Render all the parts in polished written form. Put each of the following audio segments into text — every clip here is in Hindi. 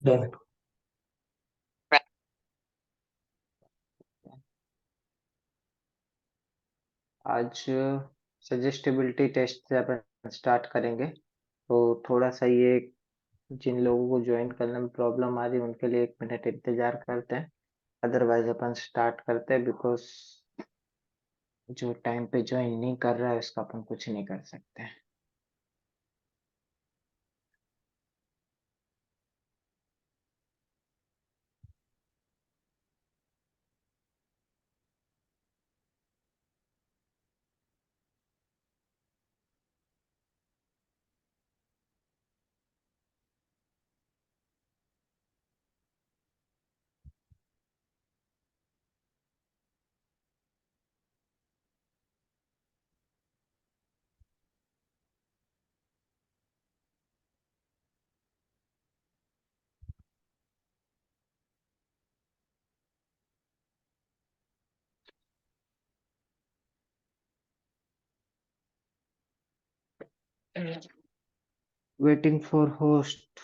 डन। आज सजेस्टेबिलिटी टेस्ट से अपन स्टार्ट करेंगे। तो थोड़ा सा ये जिन लोगों को ज्वाइन करने में प्रॉब्लम आ रही है उनके लिए 1 मिनट इंतजार करते हैं। अदरवाइज अपन स्टार्ट करते हैं, बिकॉज जो टाइम पे ज्वाइन नहीं कर रहा है उसका अपन कुछ नहीं कर सकते। Waiting for host.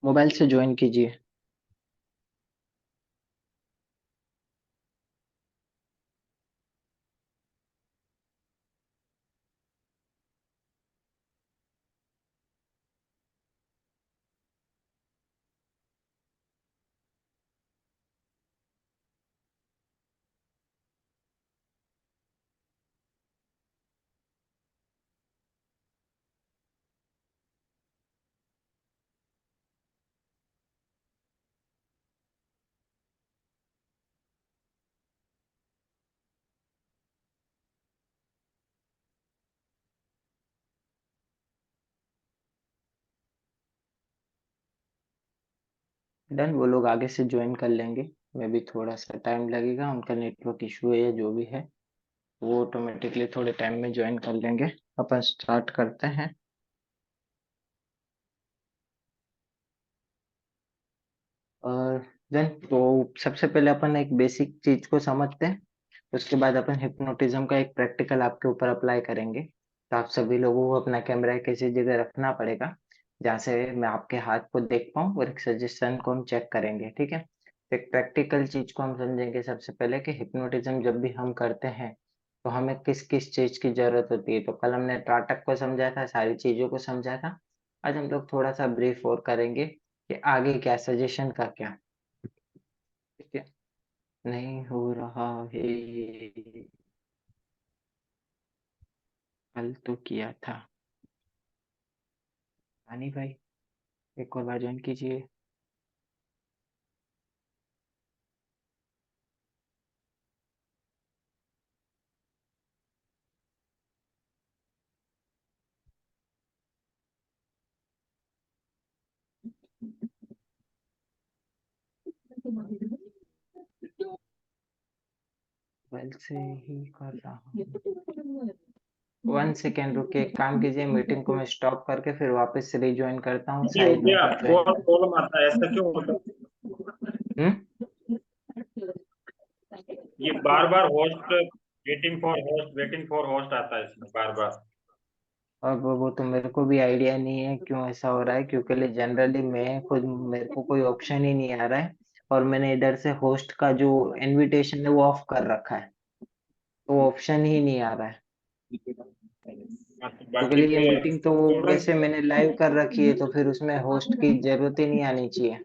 मोबाइल से ज्वाइन कीजिए। डन, वो लोग आगे से ज्वाइन कर लेंगे। मैं भी थोड़ा सा टाइम लगेगा, उनका नेटवर्क इशू है या जो भी है, वो ऑटोमेटिकली थोड़े टाइम में ज्वाइन कर लेंगे। अपन स्टार्ट करते हैं। और देन तो सबसे पहले अपन एक बेसिक चीज को समझते हैं। उसके बाद अपन हिप्नोटिज्म का एक प्रैक्टिकल आपके ऊपर अप्लाई करेंगे। तो आप सभी लोगों को अपना कैमरा किसी जगह रखना पड़ेगा जहाँ से मैं आपके हाथ को देख पाऊँ, और एक सजेशन को हम चेक करेंगे, ठीक है। तो एक प्रैक्टिकल चीज को हम समझेंगे सबसे पहले कि हिप्नोटिज्म जब भी हम करते हैं तो हमें किस किस चीज की जरूरत होती है। तो कल हमने त्राटक को समझा था, सारी चीजों को समझा था। आज हम लोग थोड़ा सा ब्रीफ और करेंगे कि आगे क्या सजेशन का क्या। ठीक है। नहीं हो रहा है। कल तो किया था। रानी भाई, एक और बार ज्वाइन कीजिए। कल से ही कर रहा हूँ। 1 सेकेंड रुकिए, एक काम कीजिए, मीटिंग को मैं स्टॉप करके फिर वापस से रिज्वाइन करता हूँ, ये हो शायद गया, उनको ज्वाइन बहुत कर। प्रॉब्लम आता है, ऐसा क्यों होता है? हम्म। ये बार बार होस्ट, वेटिंग फॉर होस्ट आता है इसमें बार बार। अब वो तो मेरे को भी आइडिया नहीं है क्यों ऐसा हो रहा है, क्योंकि जनरली मैं खुद, मेरे को कोई ऑप्शन ही नहीं आ रहा है। और मैंने इधर से होस्ट का जो इनविटेशन है वो ऑफ कर रखा है, तो ऑप्शन ही नहीं आ रहा है। क्योंकि बाकी ये तो मीटिंग तो वैसे मैंने लाइव कर रखी है, तो फिर उसमें होस्ट की जरूरत ही नहीं आनी चाहिए।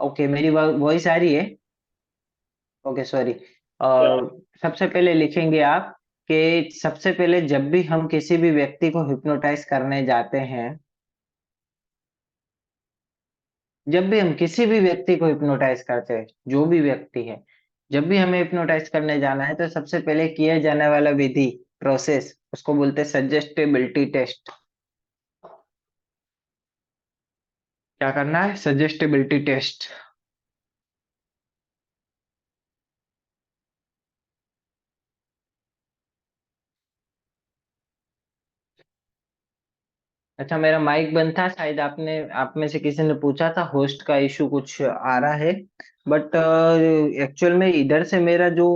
ओके, मेरी वॉइस आ रही है? Okay, sorry. क्या? सबसे पहले लिखेंगे आप कि सबसे पहले जब भी हम किसी भी व्यक्ति को हिप्नोटाइज करने जाते हैं, जब भी हम किसी भी व्यक्ति को हिप्नोटाइज करते हैं, जो भी व्यक्ति है, जब भी हमें हिप्नोटाइज करने जाना है तो सबसे पहले किया जाने वाला विधि, प्रोसेस, उसको बोलते हैं सजेस्टेबिलिटी टेस्ट। क्या करना है? सजेस्टेबिलिटी टेस्ट। अच्छा, मेरा माइक बंद था, शायद आपने, आप में से किसी ने पूछा था होस्ट का इशू कुछ आ रहा है, बट एक्चुअल में इधर से मेरा जो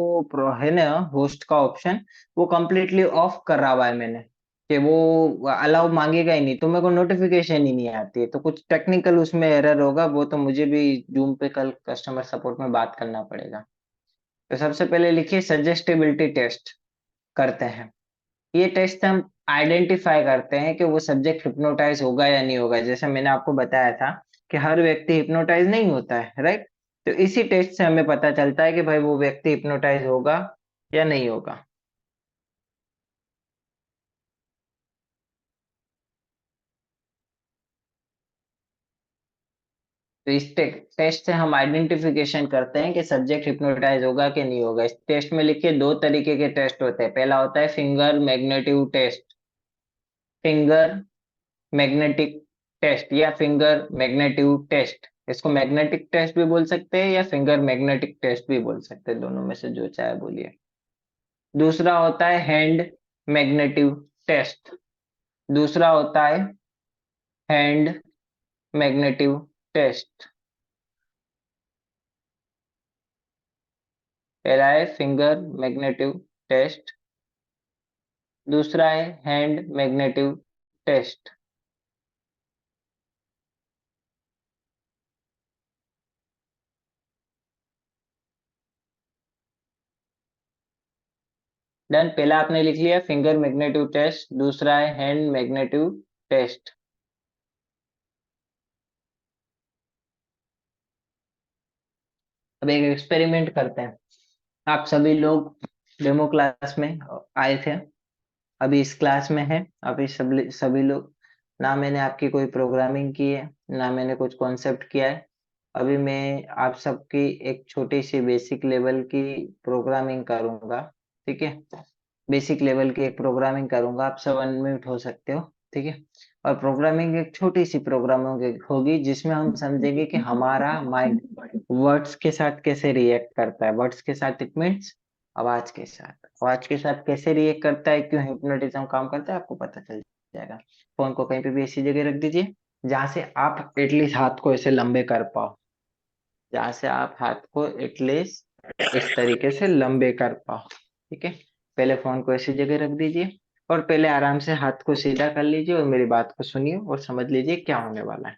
है ना होस्ट का ऑप्शन, वो कम्प्लीटली ऑफ करा हुआ है मैंने, कि वो अलाउ मांगेगा ही नहीं, तो मेरे को नोटिफिकेशन ही नहीं आती है, तो कुछ टेक्निकल उसमें एरर होगा, वो तो मुझे भी जूम पे कल कस्टमर सपोर्ट में बात करना पड़ेगा। तो सबसे पहले लिखिए सजेस्टेबिलिटी टेस्ट करते हैं। ये टेस्ट हम आइडेंटिफाई करते हैं कि वो सब्जेक्ट हिप्नोटाइज होगा या नहीं होगा। जैसे मैंने आपको बताया था कि हर व्यक्ति हिप्नोटाइज नहीं होता है, राइट? तो इसी टेस्ट से हमें पता चलता है कि भाई वो व्यक्ति हिप्नोटाइज होगा या नहीं होगा। तो इस टेस्ट से हम आइडेंटिफिकेशन करते हैं कि सब्जेक्ट हिप्नोटाइज होगा कि नहीं होगा। इस टेस्ट में लिखिए दो तरीके के टेस्ट होते हैं। पहला होता है finger magnetic test, finger magnetic test या फिंगर मैग्नेटिव टेस्ट। इसको मैग्नेटिक टेस्ट भी बोल सकते हैं या फिंगर मैग्नेटिक टेस्ट भी बोल सकते हैं, दोनों में से जो चाहे बोलिए। दूसरा होता है हैंड मैग्नेटिव टेस्ट, दूसरा होता है हैंड मैग्नेटिव टेस्ट। पहला है फिंगर मैग्नेटिव टेस्ट, दूसरा है हैंड मैग्नेटिव टेस्ट। डन, पहला आपने लिख लिया फिंगर मैग्नेटिव टेस्ट, दूसरा है हैंड मैग्नेटिव टेस्ट। अब एक एक्सपेरिमेंट करते हैं। आप सभी लोग डेमो क्लास में आए थे, अभी इस क्लास में है। अभी सभी सभी लोग, ना मैंने आपकी कोई प्रोग्रामिंग की है, ना मैंने कुछ कॉन्सेप्ट किया है। अभी मैं आप सबकी एक छोटी सी बेसिक लेवल की प्रोग्रामिंग करूंगा, ठीक है? बेसिक लेवल की एक प्रोग्रामिंग करूंगा, आप सब अनम्यूट हो सकते हो, ठीक है? और प्रोग्रामिंग एक छोटी सी प्रोग्रामिंग होगी जिसमें हम समझेंगे कि हमारा माइंड वर्ड्स के साथ कैसे रिएक्ट करता है। वर्ड्स के साथ इट मीन्स आवाज के साथ, आवाज के साथ कैसे रिएक्ट करता है, क्यों हिप्नोटिज्म काम करता है, आपको पता चल जाएगा। फोन को कहीं पे भी ऐसी जगह रख दीजिए जहां से आप एटलीस्ट हाथ को ऐसे लंबे कर पाओ, जहां से आप हाथ को एटलीस्ट इस तरीके से लंबे कर पाओ, ठीक है? पहले फोन को ऐसी जगह रख दीजिए और पहले आराम से हाथ को सीधा कर लीजिए और मेरी बात को सुनिए और समझ लीजिए क्या होने वाला है।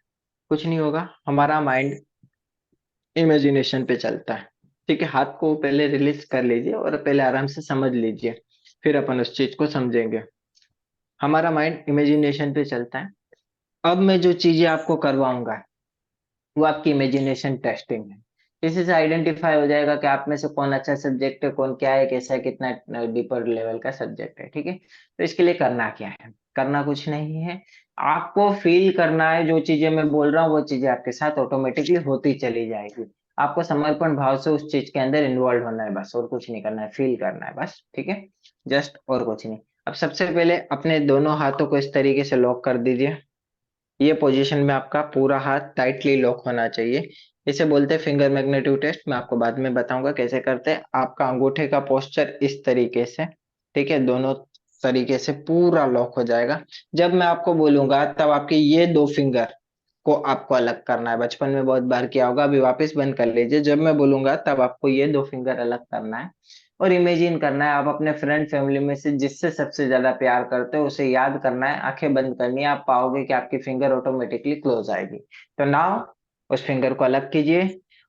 कुछ नहीं होगा, हमारा माइंड इमेजिनेशन पे चलता है, ठीक है? हाथ को पहले रिलीज कर लीजिए और पहले आराम से समझ लीजिए, फिर अपन उस चीज को समझेंगे। हमारा माइंड इमेजिनेशन पे चलता है। अब मैं जो चीजें आपको करवाऊंगा वो आपकी इमेजिनेशन टेस्टिंग है। इसी से आइडेंटिफाई हो जाएगा कि आप में से कौन अच्छा सब्जेक्ट है, कौन क्या है, कैसा है, कितना डीपर लेवल का सब्जेक्ट है, ठीक है? तो इसके लिए करना क्या है? करना कुछ नहीं है, आपको फील करना है। जो चीजें मैं बोल रहा हूँ वो चीजें आपके साथ ऑटोमेटिकली होती चली जाएगी। आपको समर्पण भाव से उस चीज के अंदर इन्वॉल्व होना है, बस और कुछ नहीं करना है, फील करना है बस, ठीक है? जस्ट, और कुछ नहीं। अब सबसे पहले अपने दोनों हाथों को इस तरीके से लॉक कर दीजिए। ये पोजीशन में आपका पूरा हाथ टाइटली लॉक होना चाहिए। इसे बोलते हैं फिंगर मैग्नेटिव टेस्ट। मैं आपको बाद में बताऊंगा कैसे करते हैं। आपका अंगूठे का पोस्चर इस तरीके से, ठीक है? दोनों तरीके से पूरा लॉक हो जाएगा। जब मैं आपको बोलूंगा तब आपके ये दो फिंगर को आपको अलग करना है। बचपन में बहुत बार किया होगा, अभी वापस बंद कर लीजिए। जब मैं बोलूंगा तब आपको ये दो फिंगर अलग करना है और इमेजिन करना है आप अपने फ्रेंड फैमिली में से जिससे सबसे ज्यादा प्यार करते हो उसे याद करना है, आंखें बंद करनी है। आप पाओगे कि आपकी फिंगर ऑटोमेटिकली क्लोज आएगी। तो नाउ उस फिंगर को अलग कीजिए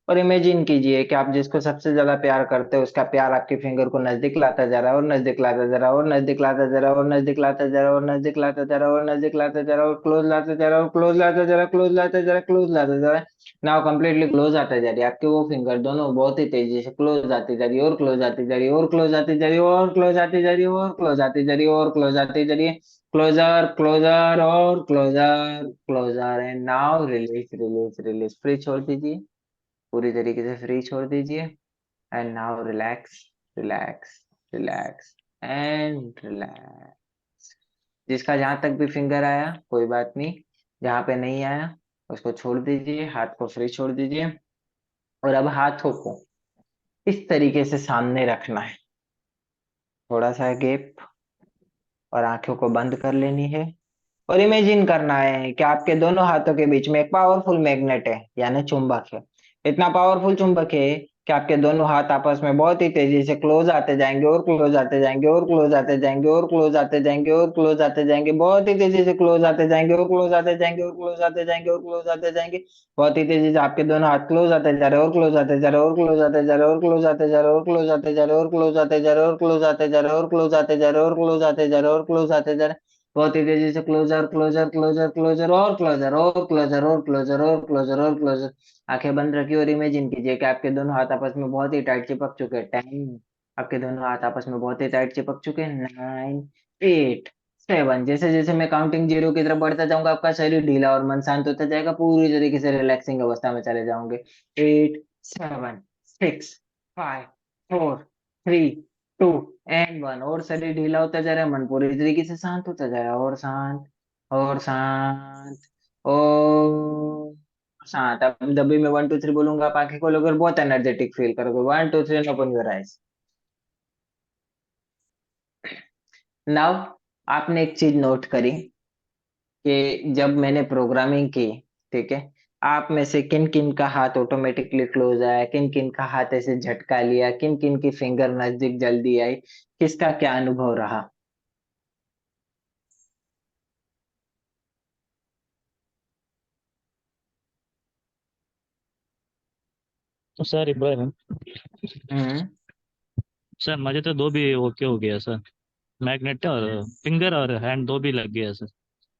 और इमेजिन कीजिए कि आप जिसको सबसे ज्यादा प्यार करते हो उसका प्यार आपके फिंगर को नजदीक लाता जा रहा है, और नजदीक लाता जा रहा है, और नजदीक लाता जा रहा है, और नजदीक लाता जा रहा है, और नजदीक लाता जा रहा है, और नजदीक लाता जा रहा है, और क्लोज लाता जा रहा है, और क्लोज लाता जा रहा है, क्लोज लाता जा रहा है, क्लोज लाता जा रहा है। नाउ कंप्लीटली क्लोज आता जा रही है, आपके वो फिंगर दोनों बहुत ही तेजी से क्लोज आती जा रही है, और क्लोज आती जा रही है, और क्लोज आती जा रही है, और क्लोज आती जा रही है, और क्लोज आती जा रही है, और क्लोज आती जा रही है। क्लोजर, क्लोजर, और closer, closer, and now release, release, release, free छोड़ दीजिए, पूरी तरीके से फ्री छोड़ दीजिए। And now relax, relax, relax, and relax. जिसका जहां तक भी फिंगर आया कोई बात नहीं, जहां पे नहीं आया उसको छोड़ दीजिए, हाथ को फ्री छोड़ दीजिए। और अब हाथों को इस तरीके से सामने रखना है, थोड़ा सा गैप, और आंखों को बंद कर लेनी है। और इमेजिन करना है कि आपके दोनों हाथों के बीच में एक पावरफुल मैग्नेट है, यानी चुंबक है। इतना पावरफुल चुंबक है कि आपके दोनों हाथ आपस में बहुत ही तेजी से क्लोज आते जाएंगे, और क्लोज आते जाएंगे, और क्लोज आते जाएंगे, और क्लोज आते जाएंगे, और क्लोज आते जाएंगे, बहुत ही तेजी से क्लोज आते जाएंगे, और क्लोज आते जाएंगे, और क्लोज आते जाएंगे, और क्लोज आते जाएंगे। बहुत ही तेजी से आपके दोनों हाथ क्लोज आते जा रहे हैं, और क्लोज आते जा रहे हैं, और क्लोज आते जा रहे हैं, और क्लोज आते जा रहे हैं, और क्लोज आते जा रहे हैं, और क्लोज आते जा रहे हैं, और क्लोज आते जा रहे हैं, और क्लोज आते जा रहे हैं, और क्लोज आते जा रहे हैं, और क्लोज आते जा रहे हैं। बहुत ही तेजी से क्लोजर, क्लोजर, क्लोजर, क्लोजर, और क्लोजर, और क्लोजर, और क्लोजर, और क्लोजर, और क्लोजर। आंखें बंद रखिए और इमेजिन कीजिए कि आपके दोनों हाथ आपस में बहुत ही टाइट चिपक चुके हैं। 10, आपके दोनों हाथ आपस में बहुत ही टाइट चिपक चुके हैं। 9, 8, 7। जैसे जैसे मैं काउंटिंग जीरो की तरफ बढ़ता जाऊंगा, आपका शरीर ढीला और मन शांत होता जाएगा, पूरी तरीके से रिलैक्सिंग अवस्था में चले जाओगे। 8, 7, 6, 5, 4, 3, 2 एंड 1। और शरीर ढीला होता जा रहा है, मन पूरी तरीके से शांत होता जा रहा है, और शांत, और शांत, और शांत। अब जब भी मैं 1 2 3 बोलूंगा आप आंखें खोलोगे और बहुत एनर्जेटिक फील करोगे। 1 2 3 ओपन योर आइज। नाउ आपने एक चीज नोट करी कि जब मैंने प्रोग्रामिंग की, ठीक है, आप में से किन किन का हाथ ऑटोमेटिकली क्लोज आया, किन किन का हाथ ऐसे झटका लिया, किन किन की फिंगर नजदीक जल्दी आई, किसका क्या अनुभव रहा? तो सर इब्राहिम, हम्म। सर मुझे तो दो भी ओके हो गया सर। मैग्नेट और फिंगर और हैंड दो भी लग गया सर।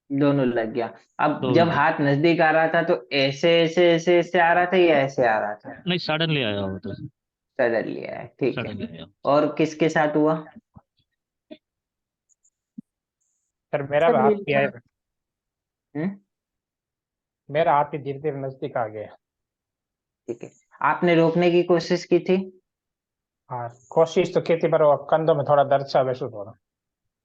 दोनों लग गया। अब दो भी जब लग हाथ नजदीक आ रहा था तो ऐसे ऐसे ऐसे ऐसे आ रहा था या ऐसे आ रहा था? नहीं, सडनली आया हो तो। कर लिया है, ठीक है। सडनली आया। और किसके साथ हुआ? सर मेरा सर हाथ मेरे भी साथ। आया। हम्म। मेरा हाथ भी धीरे धीरे नजदीक आ गया। ठीक है। आपने रोकने की कोशिश की थी? हाँ, कोशिश तो की थी पर वो कंधों में थोड़ा दर्द सा महसूस हो रहा।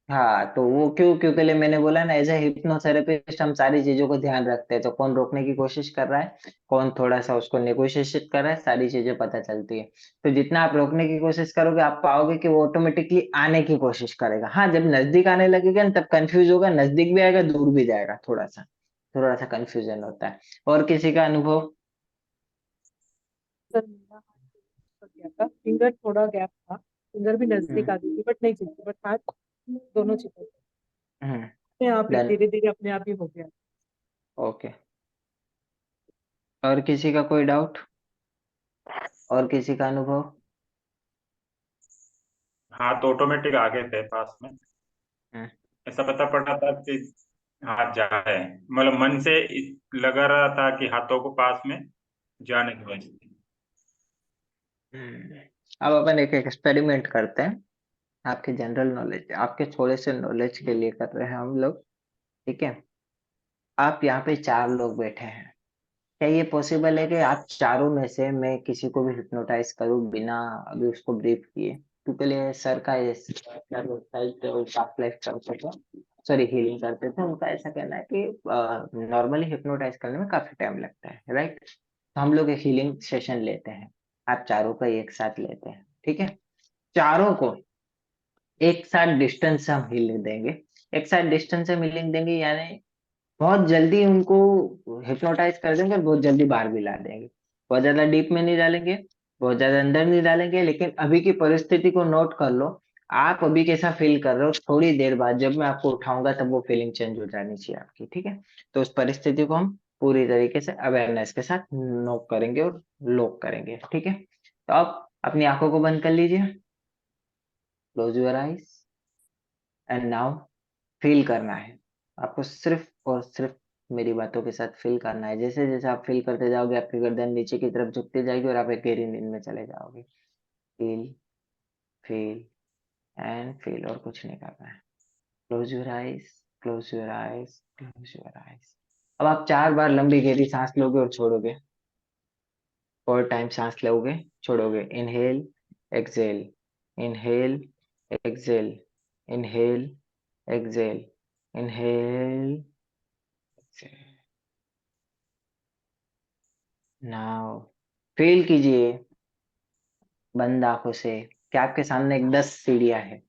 हाँ, तो वो क्यों क्यों के लिए मैंने बोला ना, एज ए हिप्नोथेरेपिस्ट हम सारी चीजों को ध्यान रखते हैं। तो कौन रोकने की कोशिश कर रहा है, कौन थोड़ा सा उसको नेगोशिएट कर रहा है, सारी चीजें पता चलती है। तो जितना आप रोकने की कोशिश करोगे आप पाओगे कि वो ऑटोमेटिकली आने की कोशिश करेगा। हाँ, जब नजदीक आने लगेगा ना तब कंफ्यूज होगा, नजदीक भी आएगा दूर भी जाएगा, थोड़ा सा कंफ्यूजन होता है। और किसी का अनुभव? सर मेरा हाथ हो गया था, फिंगर थोड़ा गैप था, फिंगर भी नजदीक हम्म। आ गई थी बट नहीं चिपकी, बट हाथ दोनों चिपक गए हम्म। अपने आप ही, डन। धीरे धीरे अपने आप ही हो गया। ओके। और किसी का कोई डाउट, और किसी का अनुभव? हाथ ऑटोमेटिक आ गए थे पास में। हम्म। ऐसा पता पड़ा था कि हाथ जा रहे हैं, मतलब मन से लगा रहा था कि हाथों को पास में जाने की वजह से। हम्म। अब अपन एक एक्सपेरिमेंट करते हैं, आपके जनरल नॉलेज, आपके थोड़े से नॉलेज के लिए कर रहे हैं हम लोग। ठीक है। आप यहाँ पे 4 लोग बैठे हैं। क्या ये पॉसिबल है कि आप चारों में से मैं किसी को भी हिप्नोटाइज करूं बिना अभी उसको ब्रीफ किए? क्योंकि लिए सर का करते थे, सॉरी हीलिंग करते थे, उनका ऐसा कहना है कि नॉर्मली हिप्नोटाइज करने में काफी टाइम लगता है, राइट? तो हम लोग एक हीलिंग सेशन लेते हैं, आप चारों का एक साथ लेते हैं, ठीक है? चारों को एक साथ डिस्टेंस से हम हीलिंग देंगे, एक साथ डिस्टेंस से हीलिंग देंगे, यानी बहुत जल्दी उनको हिप्नोटाइज कर देंगे और बहुत जल्दी बाहर भी ला देंगे। बहुत ज्यादा डीप में नहीं डालेंगे, बहुत ज्यादा अंदर नहीं डालेंगे, लेकिन अभी की परिस्थिति को नोट कर लो। आप अभी कैसा फील कर रहे हो, थोड़ी देर बाद जब मैं आपको उठाऊंगा तब वो फीलिंग चेंज हो जानी चाहिए आपकी, ठीक है? तो उस परिस्थिति को हम पूरी तरीके से अवेयरनेस के साथ नॉक करेंगे और लॉक करेंगे। ठीक है, तो आप अपनी आंखों को बंद कर लीजिए, close your eyes and now feel करना है आपको, सिर्फ और सिर्फ मेरी बातों के साथ फील करना है। जैसे जैसे आप फील करते जाओगे आपकी गर्दन नीचे की तरफ झुकती जाएगी और आप एक गहरी नींद में चले जाओगे। फील, फील एंड फील, और कुछ नहीं करना है। Close your eyes, close your eyes, close your eyes. अब आप 4 बार लंबी गहरी सांस लोगे और छोड़ोगे, और टाइम सांस लोगे छोड़ोगे। Inhale, exhale, inhale, exhale, inhale, exhale, inhale, exhale. Now feel कीजिए बंद आंखों से कि आपके सामने एक 10 सीढ़ियां है।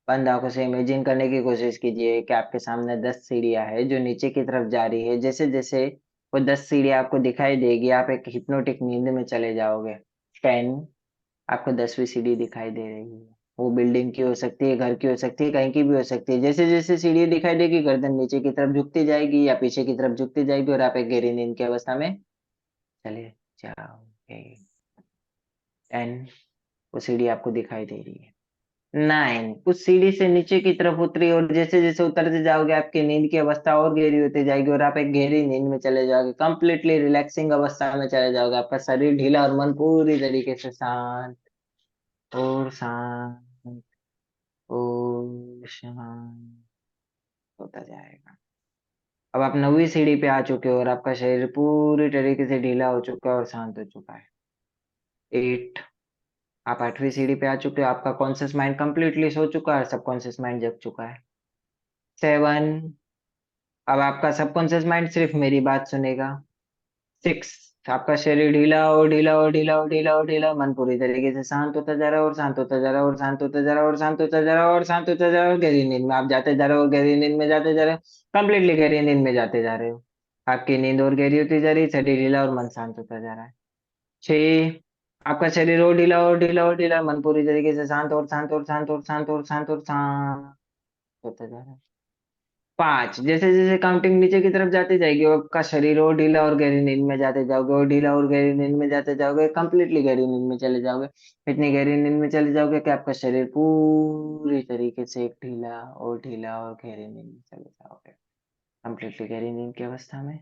बंद आंखों से इमेजिन करने की कोशिश कीजिए कि आपके सामने 10 सीढ़ियां है जो नीचे की तरफ जा रही है। जैसे जैसे वो 10 सीढ़ियां आपको दिखाई देगी आप एक हिप्नोटिक नींद में चले जाओगे। 10, आपको 10वीं सीढ़ी दिखाई दे रही है। वो बिल्डिंग की हो सकती है, घर की हो सकती है, कहीं की भी हो सकती है। जैसे जैसे सीढ़ी दिखाई देगी गर्दन नीचे की तरफ झुकती जाएगी या पीछे की तरफ झुकती जाएगी और आप एक गहरी नींद की अवस्था में चले जाओगे। 10, वो सीढ़ी आपको दिखाई दे रही है। 9, उस सीढ़ी से नीचे की तरफ उतरी और जैसे जैसे उतरते जाओगे आपकी नींद की अवस्था और गहरी होती जाएगी और आप एक गहरी नींद में चले जाओगे, कंप्लीटली रिलैक्सिंग अवस्था में चले जाओगे। आपका शरीर ढीला और मन पूरी तरीके से शांत और शांत और शांत होता जाएगा। अब आप 9वीं सीढ़ी पे आ चुके हो और आपका शरीर पूरी तरीके से ढीला हो चुका है और शांत हो चुका है। 8, आप 8वीं सीढ़ी पे आ चुके हो, आपका कॉन्शियस माइंड कंप्लीटली सो चुका है, सबकॉन्शियस माइंड जग चुका है। 7, अब आपका सबकॉन्शियस माइंड सिर्फ मेरी बात सुनेगा। 6, आपका शरीर ढीला और ढीला और ढीला और ढीला और ढीला, मन पूरी तरीके से शांत होता जा रहा है और शांत होता जा रहा है और शांत होता जा रहा है और शांत होता जा रहा है और शांत होता जा रहा है और गहरी नींद में आप जाते जा रहे हो और गहरी नींद में जाते जा रहे हो, कंप्लीटली गहरी नींद में जाते जा रहे हो। आपकी नींद और गहरी होती जा रही है, शरीर ढीला और मन शांत होता जा रहा है। 6, आपका शरीर और ढीला और ढीला और ढीला, मन पूरी तरीके से शांत और शांत और शांत और शांत और शांत और शांत होता जा रहा है। 5, जैसे जैसे काउंटिंग नीचे की तरफ जाती जाएगी आपका शरीर और ढीला और गहरी नींद में जाते जाओगे और ढीला और गहरी नींद में जाते जाओगे, कंप्लीटली गहरी नींद में चले जाओगे। इतनी गहरी नींद में चले जाओगे कि आपका शरीर पूरी तरीके से एक ढीला और गहरी नींद में चले जाओगे, कंप्लीटली गहरी नींद की अवस्था में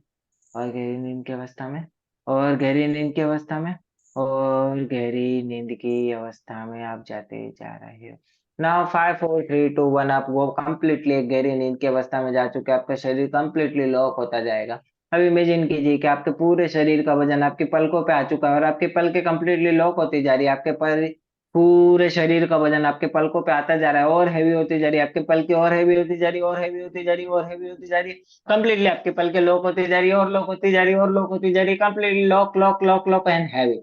और गहरी नींद की अवस्था में और गहरी नींद की अवस्था में और गहरी नींद की अवस्था में आप जाते जा रहे हो। नाउ 5 4 3 2 1, आप वो कंप्लीटली एक गहरी नींद की अवस्था में जा चुके हैं, आपका शरीर कंप्लीटली लॉक होता जाएगा। अब इमेजिन कीजिए कि आपके पूरे शरीर का वजन आपकी पलकों पे आ चुका है और आपकी पलकें कंप्लीटली लॉक होती जा रही है। आपके पूरे शरीर का वजन आपके पलकों पे आता जा रहा है और हैवी होती जा रही है। आपकी पलकें और हैवी होती जा रही है और हैवी होती जा रही है और हैवी होती जा रही है, कंप्लीटली आपकी पलकें लॉक होती जा रही है और लॉक होती जा रही है और लॉक होती जा रही है, completely lock lock lock lock and heavy.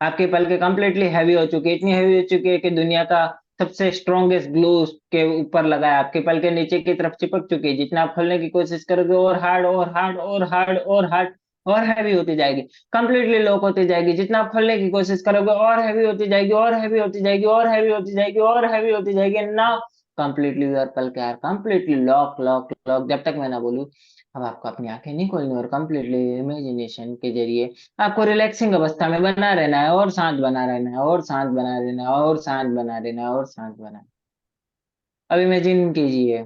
आपकी पलकें कंप्लीटली हैवी हो चुकी है, इतनी हैवी हो चुकी है कि दुनिया का सबसे स्ट्रॉन्गेस्ट ग्लू उसके ऊपर लगा है। आपकी पलकें नीचे की तरफ चिपक चुकी है, जितना आप खोलने की कोशिश करोगे और हार्ड और हार्ड और हार्ड और हार्ड और हैवी होती जाएगी, कंप्लीटली लॉक होती जाएगी। जितना आप खोलने की कोशिश करोगे और हैवी होती जाएगी और हैवी होती जाएगी और हैवी होती जाएगी और हैवी होती जाएगी। नाउ कंप्लीटली योर पलकें are completely lock lock lock, जब तक मैं ना बोलूं। अब आपको अपनी आंखें नहीं खोलनी और कंप्लीटली इमेजिनेशन के जरिए आपको रिलैक्सिंग अवस्था में बना रहना है और शांत बना रहना है और शांत बना रहना है और शांत बना रहना है और शांत बना। अब इमेजिन कीजिए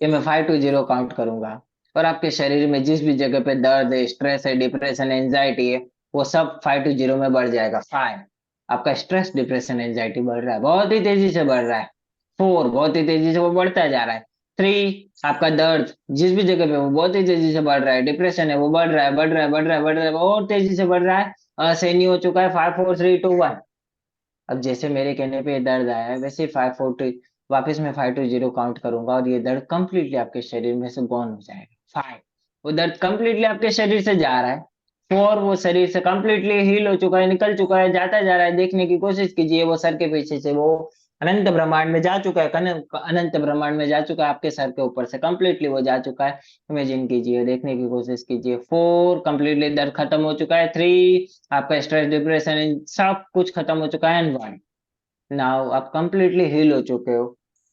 कि मैं 5 to 0 काउंट करूंगा और आपके शरीर में जिस भी जगह पे दर्द है, स्ट्रेस है, डिप्रेशन, एंजाइटी है, वो सब 5 to 0 में बढ़ जाएगा। 5, आपका स्ट्रेस, डिप्रेशन, एंजाइटी बढ़ रहा है, बहुत ही तेजी से बढ़ रहा है। 4, बहुत ही तेजी से वो बढ़ता जा रहा है। 3, आपका दर्द जिस भी जगह पे वो बहुत ही तेजी से बढ़ रहा है। डिप्रेशन है वो बढ़ रहा है, बढ़ रहा है, बढ़ रहा है, बढ़ रहा है, बहुत तेजी से बढ़ रहा है, असहनीय हो चुका है। 5 4 3 2 1। अब जैसे मेरे कहने पे ये दर्द आया है वैसे 5 4 2 वापस मैं 5 to 0 काउंट करूंगा और ये दर्द कंप्लीटली आपके शरीर में से गॉन हो जाएगा। 5, वो दर्द कंप्लीटली आपके शरीर से जा रहा है। 4, वो शरीर से कंप्लीटली हील हो चुका है, निकल चुका है, जाता जा रहा है। देखने की कोशिश कीजिए, वो सर के पीछे से वो अनंत ब्रह्मांड में जा चुका है, अनंत ब्रह्मांड में जा चुका है, आपके सर के ऊपर से कंप्लीटली वो जा चुका है। इमेजिन कीजिए, देखने की कोशिश कीजिए। 4, कंप्लीटली दर्द खत्म हो चुका है। 3, आपका स्ट्रेस, डिप्रेशन सब कुछ खत्म हो चुका है। एंड 1, नाउ आप कंप्लीटली हील हो चुके हो।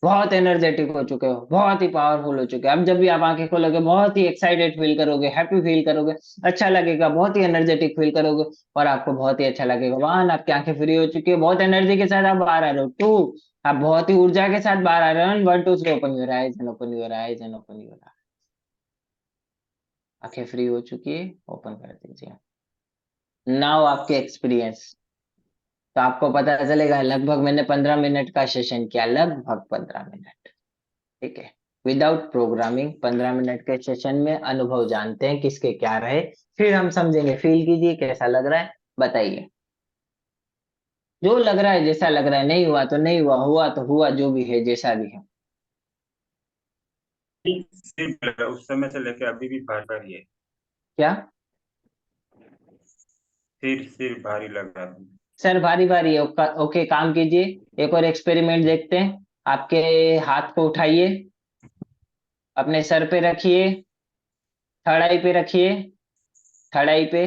बहुत एनर्जेटिक हो चुके हो, बहुत ही पावरफुल हो चुके हो। अब जब भी आप आंखें खोलोगे बहुत ही एक्साइटेड फील करोगे, हैप्पी फील करोगे, अच्छा लगेगा, बहुत ही एनर्जेटिक फील करोगे और आपको बहुत ही अच्छा लगेगा। 1, आपकी आंखें फ्री हो चुकी है, बहुत एनर्जी के साथ आप बाहर आ रहे हो। 2, आप बहुत ही ऊर्जा के साथ बाहर आ रहे हो। 1 2 3, open your eyes and open your eyes and open your eyes. आंखें फ्री हो चुकी है, ओपन कर दीजिए। नाउ आपके एक्सपीरियंस। तो आपको पता चलेगा लगभग मैंने 15 मिनट का सेशन किया, लगभग 15 मिनट। ठीक है, विदाउट प्रोग्रामिंग 15 मिनट के सेशन में अनुभव जानते हैं किसके क्या रहे, फिर हम समझेंगे। फील कीजिए कैसा लग रहा है, बताइए। जो लग रहा है, जैसा लग रहा है, नहीं हुआ तो नहीं हुआ, हुआ तो हुआ, जो भी है जैसा भी है। सिर्फ लगा, उस समय से लेके अभी भी भारी है। क्या सिर सिर भारी लग रहा है। सर? भारी भारी है, ओके, काम कीजिए। एक और एक्सपेरिमेंट देखते हैं। आपके हाथ को उठाइए, अपने सर पे रखिए, थर्ड आई पे रखिए, थर्ड आई पे।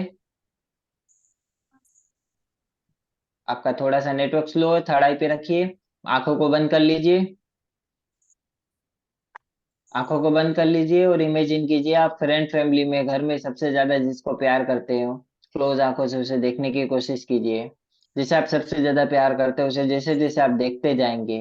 आपका थोड़ा सा नेटवर्क स्लो है, थर्ड आई पे रखिए। आंखों को बंद कर लीजिए, आंखों को बंद कर लीजिए और इमेजिन कीजिए आप फ्रेंड फैमिली में, घर में सबसे ज्यादा जिसको प्यार करते हो, क्लोज आंखों से उसे देखने की कोशिश कीजिए। जिसे आप सबसे ज्यादा प्यार करते हो उसे जैसे जैसे आप देखते जाएंगे,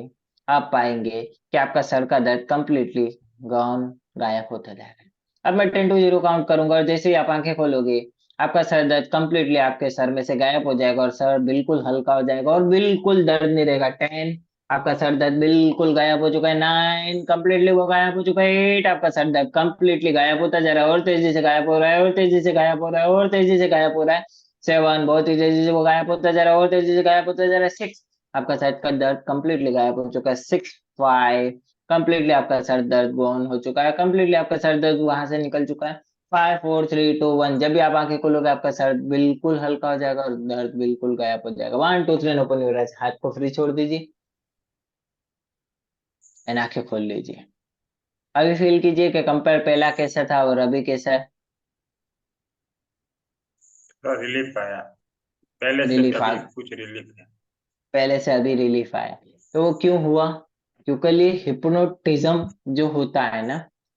आप पाएंगे कि आपका सर का दर्द कंप्लीटली गॉन, गायब होता जा रहा है। अब मैं 10 to 0 काउंट करूंगा और जैसे ही आप आंखें खोलोगे आपका सर दर्द कंप्लीटली आपके सर में से गायब हो जाएगा और सर बिल्कुल हल्का हो जाएगा और बिल्कुल दर्द नहीं रहेगा। 10, आपका सर दर्द बिल्कुल गायब हो चुका है। 9, कंप्लीटली वो गायब हो चुका है। 8, आपका सर दर्द कंप्लीटली गायब होता जा रहा है और तेजी से गायब हो रहा है और तेजी से गायब हो रहा है और तेजी से गायब हो रहा है। 7, बहुत ही तेजी से वो गायब होता जा रहा है और तेजी से गायब होता जा रहा है। 6, आपका सर का दर्द कंप्लीटली गायब हो चुका है। 6, 5, कंप्लीटली आपका सर दर्द गॉन हो चुका है, कंप्लीटली आपका सर दर्द वहां से निकल चुका है। 5 4 3 2 1, जब भी आप आंखें खोलोगे आपका सर बिल्कुल हल्का हो जाएगा और दर्द बिल्कुल गायब हो जाएगा। 1 2 3, ओपन योर आइज। हाथ को फ्री छोड़ दीजिए एंड आंखें खोल लीजिए। अभी फील कीजिए कि कंपेयर पहला कैसा था और अभी कैसा है। थोड़ा रिलीफ आया, पहले से रिलीफ आ अभी कुछ रिलीफ है। पहले से अभी रिलीफ आया। तो वो क्यों हुआ? क्योंकि ये हिप्नोटिज्म जो होता है ना,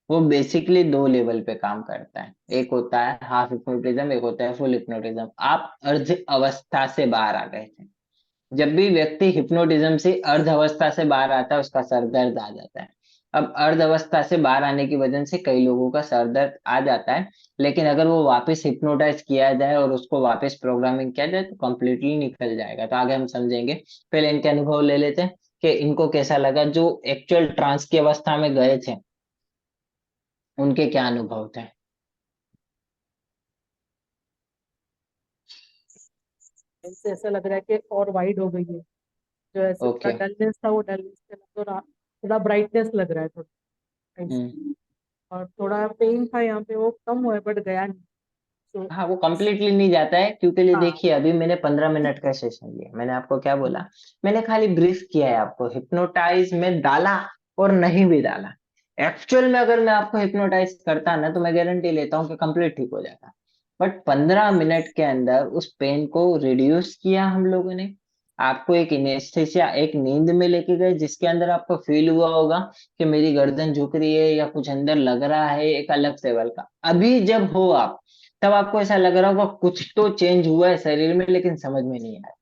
वो बेसिकली 2 लेवल पे काम करता है। एक होता है हाफ हिप्नोटिज्म, एक होता है फुल हिप्नोटिज्म। आप अर्ध अवस्था से बाहर आ गए थे। जब भी व्यक्ति हिप्नोटिज्म से अर्ध अवस्था से बाहर आता है उसका सर दर्द आ जाता है। अब अर्ध अवस्था से बाहर आने की वजह से कई लोगों का सर दर्द आ जाता है, लेकिन अगर वो वापस हिप्नोटाइज किया जाए और उसको वापस प्रोग्रामिंग किया जाए तो कंप्लीटली निकल जाएगा। तो आगे हम समझेंगे, पहले इनके अनुभव ले लेते हैं कि इनको कैसा लगा। जो एक्चुअल ट्रांस की अवस्था में गए थे उनके क्या अनुभव थे। इनसे ऐसा लग रहा है कि और वाइड हो गई है। जो ऐसे थोड़ा ओके। डलनेस था वो डलनेस से थोड़ा थोड़ा ब्राइटनेस लग रहा है थोड़ा। हम्म। और थोड़ा पेन था यहाँ पे, वो कम हुआ है बट गया नहीं। तो हाँ, वो कंप्लीटली नहीं जाता है क्योंकि ये हाँ देखिए अभी मैंने 15 मिनट का सेशन लिया। मैंने आपको क्या बोला? मैंने खाली ब्रीफ किया है आपको, हिप्नोटाइज में डाला और नहीं भी डाला। एक्चुअल में अगर मैं आपको हिप्नोटाइज करता ना तो मैं गारंटी लेता हूँ कि कंप्लीट ठीक हो जाता। बट 15 मिनट के अंदर उस पेन को रिड्यूस किया हम लोगों ने। आपको एक इनेस्थेसिया, एक नींद में लेके गए जिसके अंदर आपको फील हुआ होगा कि मेरी गर्दन झुक रही है या कुछ अंदर लग रहा है एक अलग लेवल का। अभी जब हो आप, तब आपको ऐसा लग रहा होगा कुछ तो चेंज हुआ है शरीर में लेकिन समझ में नहीं आ रहा।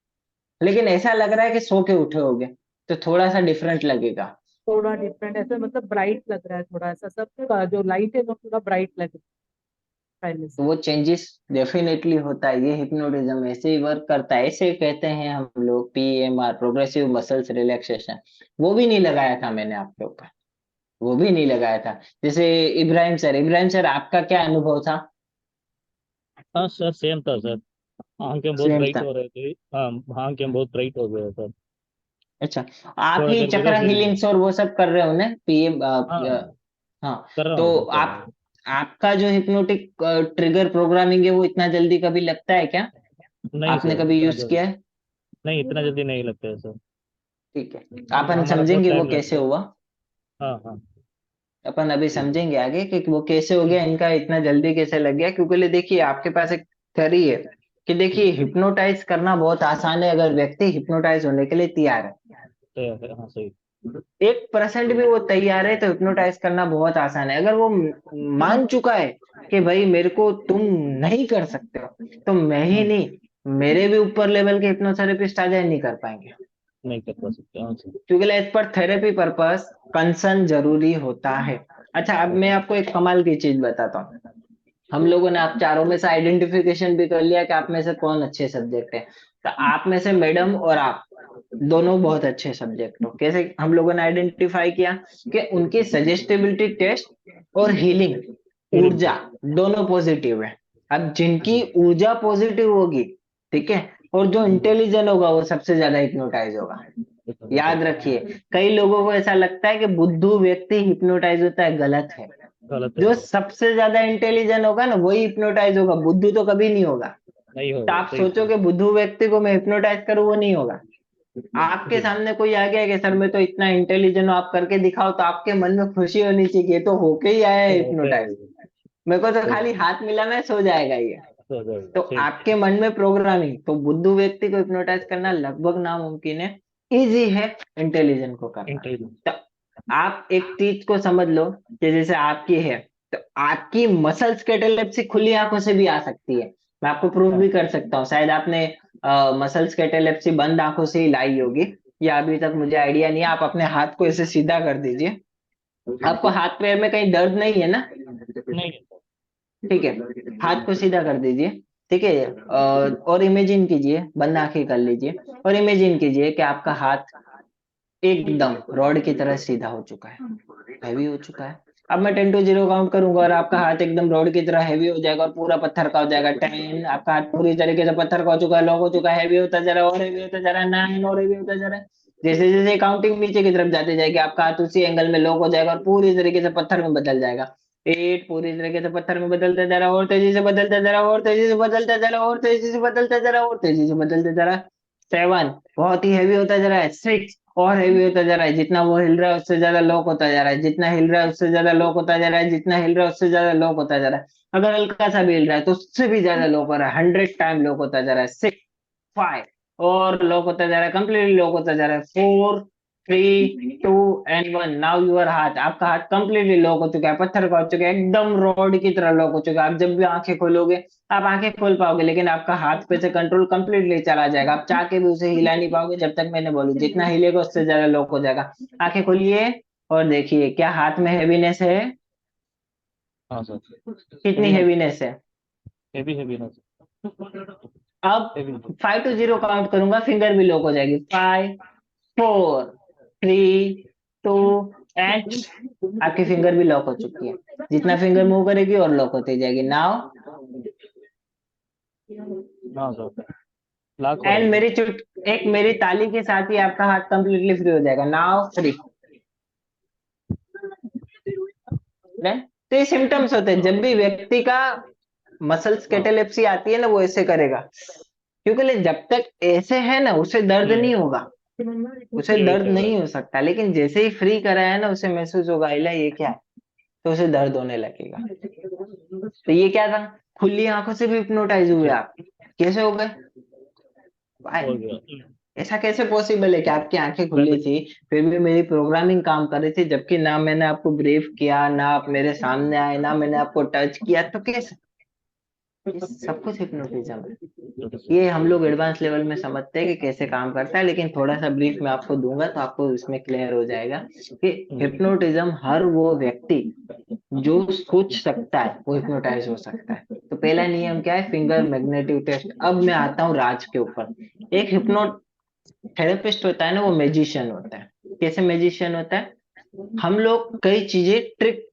लेकिन ऐसा लग रहा है कि सो के उठे होगे, तो थोड़ा सा डिफरेंट लगेगा। थोड़ा डिफरेंट ऐसे, मतलब ब्राइट लग रहा है थोड़ा, ऐसा सब जो लाइट है वो थोड़ा ब्राइट लग रहा है पहले तो से। वो चेंजेस डेफिनेटली होता है। ये हिप्नोटिज्म ऐसे ही वर्क करता है। ऐसे कहते हैं हम लोग PMR, प्रोग्रेसिव मसल्स रिलैक्सेशन। वो भी नहीं लगाया था मैंने आपके ऊपर, वो भी नहीं लगाया था। जैसे इब्राहिम सर आपका क्या अनुभव था? हाँ सर, सेम था सर। आंखें बहुत सेम ब्राइट था। हो रही थी। हाँ, आंखें बहुत ब्राइट हो गए सर। अच्छा, आप थोड़ा ही देर चक्र बगैर सोई। हीलिंग्स और वो सब कर रहे हो ना PM? हाँ, हाँ। कर रहा तो हूँ सर, कर रहा आप, आपका जो हिप्नोटिक ट्रिगर प्रोग्रामिंग है वो इतना जल्दी कभी लगता है क्या? हूँ। नहीं आपने सर, कभी इतना यूज जल्दी किया है? नहीं, इतना जल्दी नहीं लगता है सर। ठीक है, अपन हमारा बहुत समझेंगे वो टाइम कैसे लगता है। हुआ। हाँ हाँ। अपन अभी ठीक है। समझेंगे आगे कि वो कैसे हो गया, इनका इतना जल्दी कैसे लग गया। क्योंकि ले देखिए आपके पास एक थ्योरी है कि देखिए हिप्नोटाइज करना बहुत आसान है अगर व्यक्ति हिप्नोटाइज होने के लिए तैयार है। तो हाँ, सही। 1% भी वो तैयार है तो हिप्नोटाइज करना बहुत आसान है। अगर वो मान चुका है कि भाई मेरे को तुम नहीं कर सकते हो, तो मैं ही नहीं, मेरे भी ऊपर लेवल के हिप्नोथेरेपिस्ट आ जाए, नहीं कर पाएंगे। नहीं कर पा सकते। हाँ सर। क्योंकि as per therapy purpose concern जरूरी होता है। अच्छा, अब मैं आपको एक कमाल की चीज बताता हूँ। हम लोगों ने आप चारों में से आइडेंटिफिकेशन भी कर लिया कि आप में से कौन अच्छे सब्जेक्ट है। तो आप में से मैडम और आप दोनों बहुत अच्छे सब्जेक्ट हो। कैसे हम लोगों ने आइडेंटिफाई किया कि उनकी सजेस्टेबिलिटी टेस्ट और हीलिंग ऊर्जा दोनों पॉजिटिव है। अब जिनकी ऊर्जा पॉजिटिव होगी, ठीक है, और जो इंटेलिजेंट होगा वो सबसे ज्यादा हिप्नोटाइज होगा। याद रखिए, कई लोगों को ऐसा लगता है कि बुद्धू व्यक्ति हिप्नोटाइज होता है, गलत है। गलत है। जो सबसे ज्यादा इंटेलिजेंट होगा ना वही हिप्नोटाइज होगा, बुद्धू तो कभी नहीं होगा। नहीं तो होगा। आप सही सोचो कि बुद्धू व्यक्ति को मैं हिप्नोटाइज करूं, वो नहीं होगा। आपके सामने कोई आ गया कि सर मैं तो इतना इंटेलिजेंट हूं, आप करके दिखाओ, तो आपके मन में खुशी होनी चाहिए कि ये तो होके ही आया है हिप्नोटाइज, मेरे को तो खाली हाथ मिलाना है, सो जाएगा ये। तो आपके मन में प्रोग्रामिंग, तो बुद्धू व्यक्ति को हिप्नोटाइज करना लगभग नामुमकिन है, इजी है इंटेलिजेंट को करना। तो आप एक चीज को समझ लो कि जैसे आपकी है, तो आपकी मसल्स कैटेलेप्सी खुली आंखों से भी आ सकती है। मैं आपको प्रूव भी कर सकता हूँ। शायद आपने मसल्स कैटेलेप्सी बंद आंखों से ही लाई होगी, या अभी तक मुझे आइडिया नहीं है। आप अपने हाथ को ऐसे सीधा कर दीजिए। आपको हाथ पैर में कहीं दर्द नहीं है ना? नहीं। ठीक है, हाथ को सीधा कर दीजिए। ठीक है, और इमेजिन कीजिए, बंद आंखें कर लीजिए, और इमेजिन कीजिए कि आपका हाथ एकदम रॉड की तरह सीधा हो चुका है, हैवी हो चुका है। अब मैं 10 to 0 काउंट करूंगा और आपका हाथ एकदम रॉड की तरह हैवी हो जाएगा और पूरा पत्थर का हो जाएगा। 10, आपका हाथ पूरी तरीके से पत्थर का हो चुका है, लॉक हो चुका है, हैवी होता जा रहा है और हैवी होता जा रहा है। 9 और हैवी होता जा रहा है। जैसे जैसे काउंटिंग नीचे की तरफ जाती जाएगी, आपका हाथ उसी एंगल में लॉक हो जाएगा और पूरी तरीके से पत्थर में बदल जाएगा। 8 पूरी तरीके से पत्थर में बदलता जा रहा है, और तेजी से बदलता जा रहा है, और तेजी से बदलता जा रहा है, और तेजी से बदलता जा रहा है, और तेजी से बदलता जा रहा है। 7 बहुत ही हैवी होता जा रहा है। 6 और हैवी होता जा रहा है। जितना वो हिल रहा है उससे ज्यादा लॉक होता जा रहा है, जितना हिल रहा है उससे ज्यादा लॉक होता जा रहा है, जितना हिल रहा है उससे ज्यादा लॉक होता जा रहा है। अगर हल्का सा भी हिल रहा है तो उससे भी ज्यादा लॉक हो रहा है। 100 टाइम लॉक होता जा रहा है। 6, 5 और लॉक होता जा रहा है, कंप्लीटली लॉक होता जा रहा है। 4, 3, 2 एंड 1। नाउ यूर हाथ, आपका हाथ कंप्लीटली लॉक हो चुका है, पत्थर का हो चुका है, एकदम रॉड की तरह लॉक हो चुका है। आप जब भी आंखें खोलोगे, आप आंखें खोल पाओगे, लेकिन आपका हाथ पे से कंट्रोल कंप्लीटली चला जाएगा। आप चाह के भी उसे हिला नहीं पाओगे जब तक मैंने बोलूं। जितना हिलेगा उससे ज्यादा लॉक हो जाएगा। आंखें खोलिए और देखिए, क्या हाथ में हैवीनेस है? हाँ सर। कितनी हैवीनेस है? हेवी हेवी ना अब हेवी। 5 to 0 काउंट करूंगा, फिंगर भी लॉक हो जाएगी। 5, 4, 3, 2 एंड आपकी फिंगर भी लॉक हो चुकी है। जितना फिंगर मूव करेगी और लॉक होती जाएगी। नाउ हाँ सर। लाख हो रहा एंड है। मेरी चुट एक मेरी ताली के साथ ही आपका हाथ कंप्लीटली फ्री हो जाएगा। Now free. तो ये सिम्टम्स होते हैं जब भी व्यक्ति का मसल्स कैटेलेप्सी आती है ना, वो ऐसे करेगा। क्योंकि जब तक ऐसे है ना, उसे दर्द नहीं होगा, उसे दर्द नहीं हो सकता। लेकिन जैसे ही फ्री कराया ना, उसे महसूस होगा इला ये क्या है, तो उसे दर्द होने लगेगा। तो ये क्या था? खुली आंखों से भी हिप्नोटाइज हुए आप? कैसे हो गए भाई? हो गया। ऐसा कैसे पॉसिबल है कि आपकी आंखें खुली थी, फिर भी मेरी प्रोग्रामिंग काम कर रही थी, जबकि ना मैंने आपको ब्रीफ किया, ना आप मेरे सामने आए, ना मैंने आपको टच किया? तो कैसे? ये सब कुछ हिप्नोटिज्म है। ये हम लोग एडवांस लेवल में समझते हैं कि कैसे काम करता है, लेकिन थोड़ा सा ब्रीफ मैं आपको दूंगा तो आपको इसमें क्लियर हो जाएगा कि हिप्नोटिज्म हर वो व्यक्ति जो सोच सकता है वो हिप्नोटाइज हो सकता है। तो पहला नियम क्या है? Finger magnetic test. अब मैं आता हूँ राज के ऊपर। एक हिप्नो थेरेपिस्ट होता है ना, वो मैजिशियन होता है। कैसे मैजिशियन होता है? हम लोग कई चीजें ट्रिक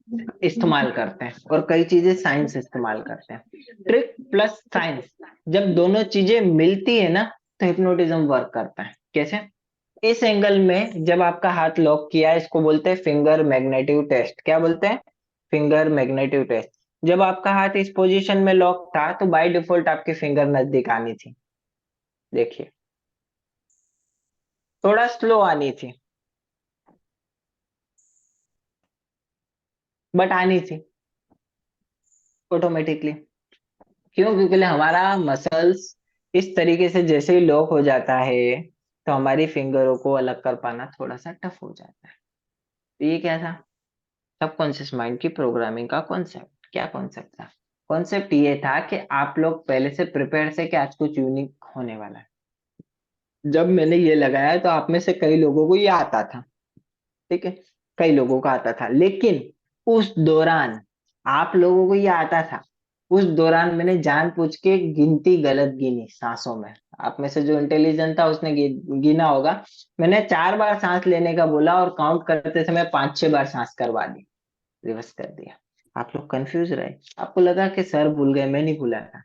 इस्तेमाल करते हैं और कई चीजें साइंस इस्तेमाल करते हैं। ट्रिक प्लस साइंस जब दोनों चीजें मिलती है ना, तो हिप्नोटिज्म वर्क करता है। कैसे? इस एंगल में जब आपका हाथ लॉक किया है, इसको बोलते हैं फिंगर मैग्नेटिक टेस्ट। क्या बोलते हैं? Finger magnetic test. जब आपका हाथ इस पोजीशन में लॉक था, तो बाय डिफॉल्ट आपकी फिंगर नजदीक आनी थी। देखिए, थोड़ा स्लो आनी थी, बट आनी थी ऑटोमेटिकली। क्यों? क्योंकि हमारा मसल्स इस तरीके से जैसे ही लॉक हो जाता है, तो हमारी फिंगरों को अलग कर पाना थोड़ा सा टफ हो जाता है। तो ये क्या था, सबकॉन्शियस माइंड की प्रोग्रामिंग का कॉन्सेप्ट। क्या कॉन्सेप्ट था? कॉन्सेप्ट ये था कि आप लोग पहले से प्रिपेयर थे कि आज कुछ यूनिक होने वाला है। जब मैंने ये लगाया तो आप में से कई लोगों को ये आता था, ठीक है, कई लोगों को आता था, लेकिन उस दौरान आप लोगों को ये आता था, उस दौरान मैंने जानबूझ के गिनती गलत गिनी सांसों में। आप में से जो इंटेलिजेंट था उसने गिना होगा, मैंने 4 बार सांस लेने का बोला और काउंट करते समय 5-6 बार सांस करवा दी, रिवर्स कर दिया। आप लोग कंफ्यूज रहे, आपको लगा कि सर भूल गए, मैं नहीं भूला था,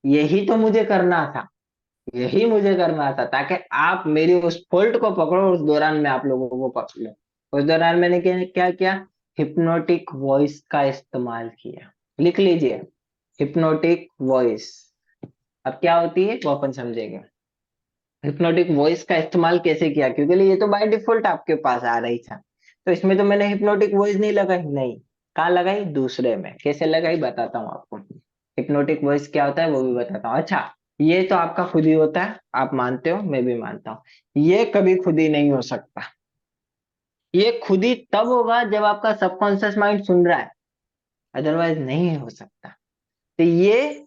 यही तो मुझे करना था, यही मुझे करना था, ताकि आप मेरी उस फॉल्ट को पकड़ो, उस दौरान मैं आप लोगों को पकड़ लूं। उस दौरान मैंने क्या क्या किया? हिप्नोटिक वॉइस का इस्तेमाल किया। लिख लीजिए, हिप्नोटिक वॉइस। अब क्या होती है वो अपन समझेंगे। हिप्नोटिक वॉइस का इस्तेमाल कैसे किया, क्योंकि ये तो बाय डिफॉल्ट आपके पास आ रही था, तो इसमें तो मैंने हिप्नोटिक वॉइस नहीं लगाई, नहीं, कहाँ लगाई? दूसरे में। कैसे लगाई बताता हूँ आपको। हिप्नोटिक वॉइस क्या होता है वो भी बताता हूँ। अच्छा, ये तो आपका खुद ही होता है, आप मानते हो, मैं भी मानता हूँ। ये कभी खुद ही नहीं हो सकता, ये खुद ही तब होगा जब आपका सबकॉन्शियस माइंड सुन रहा है, अदरवाइज नहीं हो सकता। तो ये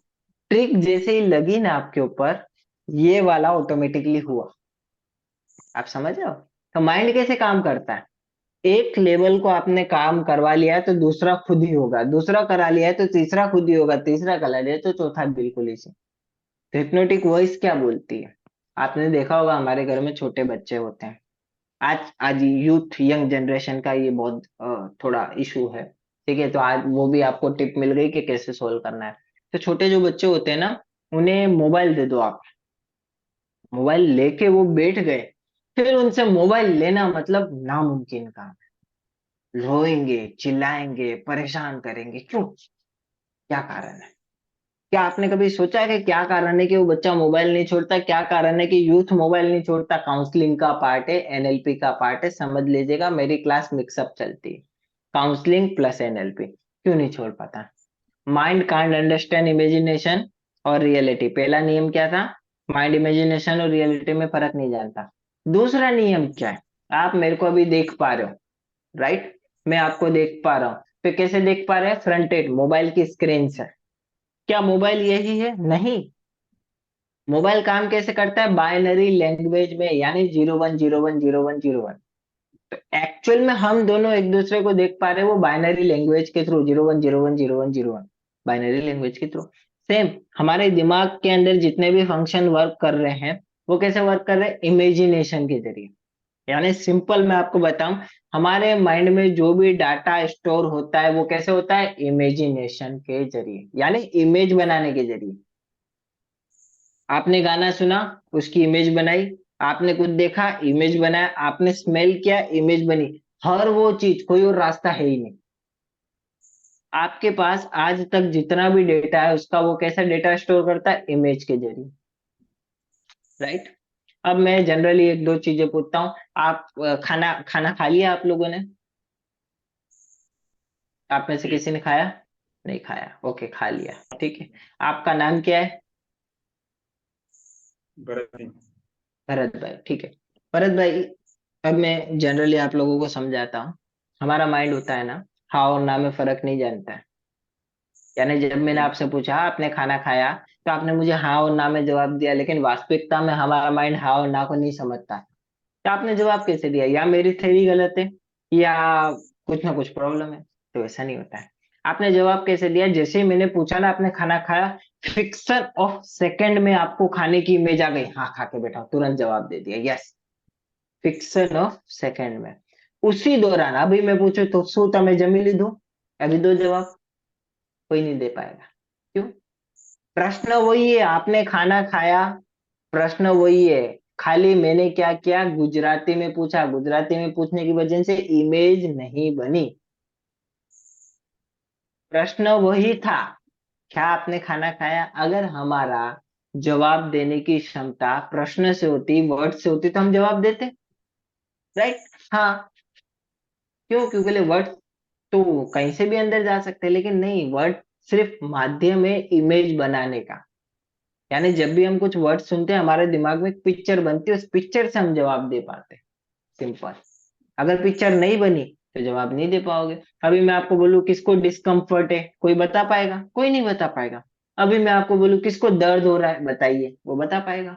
ट्रिक जैसे ही लगी ना आपके ऊपर, ये वाला ऑटोमेटिकली हुआ। आप समझ रहे हो? तो माइंड कैसे काम करता है? एक लेवल को आपने काम करवा लिया है तो दूसरा खुद ही होगा, दूसरा करा लिया है तो तीसरा खुद ही होगा, तीसरा करा लिया है तो चौथा बिल्कुल ही से। तो हिप्नोटिक वॉइस क्या बोलती है? आपने देखा होगा हमारे घर में छोटे बच्चे होते हैं, आज आज यूथ यंग जनरेशन का ये बहुत थोड़ा इशू है, ठीक है, तो आज वो भी आपको टिप मिल गई कि कैसे सोल्व करना है। तो छोटे जो बच्चे होते हैं ना, उन्हें मोबाइल दे दो आप, मोबाइल लेके वो बैठ गए, फिर उनसे मोबाइल लेना मतलब नामुमकिन काम। रोएंगे, चिल्लाएंगे, परेशान करेंगे, क्यों? क्या कारण है? क्या आपने कभी सोचा है कि क्या कारण है कि वो बच्चा मोबाइल नहीं छोड़ता? क्या कारण है कि यूथ मोबाइल नहीं छोड़ता? काउंसलिंग का पार्ट है, एनएलपी का पार्ट है, समझ लीजिएगा, मेरी क्लास मिक्सअप चलती है, काउंसलिंग प्लस एनएलपी। क्यों नहीं छोड़ पाता? माइंड कांट अंडरस्टैंड इमेजिनेशन और रियलिटी। पहला नियम क्या था? माइंड इमेजिनेशन और रियलिटी में फर्क नहीं जानता। दूसरा नियम क्या है? आप मेरे को अभी देख पा रहे हो, राइट, मैं आपको देख पा रहा हूँ, तो कैसे देख पा रहे हैं? फ्रंटेड मोबाइल की स्क्रीन से। क्या मोबाइल यही है? नहीं। मोबाइल काम कैसे करता है? बाइनरी लैंग्वेज में, यानी 01010101। तो एक्चुअल में हम दोनों एक दूसरे को देख पा रहे हैं वो बाइनरी लैंग्वेज के थ्रू, 01010101, बाइनरी लैंग्वेज के थ्रू। सेम हमारे दिमाग के अंदर जितने भी फंक्शन वर्क कर रहे हैं, वो कैसे वर्क कर रहे हैं? इमेजिनेशन के जरिए। यानी सिंपल मैं आपको बताऊं, हमारे माइंड में जो भी डाटा स्टोर होता है वो कैसे होता है? इमेजिनेशन के जरिए, यानी इमेज बनाने के जरिए। आपने गाना सुना, उसकी इमेज बनाई, आपने कुछ देखा, इमेज बनाया, आपने स्मेल किया, इमेज बनी। हर वो चीज, कोई और रास्ता है ही नहीं। आपके पास आज तक जितना भी डेटा है उसका वो कैसा डेटा स्टोर करता है? इमेज के जरिए, राइट। अब मैं जनरली एक दो चीजें पूछता हूँ। आप खाना खाना खा लिया आप लोगों ने? आप में से किसी ने खाया? नहीं खाया, ओके, खा लिया, ठीक है। आपका नाम क्या है? भरत सिंह। भरत भाई, ठीक है। भरत भाई, अब मैं जनरली आप लोगों को समझाता हूँ। हमारा माइंड होता है ना, हाँ और ना में फर्क नहीं जानता है। यानी जब मैंने आपसे पूछा आपने खाना खाया, तो आपने मुझे हाँ और ना में जवाब दिया, लेकिन वास्तविकता में हमारा माइंड हाँ और ना को नहीं समझता। तो आपने जवाब कैसे दिया? या मेरी थ्योरी गलत है, या कुछ ना कुछ प्रॉब्लम है। तो ऐसा नहीं होता है। आपने जवाब कैसे दिया? जैसे ही मैंने पूछा ना आपने खाना खाया, फ्रिक्शन ऑफ सेकंड में आपको खाने की इमेज आ गई, हाँ खा के बैठा, तुरंत जवाब दे दिया, यस। फ्रिक्शन ऑफ सेकंड में। उसी दौरान अभी मैं पूछू तो शू તમે જમી લીધું? अभी दो जवाब, कोई नहीं दे पाएगा। क्यों? प्रश्न वही है, आपने खाना खाया, प्रश्न वही है, खाली मैंने क्या किया? गुजराती में पूछा, गुजराती में पूछने की वजह से इमेज नहीं बनी। प्रश्न वही था, क्या आपने खाना खाया? अगर हमारा जवाब देने की क्षमता प्रश्न से होती, वर्ड से होती, तो हम जवाब देते, राइट। हाँ, क्यों? क्योंकि वर्ड तो कहीं से भी अंदर जा सकते हैं, लेकिन नहीं, वर्ड सिर्फ माध्यम है इमेज बनाने का। यानी जब भी हम कुछ वर्ड सुनते हैं हमारे दिमाग में एक पिक्चर बनती है, उस पिक्चर से हम जवाब दे पाते हैं। सिंपल। अगर पिक्चर नहीं बनी तो जवाब नहीं दे पाओगे। अभी मैं आपको बोलूं किसको डिस्कम्फर्ट है, कोई बता पाएगा? कोई नहीं बता पाएगा। अभी मैं आपको बोलूं किसको दर्द हो रहा है, बताइए, वो बता पाएगा?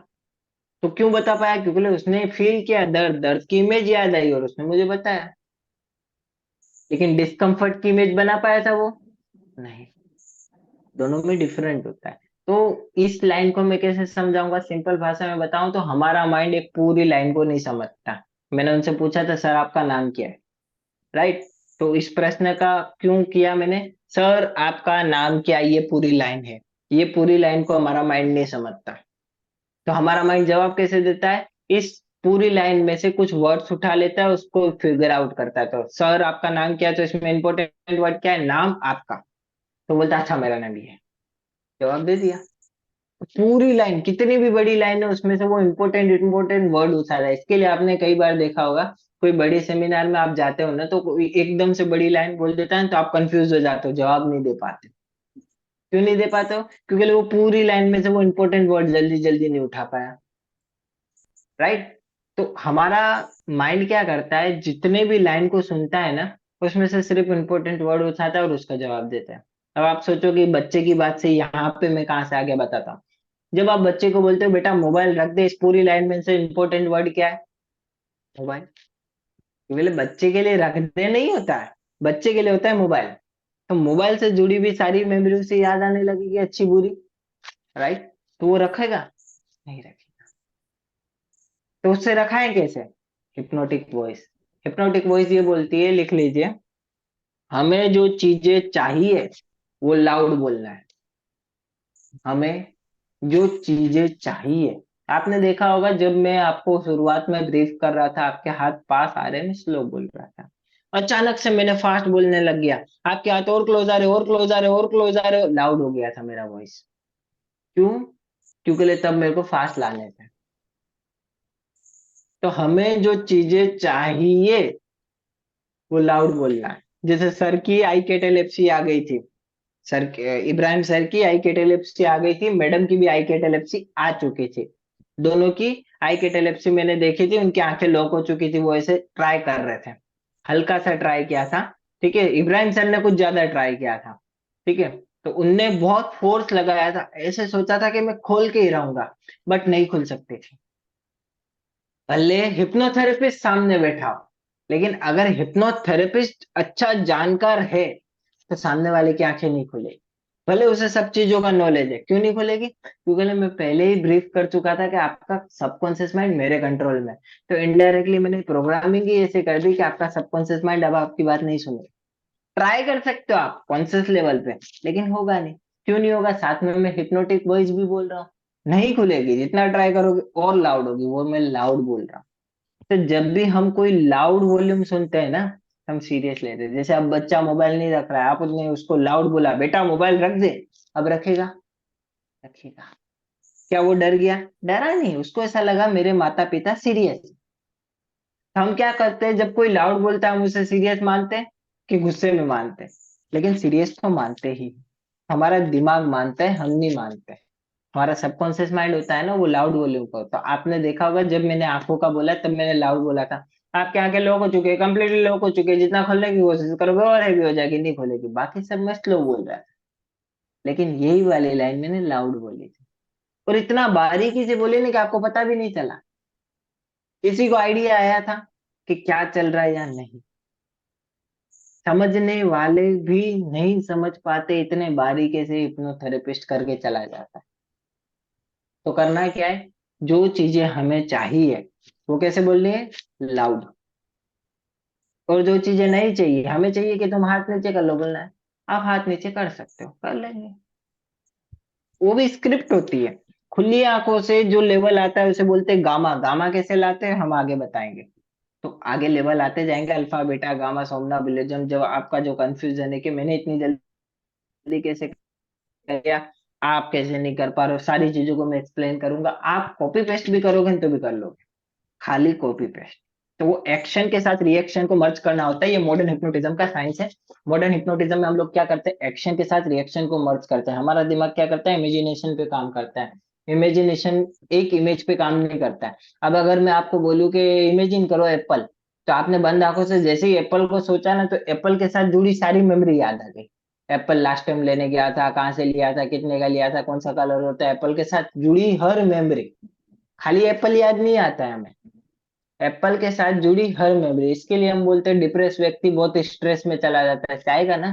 तो क्यों बता पाया? क्योंकि उसने फील किया दर्द, दर्द की इमेज याद आई और उसने मुझे बताया। लेकिन डिस्कम्फर्ट की इमेज बना पाया था वो? नहीं। दोनों में डिफरेंट होता है। तो इस लाइन को मैं कैसे समझाऊंगा? सिंपल भाषा में बताऊं तो हमारा माइंड एक पूरी लाइन को नहीं समझता। मैंने उनसे पूछा था सर आपका नाम क्या है, राइट? तो इस प्रश्न का क्यों किया मैंने, सर आपका नाम क्या है, ये पूरी लाइन है। ये पूरी लाइन को हमारा माइंड नहीं समझता। तो हमारा माइंड जवाब कैसे देता है? इस पूरी लाइन में से कुछ वर्ड्स उठा लेता है, उसको फिगर आउट करता है। तो सर आपका नाम क्या है, तो इसमें इंपॉर्टेंट वर्ड क्या है? नाम आपका। तो बोलता है अच्छा मेरा नाम ये है। जवाब दे दिया। पूरी लाइन कितनी भी बड़ी लाइन है उसमें से वो इंपॉर्टेंट इंपॉर्टेंट वर्ड उठाता है। इसके लिए आपने कई बार देखा होगा, कोई बड़े सेमिनार में आप जाते हो ना, तो कोई एकदम से बड़ी लाइन बोल देता है तो आप कंफ्यूज हो जाते हो, जवाब नहीं दे पाते। क्यों नहीं दे पाते हो? क्योंकि वो पूरी लाइन में से वो इंपॉर्टेंट वर्ड जल्दी जल्दी नहीं उठा पाया, राइट? तो हमारा माइंड क्या करता है, जितने भी लाइन को सुनता है ना, उसमें से सिर्फ इंपॉर्टेंट वर्ड उठाता है और उसका जवाब देता है। अब आप सोचो कि बच्चे की बात से यहाँ पे मैं कहाँ से आगे बताता हूँ। जब आप बच्चे को बोलते हो बेटा मोबाइल रख दे, इस पूरी लाइन में से इंपॉर्टेंट वर्ड क्या है? मोबाइल। बोले बच्चे के लिए रख दे नहीं होता है, बच्चे के लिए होता है मोबाइल। तो मोबाइल से जुड़ी भी सारी मेमोरी उसे याद आने लगेगी, अच्छी बुरी, राइट? तो वो रखेगा? नहीं रखेगा। तो उससे रखाए कैसे? Hypnotic voice. हिप्नोटिक वॉइस ये बोलती है, लिख लीजिए, हमें जो चीजें चाहिए वो लाउड बोलना है। हमें जो चीजें चाहिए, आपने देखा होगा जब मैं आपको शुरुआत में ब्रीफ कर रहा था आपके हाथ पास आ रहे हैं, मैं स्लो बोल रहा था, अचानक से मैंने फास्ट बोलने लग गया, आपके हाथ और क्लोज आ रहे, और क्लोज आ रहे, और क्लोज आ रहे, लाउड हो गया था मेरा वॉइस। क्यों? क्योंकि तब मेरे को फास्ट लाने थे। तो हमें जो चीजें चाहिए वो लाउड बोलना है। जैसे सर की आई कैटेलेप्सी आ गई थी, इब्राहिम सर की आई कैटेलेप्सी आ गई थी, मैडम की भी आई कैटेलेप्सी आ चुकी थी। दोनों की आई कैटेलेप्सी मैंने देखी थी, उनकी आंखें लॉक हो चुकी थी, वो ऐसे ट्राई कर रहे थे, हल्का सा ट्राई किया था। ठीक है, इब्राहिम सर ने कुछ ज्यादा ट्राई किया था। ठीक है, तो उनने बहुत फोर्स लगाया था, ऐसे सोचा था कि मैं खोल के ही रहूंगा, बट नहीं खुल सकती थी। भले हिप्नोथेरेपिस्ट सामने बैठा हो, लेकिन अगर हिप्नोथेरेपिस्ट अच्छा जानकार है तो सामने वाले की आंखें नहीं खुलेगी। भले उसे सब चीजों का नॉलेज है, क्यों नहीं खुलेगी? क्योंकि मैं पहले ही ब्रीफ कर चुका था कि आपका सबकॉन्शियस माइंड मेरे कंट्रोल में है। तो इनडायरेक्टली मैंने प्रोग्रामिंग ही ऐसे कर दी कि आपका सबकॉन्शियस माइंड अब आपकी बात नहीं सुनेगा। ट्राई कर सकते हो आप कॉन्शियस लेवल पे, लेकिन होगा नहीं। क्यों नहीं होगा? साथ में मैं हिप्नोटिक वॉइस भी बोल रहा हूँ, नहीं खुलेगी। जितना ट्राई करोगे और लाउड होगी, वो मैं लाउड बोल रहा हूँ। तो जब भी हम कोई लाउड वॉल्यूम सुनते हैं ना, हम सीरियस लेते हैं। जैसे अब बच्चा मोबाइल नहीं रख रहा है, आपने उसको लाउड बोला बेटा मोबाइल रख दे, अब रखेगा? रखेगा। क्या वो डर गया? डरा नहीं, उसको ऐसा लगा मेरे माता पिता सीरियस। हम क्या करते हैं, जब कोई लाउड बोलता है हम उसे सीरियस मानते हैं कि गुस्से में मानते हैं? लेकिन सीरियस तो मानते ही, हमारा दिमाग मानता है, हम नहीं मानते। हमारा सबकॉन्शियस माइंड होता है ना, वो लाउड वॉल्यूम का होता है। आपने देखा होगा जब मैंने आंखों का बोला तब मैंने लाउड बोला था। आपके आंखें लॉक हो चुके हैं, कंप्लीटली लॉक हो चुके हैं, जितना खोलने की कोशिश करोगे और हैवी हो जाएगी, नहीं खोलेगी। बाकी सब मैं स्लो बोल रहा था, लेकिन यही वाली लाइन मैंने लाउड बोली थी, और इतना बारीकी से बोली ना कि आपको पता भी नहीं चला। किसी को आइडिया आया था कि क्या चल रहा है या नहीं? समझने वाले भी नहीं समझ पाते, इतने बारीकी से हिप्नोथेरेपिस्ट करके चला जाता है। तो करना क्या है, जो चीजें हमें चाहिए वो कैसे बोलनी है? लाउड। और जो चीजें नहीं चाहिए, हमें चाहिए कि तुम हाथ नीचे कर लो, बोलना है आप हाथ नीचे कर सकते हो, कर लेंगे। वो भी स्क्रिप्ट होती है। खुली आंखों से जो लेवल आता है उसे बोलते हैं गामा। गामा कैसे लाते हैं हम आगे बताएंगे। तो आगे लेवल आते जाएंगे, अल्फा बीटा गामा सोमना बिलोजन। जब आपका जो कंफ्यूजन है कि मैंने इतनी जल्दी कैसे कर लिया, आप कैसे नहीं कर पा रहे हो, सारी चीजों को मैं एक्सप्लेन करूंगा। आप कॉपी पेस्ट भी करोगे तो भी कर लोगे, खाली कॉपी पेस्ट। तो वो एक्शन के साथ रिएक्शन को मर्ज करना होता है, ये मॉडर्न हिप्नोटिज्म का साइंस है। मॉडर्न हिप्नोटिज्म में हम लोग क्या करते हैं, एक्शन के साथ रिएक्शन को मर्ज करते हैं। हमारा दिमाग क्या करता है, इमेजिनेशन पे काम करता है। इमेजिनेशन एक इमेज पे काम नहीं करता है। अब अगर मैं आपको बोलूं कि इमेजिन करो एप्पल, तो आपने बंद आंखों से जैसे ही एप्पल को सोचा ना, तो एप्पल के साथ जुड़ी सारी मेमोरी याद आ गई। एप्पल लास्ट टाइम लेने गया था, कहाँ से लिया था, कितने का लिया था, कौन सा कलर होता है, एप्पल के साथ जुड़ी हर मेमोरी। खाली एप्पल याद नहीं आता है हमें, एप्पल के साथ जुड़ी हर मेमोरी। इसके लिए हम बोलते हैं डिप्रेस व्यक्ति बहुत स्ट्रेस में चला जाता है। चाहेगा ना,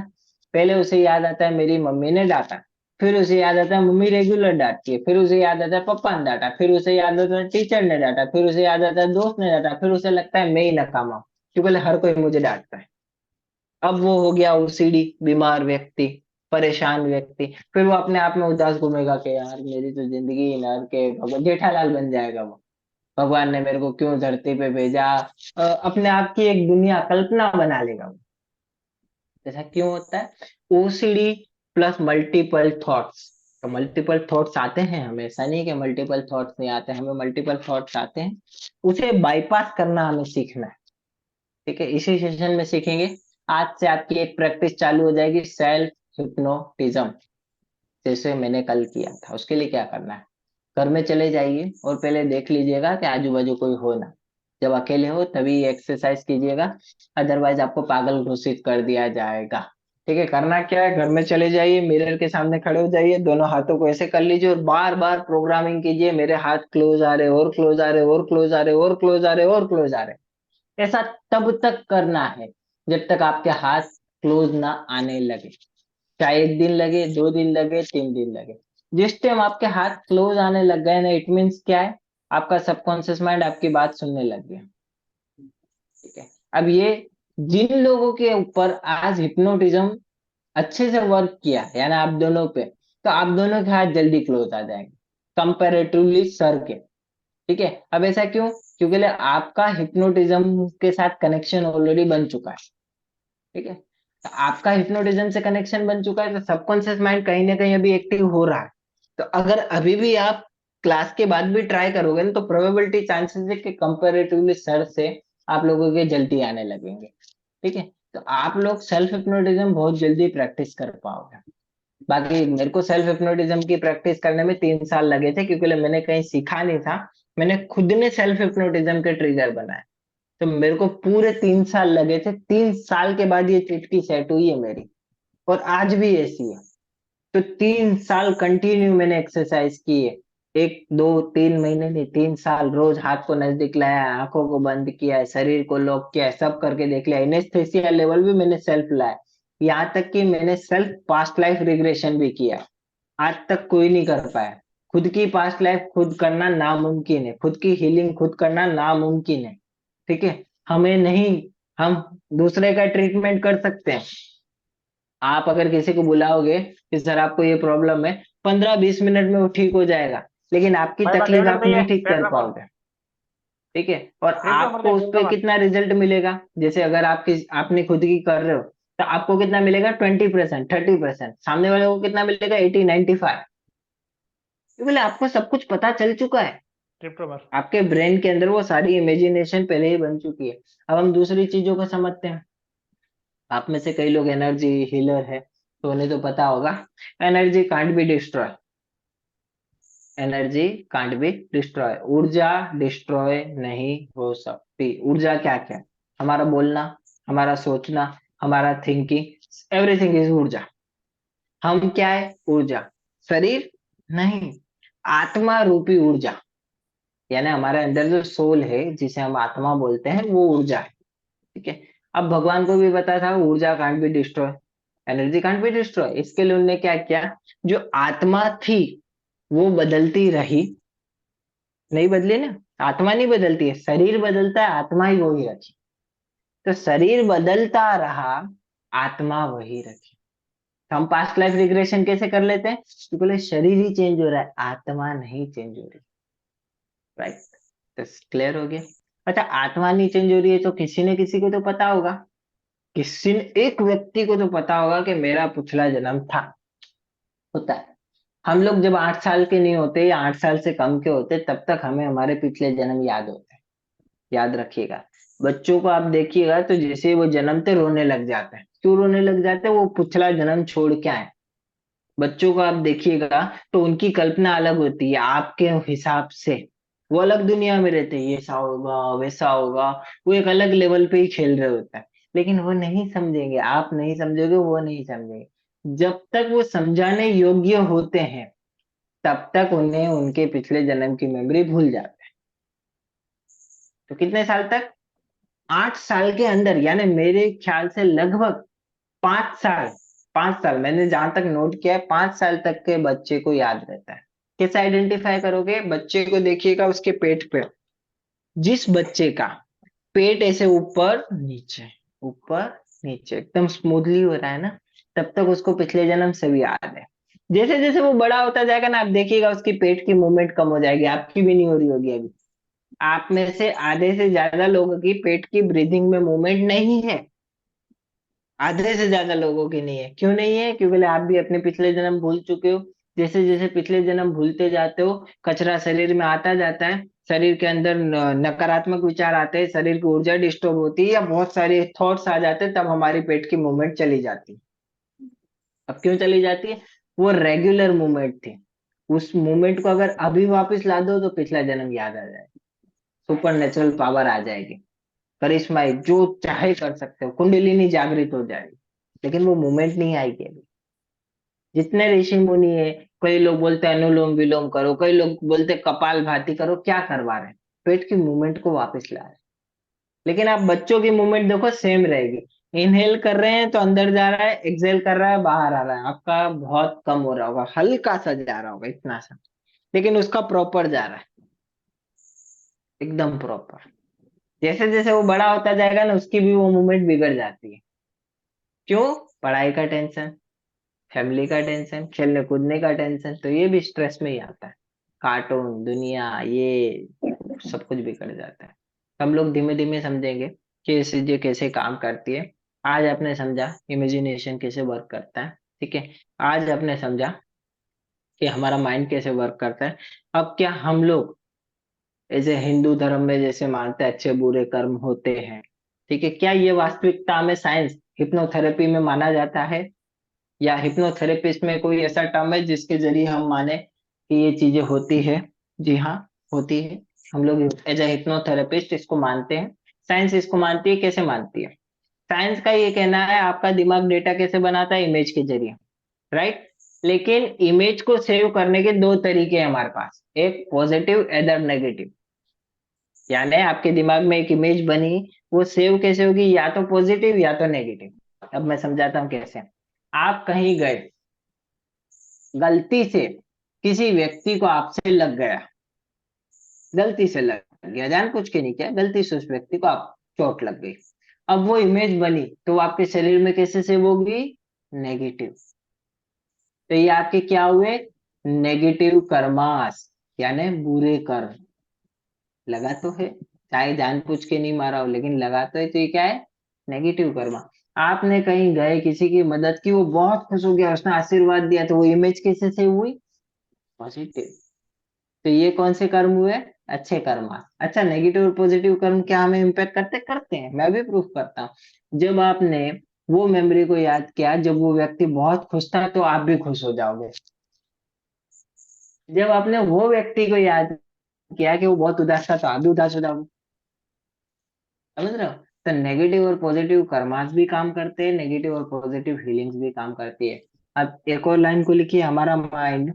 पहले उसे याद आता है मेरी मम्मी ने डांटा, फिर उसे याद आता है मम्मी रेगुलर डांटती है, फिर उसे याद आता है पापा ने डांटा, फिर उसे याद आता है टीचर ने डांटा, फिर उसे याद आता है दोस्त ने डांटा, फिर उसे लगता है मैं ही नकामा हूं, क्योंकि हर कोई मुझे डांटता है। अब वो हो गया ओसीडी बीमार व्यक्ति, परेशान व्यक्ति। फिर वो अपने आप में उदास घूमेगा कि यार मेरी तो जिंदगी ही नर्क है, भगवान जेठालाल बन जाएगा वो, भगवान ने मेरे को क्यों धरती पे भेजा। अपने आप की एक दुनिया कल्पना बना लेगा वो। ऐसा क्यों होता है? OCD plus multiple thoughts. तो मल्टीपल थॉट्स आते हैं हमें, ऐसा नहीं कि मल्टीपल थॉट्स नहीं आते, हमें मल्टीपल थॉट्स आते हैं। उसे बाईपास करना हमें सीखना है। ठीक है, इसी सेशन में सीखेंगे। आज से आपकी एक प्रैक्टिस चालू हो जाएगी, सेल्फ हिप्नोटिज्म, जैसे मैंने कल किया था। उसके लिए क्या करना है, घर में चले जाइए और पहले देख लीजिएगा कि आजू बाजू कोई हो ना। जब अकेले हो तभी एक्सरसाइज कीजिएगा, अदरवाइज आपको पागल घोषित कर दिया जाएगा। ठीक है, करना क्या है, घर में चले जाइए, मिरर के सामने खड़े हो जाइए, दोनों हाथों को ऐसे कर लीजिए और बार बार प्रोग्रामिंग कीजिए, मेरे हाथ क्लोज आ रहे और क्लोज आ रहे और क्लोज आ रहे और क्लोज आ रहे और क्लोज आ रहे। ऐसा तब तक करना है जब तक आपके हाथ क्लोज ना आने लगे। चाहे 1 दिन लगे, 2 दिन लगे, 3 दिन लगे। जिस टाइम आपके हाथ क्लोज आने लग गए ना, इट मीन्स क्या है, आपका सबकॉन्शियस माइंड आपकी बात सुनने लग गया। ठीक है, अब ये जिन लोगों के ऊपर आज हिप्नोटिज्म अच्छे से वर्क किया, यानी आप दोनों पे, तो आप दोनों के हाथ जल्दी क्लोज आ जाएंगे कंपेरेटिवली सर के। ठीक है, अब ऐसा क्यों? क्योंकि आपका हिप्नोटिज्म के साथ कनेक्शन ऑलरेडी बन चुका है। ठीक है, तो आपका हिप्नोटिज्म से कनेक्शन बन चुका है, तो सबकॉन्शियस माइंड कहीं ना कहीं अभी एक्टिव हो रहा है। तो अगर अभी भी आप क्लास के बाद भी ट्राई करोगे ना, तो प्रोबेबिलिटी चांसेस है कि कंपेरेटिवली सर से आप लोगों के जल्दी आने लगेंगे। ठीक है, तो आप लोग सेल्फ हिप्नोटिज्म बहुत जल्दी प्रैक्टिस कर पाओगे। बाकी मेरे को सेल्फ हिप्नोटिज्म की प्रैक्टिस करने में 3 साल लगे थे, क्योंकि मैंने कहीं सीखा नहीं था, मैंने खुद ने सेल्फ हिप्नोटिज्म के ट्रिगर बनाए। तो मेरे को पूरे 3 साल लगे थे, 3 साल के बाद ये चुटकी सेट हुई है मेरी, और आज भी ऐसी है। तो 3 साल कंटिन्यू मैंने एक्सरसाइज की है, 1 2 3 महीने नहीं, 3 साल रोज हाथ को नजदीक लाया, आंखों को बंद किया है, शरीर को लॉक किया है, सब करके देख लिया, एनेस्थेसिया लेवल भी मैंने सेल्फ लाया, यहाँ तक कि मैंने सेल्फ पास्ट लाइफ रिग्रेशन भी किया। आज तक कोई नहीं कर पाया। खुद की पास्ट लाइफ खुद करना नामुमकिन है, खुद की हीलिंग खुद करना नामुमकिन है। ठीक है, हमें नहीं, हम दूसरे का ट्रीटमेंट कर सकते हैं। आप अगर किसी को बुलाओगे कि सर आपको ये प्रॉब्लम है, 15-20 मिनट में वो ठीक हो जाएगा, लेकिन आपकी भाई तकलीफ बता आप भैया नहीं ठीक कर पेट्रोल पाओगे। ठीक है, और पेट्रोल आपको उस पे कितना रिजल्ट मिलेगा, जैसे अगर आपने खुद की कर रहे हो, तो आपको कितना मिलेगा, 20% 30%, सामने वाले को कितना मिलेगा, 80 95। बोले आपको सब कुछ पता चल चुका है, पेट्रोल आपके ब्रेन के अंदर वो सारी इमेजिनेशन पहले ही बन चुकी है। अब हम दूसरी चीजों को समझते हैं। आप में से कई लोग एनर्जी हीलर है, तो उन्हें तो पता होगा, energy can't be destroy, energy can't be destroy, ऊर्जा डिस्ट्रॉय नहीं हो सकती। ऊर्जा क्या क्या है, हमारा बोलना, हमारा सोचना, हमारा थिंकिंग, एवरीथिंग इज ऊर्जा। हम क्या है, ऊर्जा। शरीर नहीं, आत्मा रूपी ऊर्जा, यानी हमारे अंदर जो सोल है जिसे हम आत्मा बोलते हैं, वो ऊर्जा है। ठीक है, अब भगवान को भी पता था ऊर्जा can't be destroy, energy can't be destroy. इसके लिए उन्होंने क्या किया, जो आत्मा थी वो बदलती रही, नहीं बदली ना, आत्मा नहीं बदलती है, शरीर बदलता है, आत्मा ही वही रखी। तो शरीर बदलता रहा, आत्मा वही रखी। तो हम पास्ट लाइफ रिग्रेशन कैसे कर लेते हैं, क्योंकि शरीर ही चेंज हो रहा है, आत्मा नहीं चेंज हो रही। राइट, तो क्लियर हो गया। अच्छा, आत्मा नहीं चेंज हो रही है, तो किसी ने किसी को तो पता होगा, किसी ने एक व्यक्ति को तो पता होगा कि मेरा पिछला जन्म था। होता है, हम लोग जब 8 साल के नहीं होते या 8 साल से कम के होते, तब तक हमें हमारे पिछले जन्म याद होते हैं। याद रखिएगा, बच्चों को आप देखिएगा तो जैसे ही वो जन्मते रोने लग जाते हैं। क्यों रोने लग जाते हैं, वो पिछला जन्म छोड़ के आए। बच्चों को आप देखिएगा तो उनकी कल्पना अलग होती है आपके हिसाब से। वो अलग दुनिया में रहते हैं, ये ऐसा होगा वैसा होगा, वो एक अलग लेवल पे ही खेल रहे होते हैं। लेकिन वो नहीं समझेंगे, आप नहीं समझोगे, वो नहीं समझेंगे। जब तक वो समझाने योग्य होते हैं तब तक उन्हें उनके पिछले जन्म की मेमोरी भूल जाते हैं। तो कितने साल तक? 8 साल के अंदर, यानी मेरे ख्याल से लगभग 5 साल। 5 साल मैंने जहां तक नोट किया है, 5 साल तक के बच्चे को याद रहता है। कैसे आइडेंटिफाई करोगे? बच्चे को देखिएगा उसके पेट पे। जिस बच्चे का पेट ऐसे ऊपर नीचे एकदम स्मूथली हो रहा है ना, तब तक उसको पिछले जन्म से भी याद है। जैसे जैसे वो बड़ा होता जाएगा ना, आप देखिएगा उसकी पेट की मूवमेंट कम हो जाएगी, आपकी भी नहीं हो रही होगी अभी। आप में से आधे से ज्यादा लोगों की पेट की ब्रीदिंग में मूवमेंट नहीं है। आधे से ज्यादा लोगों की नहीं है। क्यों नहीं है? क्योंकि आप भी अपने पिछले जन्म भूल चुके हो। जैसे जैसे पिछले जन्म भूलते जाते हो, कचरा शरीर में आता जाता है, शरीर के अंदर नकारात्मक विचार आते हैं, शरीर की ऊर्जा डिस्टर्ब होती है, या बहुत सारे थॉट्स आ जाते हैं, तब हमारी पेट की मूवमेंट चली जाती है। अब क्यों चली जाती है? वो रेगुलर मूवमेंट थी। उस मूवमेंट को अगर अभी वापस ला दो तो पिछला जन्म याद आ जाएगा, सुपर नेचुरल पावर आ जाएगी, करिश्मा जो चाहे कर सकते हो, कुंडलिनी जागृत हो जाएगी। लेकिन वो मूवमेंट नहीं आएगी अभी। जितने ऋषि मुनि है, कई लोग बोलते हैं अनुलोम विलोम करो, कई लोग बोलते हैं कपाल भाती करो, क्या करवा रहे हैं? पेट की मूवमेंट को वापस ला रहे हैं। लेकिन आप बच्चों की मूवमेंट देखो, सेम रहेगी। इनहेल कर रहे हैं तो अंदर जा रहा है, एक्सहेल कर रहा है बाहर आ रहा है, आपका बहुत कम हो रहा होगा, हल्का सा जा रहा होगा, इतना सा। लेकिन उसका प्रॉपर जा रहा है, एकदम प्रॉपर। जैसे जैसे वो बड़ा होता जाएगा ना, उसकी भी वो मूवमेंट बिगड़ जाती है। क्यों? पढ़ाई का टेंशन, फैमिली का टेंशन, खेलने कूदने का टेंशन, तो ये भी स्ट्रेस में ही आता है। कार्टून दुनिया, ये सब कुछ बिगड़ जाता है। हम लोग धीमे धीमे समझेंगे कि ये चीजें कैसे काम करती है। आज आपने समझा इमेजिनेशन कैसे वर्क करता है, ठीक है। आज आपने समझा कि हमारा माइंड कैसे वर्क करता है। अब क्या हम लोग ऐसे हिंदू धर्म में जैसे मानते हैं अच्छे बुरे कर्म होते हैं, ठीक है, क्या ये वास्तविकता में साइंस हिप्नोथेरेपी में माना जाता है? या हिप्नोथेरेपिस्ट में कोई ऐसा टर्म है जिसके जरिए हम माने कि ये चीजें होती है? जी हाँ, होती है। हम लोग एज ए हिप्नोथेरेपिस्ट इसको मानते हैं। साइंस इसको मानती है। कैसे मानती है? साइंस का ये कहना है आपका दिमाग डेटा कैसे बनाता है? इमेज के जरिए, राइट। लेकिन इमेज को सेव करने के दो तरीके हैं हमारे पास, एक पॉजिटिव अदर नेगेटिव। यानी आपके दिमाग में एक इमेज बनी, वो सेव कैसे होगी? या तो पॉजिटिव या तो नेगेटिव। अब मैं समझाता हूँ कैसे। आप कहीं गए, गलती से किसी व्यक्ति को आपसे लग गया, गलती से लग गया, जानबूझ के नहीं किया, गलती से उस व्यक्ति को आप चोट लग गई। अब वो इमेज बनी तो वो आपके शरीर में कैसे सेव होगी? नेगेटिव। तो ये आपके क्या हुए? नेगेटिव कर्मास, यानी बुरे कर्म। लगा तो है, चाहे जानबूझ के नहीं मारा हो, लेकिन लगा तो है, तो ये क्या है? नेगेटिव कर्मा। आपने कहीं गए, किसी की मदद की, वो बहुत खुश हो गया, उसने आशीर्वाद दिया, तो वो इमेज कैसे सेव हुई? पॉजिटिव। तो ये कौन से कर्म हुए? अच्छे कर्म। अच्छा, नेगेटिव और पॉजिटिव कर्म क्या हमें इम्पेक्ट करते? करते हैं, मैं भी प्रूफ करता हूँ। जब आपने वो मेमोरी को याद किया जब वो व्यक्ति बहुत खुश था, तो आप भी खुश हो जाओगे। जब आपने वो व्यक्ति को याद किया कि वो बहुत उदास था, तो आप भी उदास हो जाओगे। समझ रहे हो? तो नेगेटिव और पॉजिटिव कर्मास भी काम करते हैं, नेगेटिव और पॉजिटिव फीलिंग्स भी काम करती है। अब एक और लाइन को लिखिए, हमारा माइंड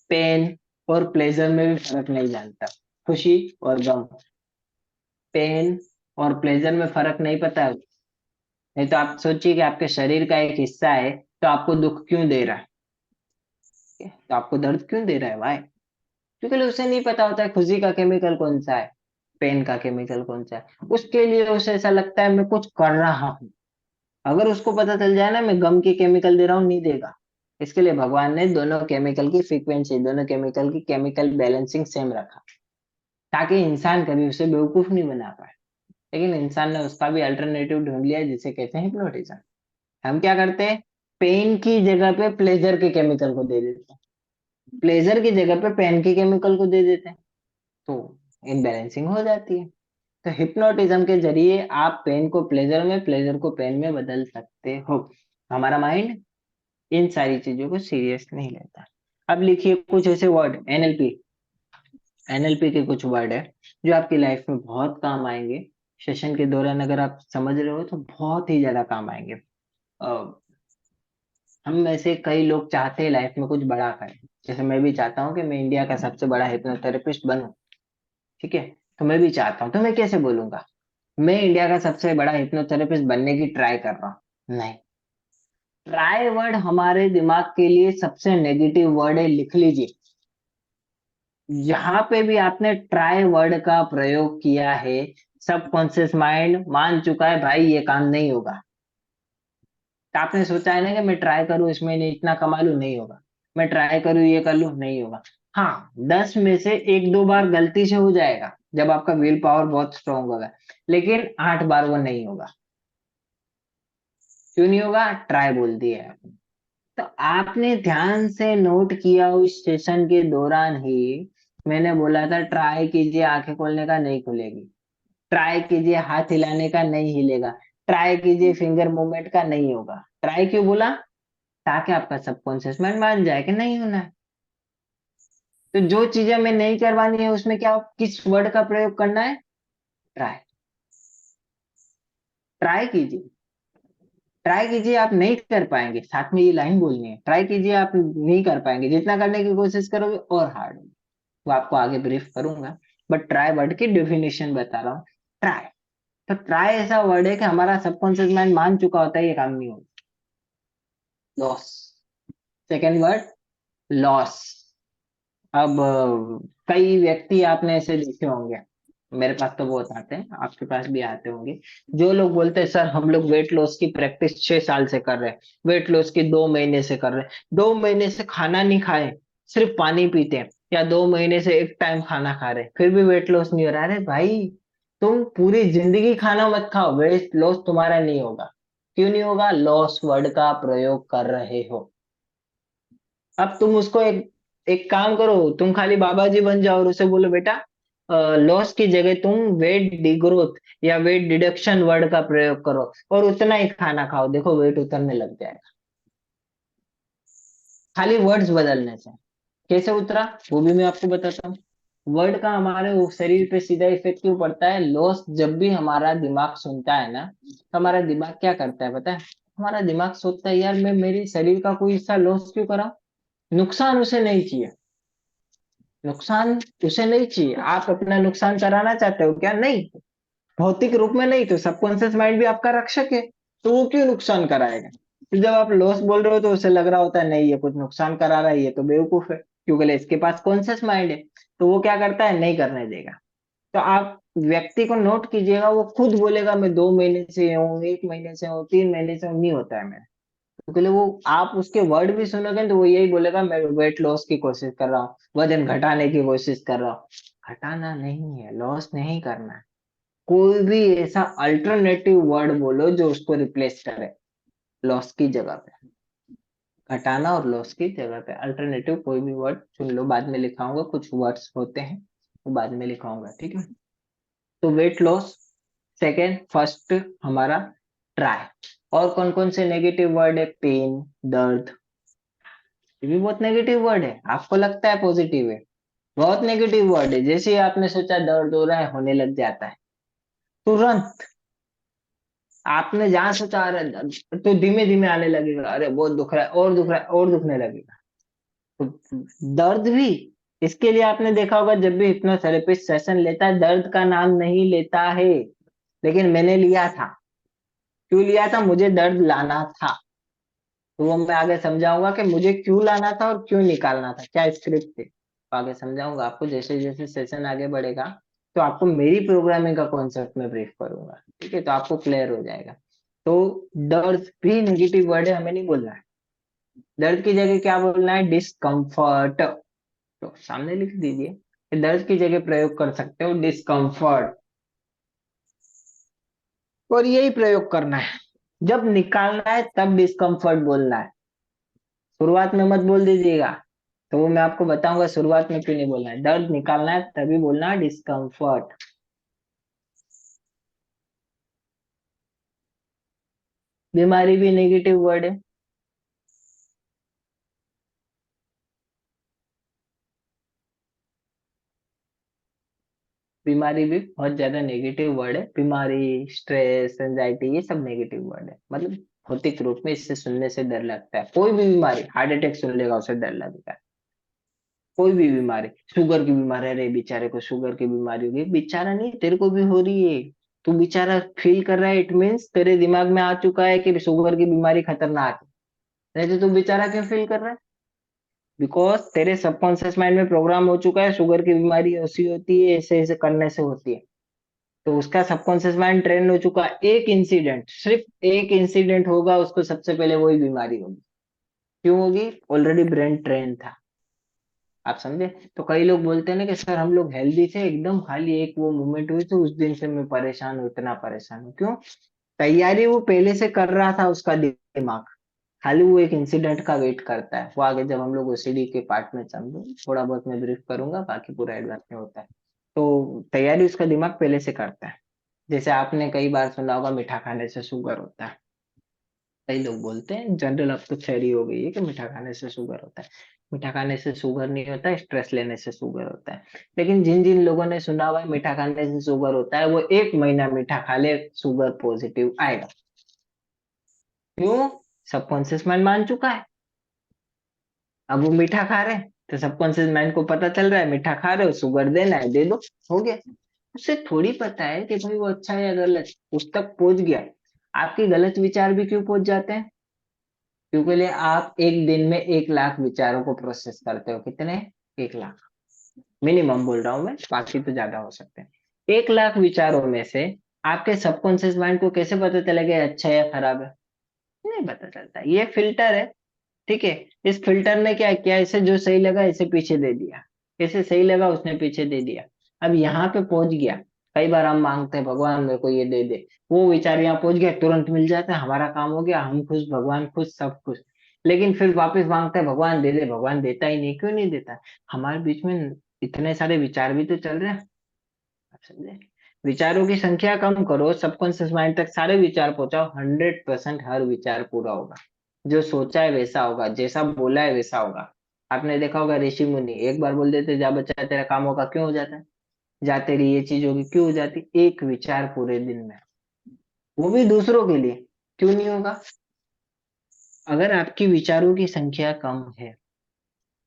पेन और प्लेजर में भी फर्क नहीं जानता, खुशी और गम। पेन और प्लेजर में फर्क नहीं पता है। नहीं तो आप सोचिए कि आपके शरीर का एक हिस्सा है, तो आपको दुख क्यों दे रहा है? तो आपको दर्द क्यों दे रहा है भाई? क्योंकि उसे नहीं पता होता है खुशी का केमिकल कौन सा है, पेन का केमिकल कौन सा है। उसके लिए उसे ऐसा लगता है मैं कुछ कर रहा हूँ। अगर उसको पता चल जाए ना मैं गम की केमिकल दे रहा हूँ, नहीं देगा। इसके लिए भगवान ने दोनों केमिकल की फ्रीक्वेंसी, दोनों केमिकल की केमिकल बैलेंसिंग सेम रखा, ताकि इंसान कभी उसे बेवकूफ नहीं बना पाए। लेकिन इंसान ने उसका भी अल्टरनेटिव ढूंढ लिया, जिसे कहते हैं हिप्नोटिज्म। हम क्या करते हैं? पेन की जगह पे प्लेजर के केमिकल को दे देते हैं, प्लेजर की जगह पे पेन के केमिकल को दे देते हैं, तो इनबैलेंसिंग हो जाती है। तो हिप्नोटिज्म के जरिए आप पेन को प्लेजर में, प्लेजर को पेन में बदल सकते हो। हमारा माइंड इन सारी चीजों को सीरियस नहीं लेता। अब लिखिए कुछ ऐसे वर्ड, एनएलपी। एनएलपी के कुछ वर्ड है जो आपकी लाइफ में बहुत काम आएंगे। सेशन के दौरान अगर आप समझ रहे हो तो बहुत ही ज्यादा काम आएंगे। हम में से कई लोग चाहते हैं लाइफ में कुछ बड़ा करें। जैसे मैं भी चाहता हूँ कि मैं इंडिया का सबसे बड़ा हिप्नोथेरेपिस्ट बनूं। ठीक है, तो मैं भी चाहता हूँ, तो मैं कैसे बोलूंगा मैं इंडिया का सबसे बड़ा हिप्नोथेरेपिस्ट बनने की ट्राई कर रहा हूँ? नहीं। ट्राई वर्ड हमारे दिमाग के लिए सबसे नेगेटिव वर्ड है, लिख लीजिए। जहां पे भी आपने ट्राई वर्ड का प्रयोग किया है, सबकॉन्शियस माइंड मान चुका है भाई ये काम नहीं होगा। तो आपने सोचा है ना कि मैं ट्राई करूं इसमें नहीं इतना कमा लूं, नहीं होगा। मैं ट्राई करूं ये कर लूं, नहीं होगा। हाँ, 10 में से 1-2 बार गलती से हो जाएगा जब आपका विल पावर बहुत स्ट्रांग होगा, लेकिन 8 बार वो नहीं होगा। क्यों नहीं होगा? ट्राई बोल दिया है आपने। तो आपने ध्यान से नोट किया उस सेशन के दौरान ही मैंने बोला था ट्राई कीजिए, आंखें खोलने का नहीं खुलेगी। ट्राई कीजिए हाथ हिलाने का, नहीं हिलेगा। ट्राई कीजिए फिंगर मूवमेंट का, नहीं होगा। ट्राई क्यों बोला? ताकि आपका सबकॉन्शियस माइंड मान जाए कि नहीं होना है। तो जो चीजें हमें नहीं करवानी है उसमें क्या, किस वर्ड का प्रयोग करना है? ट्राई। ट्राई कीजिए, ट्राई कीजिए, आप नहीं कर पाएंगे, साथ में ये लाइन बोलनी है, ट्राई कीजिए आप नहीं कर पाएंगे, जितना करने की कोशिश करोगे और हार्ड होगी। वो आपको आगे ब्रीफ करूंगा, बट ट्राई वर्ड की डेफिनेशन बता रहा हूँ। ट्राई, तो ट्राई ऐसा वर्ड है कि हमारा सबकॉन्शियस माइंड मान चुका होता है ये काम नहीं होगा। Loss, second word loss. अब कई व्यक्ति आपने ऐसे देखे होंगे, मेरे पास तो बहुत आते हैं, आपके पास भी आते होंगे, जो लोग बोलते हैं सर हम लोग वेट लॉस की प्रैक्टिस 6 साल से कर रहे हैं, वेट लॉस की 2 महीने से कर रहे हैं, 2 महीने से खाना नहीं खाए, सिर्फ पानी पीते हैं, या 2 महीने से एक टाइम खाना खा रहे हैं, फिर भी वेट लॉस नहीं हो रहा। अरे भाई, तुम पूरी जिंदगी खाना मत खाओ, वेट लॉस तुम्हारा नहीं होगा। क्यों नहीं होगा? लॉस वर्ड का प्रयोग कर रहे हो। अब तुम उसको एक एक काम करो, तुम खाली बाबा जी बन जाओ और उसे बोलो बेटा लॉस की जगह तुम वेट डिग्रोथ या वेट डिडक्शन वर्ड का प्रयोग करो और उतना ही खाना खाओ, देखो वेट उतरने लग जाएगा। खाली वर्ड्स बदलने से। कैसे उतरा वो भी मैं आपको बताता हूँ। वर्ड का हमारे शरीर पे सीधा इफेक्ट क्यों पड़ता है? लॉस जब भी हमारा दिमाग सुनता है ना, तो हमारा दिमाग क्या करता है पता है? हमारा दिमाग सोचता है यार मैं मेरे शरीर का कोई हिस्सा लॉस क्यों करा, नुकसान उसे नहीं चाहिए, नुकसान उसे नहीं चाहिए। आप अपना नुकसान कराना चाहते हो क्या? नहीं, भौतिक रूप में नहीं, तो सबकॉन्शियस माइंड भी आपका रक्षक है, तो वो क्यों नुकसान कराएगा? तो जब आप लॉस बोल रहे हो तो उसे लग रहा होता है नहीं ये कुछ नुकसान करा रहा है, ये तो बेवकूफ है, क्योंकि इसके पास कॉन्शियस माइंड है, तो वो क्या करता है? नहीं करने देगा। तो आप व्यक्ति को नोट कीजिएगा, वो खुद बोलेगा मैं 2 महीने से हूँ, 1 महीने से हूँ, 3 महीने से हूँ, नहीं होता है मेरा। क्योंकि वो आप उसके वर्ड भी सुनोगे तो वो यही बोलेगा मैं वेट लॉस की कोशिश कर रहा हूँ, वजन घटाने की कोशिश कर रहा हूँ। घटाना नहीं है, लॉस नहीं करना है। कोई भी ऐसा अल्टरनेटिव वर्ड बोलो जो उसको रिप्लेस करे, लॉस की जगह पे। घटाना और लॉस की जगह पे अल्टरनेटिव कोई भी वर्ड चुन लो, बाद में लिखाऊंगा, कुछ वर्ड्स होते हैं वो बाद में लिखाऊंगा, ठीक है। तो वेट लॉस सेकेंड, फर्स्ट हमारा ट्राई। और कौन कौन से नेगेटिव वर्ड है? पेन, दर्द, ये भी बहुत नेगेटिव वर्ड है, आपको लगता है पॉजिटिव है, बहुत नेगेटिव वर्ड है। जैसे ही आपने सोचा दर्द हो रहा है, होने लग जाता है तुरंत। आपने जहां सोचा आ रहा है तो धीमे धीमे आने लगेगा, अरे बहुत दुख रहा है और दुख रहा है और दुखने लगेगा। तो दर्द भी, इसके लिए आपने देखा होगा जब भी हिप्नोथेरेपिस्ट सेशन लेता है दर्द का नाम नहीं लेता है, लेकिन मैंने लिया था। क्यों लिया था? मुझे दर्द लाना था। तो वो मैं आगे समझाऊंगा कि मुझे क्यों लाना था और क्यों निकालना था, क्या स्क्रिप्ट थी, तो आगे समझाऊंगा आपको जैसे जैसे सेशन आगे बढ़ेगा। तो आपको मेरी प्रोग्रामिंग का कॉन्सेप्ट में ब्रीफ करूंगा, ठीक है, तो आपको क्लियर हो जाएगा। तो दर्द भी नेगेटिव वर्ड है, हमें नहीं बोलना है। दर्द की जगह क्या बोलना है? डिस्कम्फर्ट। तो सामने लिख दीजिए कि दर्द की जगह प्रयोग कर सकते हो डिस्कम्फर्ट, और यही प्रयोग करना है। जब निकालना है तब डिस्कम्फर्ट बोलना है, शुरुआत में मत बोल दीजिएगा। तो वो मैं आपको बताऊंगा शुरुआत में क्यों नहीं बोलना है। दर्द निकालना है तभी बोलना है डिस्कम्फर्ट। बीमारी भी नेगेटिव वर्ड है, बीमारी भी बहुत ज्यादा नेगेटिव वर्ड है। बीमारी, स्ट्रेस, एंजाइटी, ये सब नेगेटिव वर्ड है। मतलब भौतिक रूप में इससे सुनने से डर लगता है। कोई भी बीमारी, हार्ट अटैक सुन लेगा उसे डर लगता है। कोई भी बीमारी, शुगर की बीमारी, अरे बेचारे को शुगर की बीमारी हो गई, बेचारा नहीं, तेरे को भी हो रही है, तू बेचारा फील कर रहा है, इट मीन्स तेरे दिमाग में आ चुका है कि शुगर की बीमारी खतरनाक है। नहीं तो तू बेचारा क्यों फील कर रहा है? बिकॉज तेरे सबकॉन्शियस माइंड में प्रोग्राम हो चुका है, शुगर की बीमारी ऐसी होती है, ऐसे ऐसे करने से होती है। तो उसका सबकॉन्शियस माइंड ट्रेन हो चुका है। एक इंसिडेंट, सिर्फ एक इंसिडेंट होगा, उसको सबसे पहले वही बीमारी होगी। क्यों होगी? ऑलरेडी ब्रेन ट्रेन था। आप समझे? तो कई लोग बोलते हैं ना कि सर हम लोग हेल्दी थे एकदम, खाली एक वो मूवमेंट हुई तो उस दिन से मैं परेशान हूँ, इतना परेशान हूँ। क्यों? तैयारी वो पहले से कर रहा था उसका दिमाग, खाली वो एक इंसिडेंट का वेट करता है। वो आगे जब हम लोग ओसीडी के पार्ट में समझो, थोड़ा बहुत मैं ब्रीफ करूंगा, बाकी पूरा एडवांस में होता है। तो तैयारी उसका दिमाग पहले से करता है। जैसे आपने कई बार सुना होगा मीठा खाने से शुगर होता है। कई लोग बोलते हैं, जनरल अब तो थ्योरी हो गई है कि मीठा खाने से शुगर होता है। मीठा खाने से शुगर नहीं होता है, स्ट्रेस लेने से शुगर होता है। लेकिन जिन जिन लोगों ने सुना हुआ है मीठा खाने से शुगर होता है, वो 1 महीना मीठा खा ले, शुगर पॉजिटिव आएगा। क्यों? सबकॉन्शियस माइंड मान चुका है। अब वो मीठा खा रहे हैं तो सबकॉन्शियस माइंड को पता चल रहा है मीठा खा रहे हो, शुगर देना है, दे दो, हो गया। उसे थोड़ी पता है कि भाई वो अच्छा है या गलत, उस तक पहुंच गया। आपके गलत विचार भी क्यों पहुंच जाते हैं? क्योंकि लिए आप एक दिन में 1 लाख विचारों को प्रोसेस करते हो। कितने? 1 लाख मिनिमम बोल रहा हूं मैं, बाकी तो ज्यादा हो सकते हैं। 1 लाख विचारों में से आपके सबकॉन्शियस माइंड को कैसे पता चलेगा ये अच्छा है या खराब है? नहीं पता चलता। ये फिल्टर है, ठीक है। इस फिल्टर ने क्या किया, इसे जो सही लगा इसे पीछे दे दिया, इसे सही लगा उसने पीछे दे दिया। अब यहाँ पे पहुंच गया। कई बार हम मांगते हैं भगवान मेरे को ये दे दे, वो विचार यहाँ पहुंच गया, तुरंत मिल जाता है, हमारा काम हो गया, हम खुश, भगवान खुश, सब खुश। लेकिन फिर वापस मांगते हैं भगवान दे दे, भगवान देता ही नहीं। क्यों नहीं देता? हमारे बीच में इतने सारे विचार भी तो चल रहे हैं। आप समझे? विचारों की संख्या कम करो, सबकॉन्शियस माइंड तक सारे विचार पहुंचाओ, 100% हर विचार पूरा होगा। जो सोचा है वैसा होगा, जैसा बोला है वैसा होगा। आपने देखा होगा ऋषि मुनि एक बार बोल देते जा बच्चा तेरा काम होगा, क्यों हो जाता है? जा तेरी ये चीज होगी, क्यों हो जाती? एक विचार पूरे दिन में, वो भी दूसरों के लिए, क्यों नहीं होगा? अगर आपकी विचारों की संख्या कम है,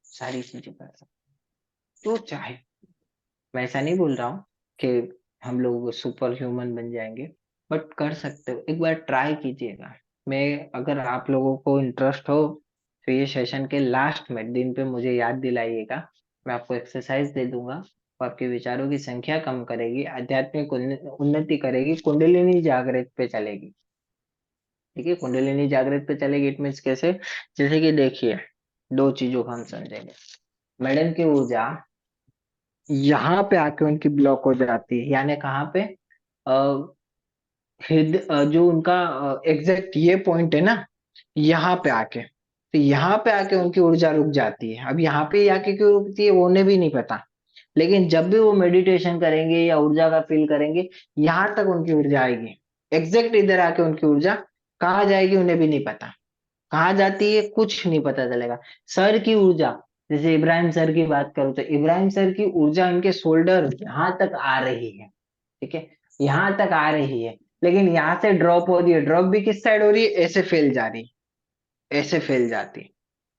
सारी चीजें कर सकते तो चाहे, मैं ऐसा नहीं बोल रहा हूँ कि हम लोग सुपर ह्यूमन बन जाएंगे, बट कर सकते हो, एक बार ट्राई कीजिएगा। मैं, अगर आप लोगों को इंटरेस्ट हो तो ये सेशन के लास्ट में दिन पे मुझे याद दिलाइएगा। मैं आपको एक्सरसाइज दे दूंगा, वो आपके विचारों की संख्या कम करेगी, आध्यात्मिक उन्नति करेगी, कुंडलिनी जागृत पे चलेगी। ठीक है, कुंडलिनी जागृत पे चलेगी, इट मीन्स कैसे? जैसे कि देखिए, दो चीजों को हम समझेंगे। मैडम की ऊर्जा यहाँ पे आके उनकी ब्लॉक हो जाती है, यानी कहाँ पे? जो उनका एग्जैक्ट ये पॉइंट है ना, यहाँ पे आके, तो यहाँ पे आके उनकी ऊर्जा रुक जाती है। अब यहाँ पे आके क्यों रुकती है वो उन्हें भी नहीं पता। लेकिन जब भी वो मेडिटेशन करेंगे या ऊर्जा का फील करेंगे, यहाँ तक उनकी ऊर्जा आएगी। एग्जैक्ट इधर आके उनकी ऊर्जा कहाँ जाएगी उन्हें भी नहीं पता। कहाँ जाती है कुछ नहीं पता चलेगा। सर की ऊर्जा, जैसे इब्राहिम सर की बात करूँ तो इब्राहिम सर की ऊर्जा उनके शोल्डर यहाँ तक आ रही है। ठीक है, यहाँ तक आ रही है, लेकिन यहाँ से ड्रॉप हो रही है। ड्रॉप भी किस साइड हो रही है? ऐसे फैल जा रही है, ऐसे फैल जाती है,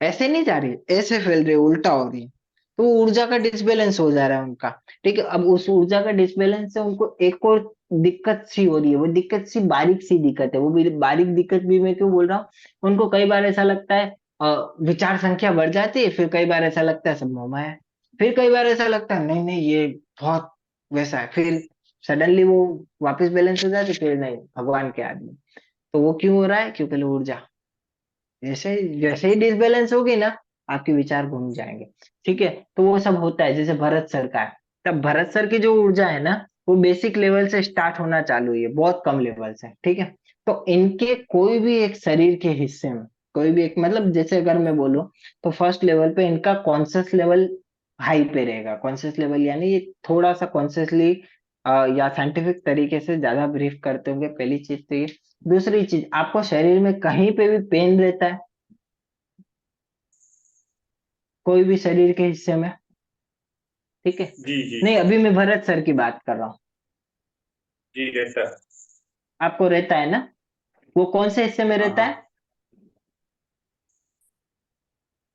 ऐसे नहीं जा रही है, ऐसे फैल रही है, उल्टा हो रही है। तो ऊर्जा का डिसबैलेंस हो जा रहा है उनका। ठीक है, अब उस ऊर्जा का डिसबैलेंस से उनको एक और दिक्कत सी हो रही है। वो दिक्कत सी बारीक सी दिक्कत है, वो भी बारीक दिक्कत भी मैं क्यों बोल रहा हूँ? उनको कई बार ऐसा लगता है विचार संख्या बढ़ जाती है, फिर कई बार ऐसा लगता है सब मोहमाया है, फिर कई बार ऐसा लगता है नहीं नहीं ये बहुत वैसा है, फिर सडनली वो वापस बैलेंस हो जाती है, फिर नहीं भगवान के आदमी। तो वो क्यों हो रहा है? क्योंकि ऊर्जा जैसे जैसे ही डिसबैलेंस होगी ना, आपके विचार घूम जाएंगे। ठीक है, तो वो सब होता है। जैसे भरत सर का है, तब भरत सर की जो ऊर्जा है ना, वो बेसिक लेवल से स्टार्ट होना चालू हुई है, बहुत कम लेवल से। ठीक है, तो इनके कोई भी एक शरीर के हिस्से में, कोई भी एक, मतलब जैसे अगर मैं बोलूं तो फर्स्ट लेवल पे इनका कॉन्शियस लेवल हाई पे रहेगा। कॉन्शियस लेवल यानी ये थोड़ा सा कॉन्शियसली या साइंटिफिक तरीके से ज्यादा ब्रीफ करते होंगे, पहली चीज तो ये। दूसरी चीज, आपको शरीर में कहीं पे भी पेन रहता है? कोई भी शरीर के हिस्से में? ठीक है। जी जी नहीं, अभी मैं भरत सर की बात कर रहा हूँ। जी रहता है। आपको रहता है ना? वो कौन से हिस्से में हाँ रहता हाँ, है?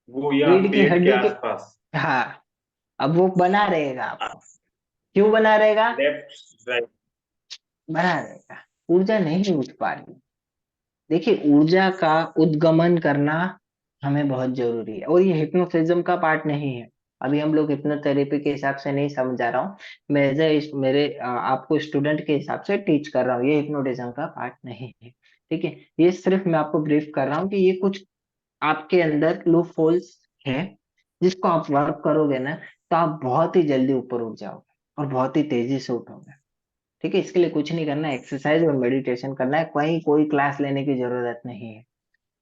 वो यहाँ रीढ़ की पेट के हड्डी के। आसपास। हाँ, अब वो बना रहेगा आपको। क्यों बना रहेगा? Left right. बना रहेगा। ऊर्जा नहीं उठ पा रही। देखिए, ऊर्जा का उद्गमन करना हमें बहुत जरूरी है, और ये हिप्नोटिज्म का पार्ट नहीं है। अभी हम लोग हिप्नोथेरेपी के हिसाब से नहीं समझा रहा हूँ मैं, एज मेरे आपको स्टूडेंट के हिसाब से टीच कर रहा हूँ, ये हिप्नोटिज्म का पार्ट नहीं है। ठीक है, ये सिर्फ मैं आपको ब्रीफ कर रहा हूँ कि ये कुछ आपके अंदर लूप होल्स है, जिसको आप वर्क करोगे ना, तो आप बहुत ही जल्दी ऊपर उठ जाओगे और बहुत ही तेजी से उठोगे। ठीक है, इसके लिए कुछ नहीं करना है, एक्सरसाइज और मेडिटेशन करना है, कहीं कोई क्लास लेने की जरूरत नहीं है,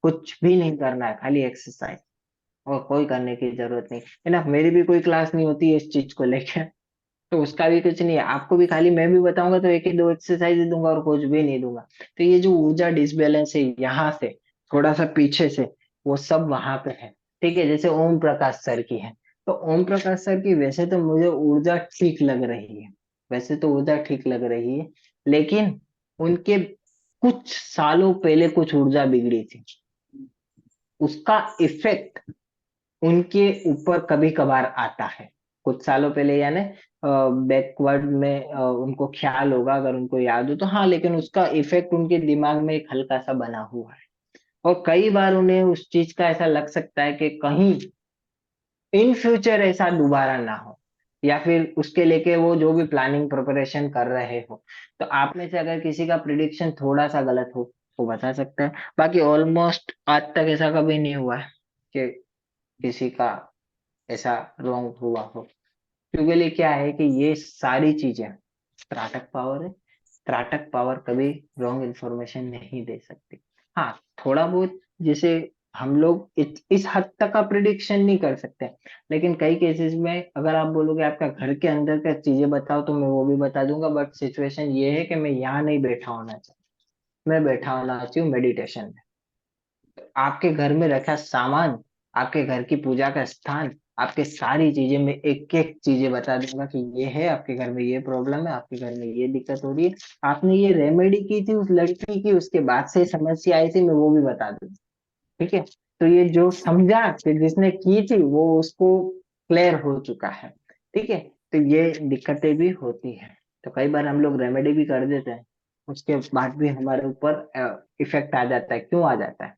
कुछ भी नहीं करना है, खाली एक्सरसाइज, और कोई करने की जरूरत नहीं है ना। मेरी भी कोई क्लास नहीं होती है इस चीज को लेकर, तो उसका भी कुछ नहीं है, आपको भी खाली मैं भी बताऊंगा तो एक ही दो एक्सरसाइज दूंगा और कुछ भी नहीं दूंगा। तो ये जो ऊर्जा डिसबैलेंस है यहाँ से थोड़ा सा पीछे से, वो सब वहां पे है। ठीक है, जैसे ओम प्रकाश सर की है, तो ओम प्रकाश सर की वैसे तो मुझे ऊर्जा ठीक लग रही है, वैसे तो ऊर्जा ठीक लग रही है, लेकिन उनके कुछ सालों पहले कुछ ऊर्जा बिगड़ी थी, उसका इफेक्ट उनके ऊपर कभी कभार आता है। कुछ सालों पहले, यानी बैकवर्ड में उनको ख्याल होगा, अगर उनको याद हो तो, हाँ, लेकिन उसका इफेक्ट उनके दिमाग में एक हल्का सा बना हुआ है, और कई बार उन्हें उस चीज का ऐसा लग सकता है कि कहीं इन फ्यूचर ऐसा दोबारा ना हो, या फिर उसके लेके वो जो भी प्लानिंग प्रिपरेशन कर रहे हो। तो आप में से अगर किसी का प्रिडिक्शन थोड़ा सा गलत हो, वो बता सकता है। बाकी ऑलमोस्ट आज तक ऐसा कभी नहीं हुआ है कि किसी का ऐसा रॉन्ग हुआ हो, क्योंकि लिए क्या है कि ये सारी चीजें त्राटक पावर है। त्राटक पावर कभी रॉन्ग इंफॉर्मेशन नहीं दे सकती। हाँ, थोड़ा बहुत, जैसे हम लोग इस हद तक का प्रिडिक्शन नहीं कर सकते, लेकिन कई केसेस में अगर आप बोलोगे आपका घर के अंदर का चीजें बताओ, तो मैं वो भी बता दूंगा, बट सिचुएशन ये है कि मैं यहाँ नहीं बैठा होना चाहिए, मैं बैठा होना चाहिए मेडिटेशन में। आपके घर में रखा सामान, आपके घर की पूजा का स्थान, आपके सारी चीजें, मैं एक एक चीजें बता दूंगा कि ये है आपके घर में, ये प्रॉब्लम है आपके घर में, ये दिक्कत हो रही है, आपने ये रेमेडी की थी उस लड़की की, उसके बाद से समस्या आई थी, मैं वो भी बता दूंगा। ठीक है, तो ये जो समझा कि जिसने की थी वो उसको क्लियर हो चुका है। ठीक है, तो ये दिक्कतें भी होती हैं, तो कई बार हम लोग रेमेडी भी कर देते हैं, उसके बाद भी हमारे ऊपर इफेक्ट आ जाता है। क्यों आ जाता है?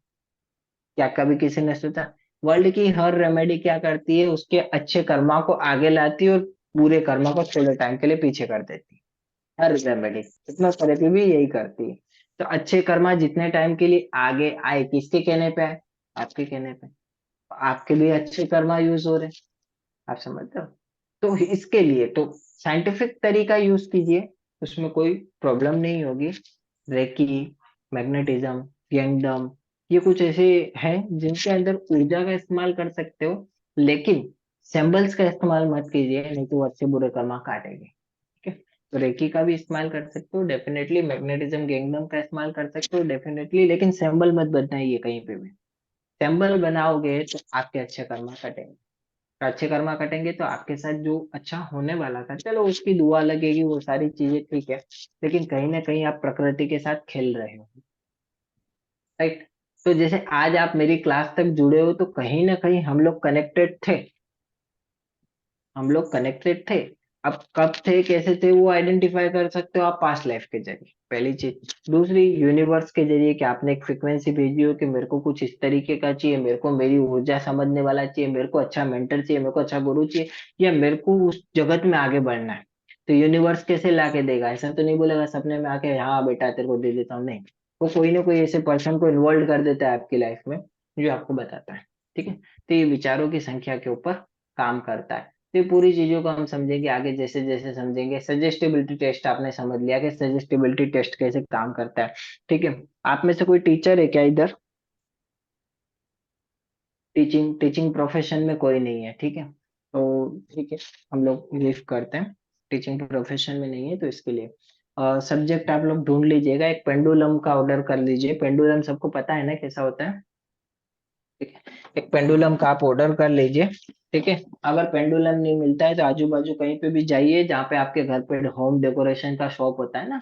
क्या कभी किसी ने सोचा? वर्ल्ड की हर रेमेडी क्या करती है, उसके अच्छे कर्मा को आगे लाती है और बुरे कर्मा को थोड़े टाइम के लिए पीछे कर देती है। हर रेमेडी, हिप्नोथेरेपी भी यही करती है। तो अच्छे कर्मा जितने टाइम के लिए आगे आए, किसके कहने पे आए? आपके कहने पे। आपके भी अच्छे कर्मा यूज हो रहे हैं, आप समझते हो? तो इसके लिए तो साइंटिफिक तरीका यूज कीजिए, उसमें कोई प्रॉब्लम नहीं होगी। रेकी, मैग्नेटिज्म, यंगडम, ये कुछ ऐसे हैं जिनके अंदर ऊर्जा का इस्तेमाल कर सकते हो, लेकिन सिंबल्स का इस्तेमाल मत कीजिए, नहीं तो वो अच्छे बुरे कर्मा काटेंगे। ठीक है, तो रेकी का भी इस्तेमाल कर सकते हो डेफिनेटली, मैग्नेटिज्म यंगडम का इस्तेमाल कर सकते हो डेफिनेटली, लेकिन सिंबल मत बनाइए कहीं पे भी। सिंबल बनाओगे तो आपके अच्छे कर्मा कटेंगे, अच्छे कर्मा कटेंगे तो आपके साथ जो अच्छा होने वाला था, चलो उसकी दुआ लगेगी, वो सारी चीजें ठीक है, लेकिन कहीं ना कहीं आप प्रकृति के साथ खेल रहे हो। राइट? तो जैसे आज आप मेरी क्लास तक जुड़े हो, तो कहीं ना कहीं हम लोग कनेक्टेड थे, हम लोग कनेक्टेड थे। अब कब थे, कैसे थे, वो आइडेंटिफाई कर सकते हो आप पास्ट लाइफ के जरिए, पहली चीज। दूसरी, यूनिवर्स के जरिए कि आपने एक फ्रिक्वेंसी भेजी हो कि मेरे को कुछ इस तरीके का चाहिए, मेरे को मेरी ऊर्जा समझने वाला चाहिए, मेरे को अच्छा मेंटर चाहिए, मेरे को अच्छा गुरु चाहिए, या मेरे को उस जगत में आगे बढ़ना है। तो यूनिवर्स कैसे लाके देगा? ऐसा तो नहीं बोलेगा सपने में आके हाँ बेटा तेरे को दे देता हूँ, नहीं। वो कोई ना कोई ऐसे पर्सन को इन्वॉल्व कर देता है आपकी लाइफ में, जो आपको बताता है। ठीक है, तो ये विचारों की संख्या के ऊपर काम करता है। तो ये पूरी चीजों को हम समझेंगे आगे, जैसे जैसे समझेंगे। सजेस्टिबिलिटी टेस्ट आपने समझ लिया कि सजेस्टिबिलिटी टेस्ट कैसे काम करता है। ठीक है, आप में से कोई टीचर है क्या इधर? टीचिंग टीचिंग प्रोफेशन में कोई नहीं है, ठीक है, तो ठीक है, हम लोग लीव करते हैं। टीचिंग प्रोफेशन में नहीं है, तो इसके लिए सब्जेक्ट आप लोग ढूंढ लीजिएगा, एक पेंडुलम का ऑर्डर कर लीजिए। पेंडुलम सबको पता है ना कैसा होता है? ठीक है, एक पेंडुलम का आप ऑर्डर कर लीजिए, ठीक है। अगर पेंडुलम नहीं मिलता है तो आजू बाजू कहीं पे भी जाइए जहाँ पे आपके घर पे होम डेकोरेशन का शॉप होता है ना,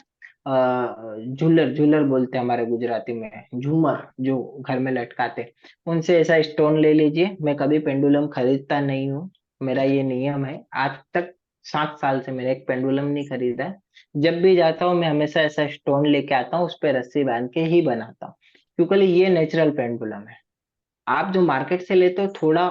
झूलर झूलर बोलते हैं हमारे गुजराती में, झूमर जो घर में लटकाते, उनसे ऐसा स्टोन ले लीजिए। मैं कभी पेंडुलम खरीदता नहीं हूँ, मेरा ये नियम है। आज तक 7 साल से मैंने एक पेंडुलम नहीं खरीदा है। जब भी जाता हूँ मैं हमेशा ऐसा स्टोन लेके आता हूँ, उस पे रस्सी बांध के ही बनाता हूँ, क्योंकि ये नेचुरल पेंडुलम है। आप जो मार्केट से लेते हो थोड़ा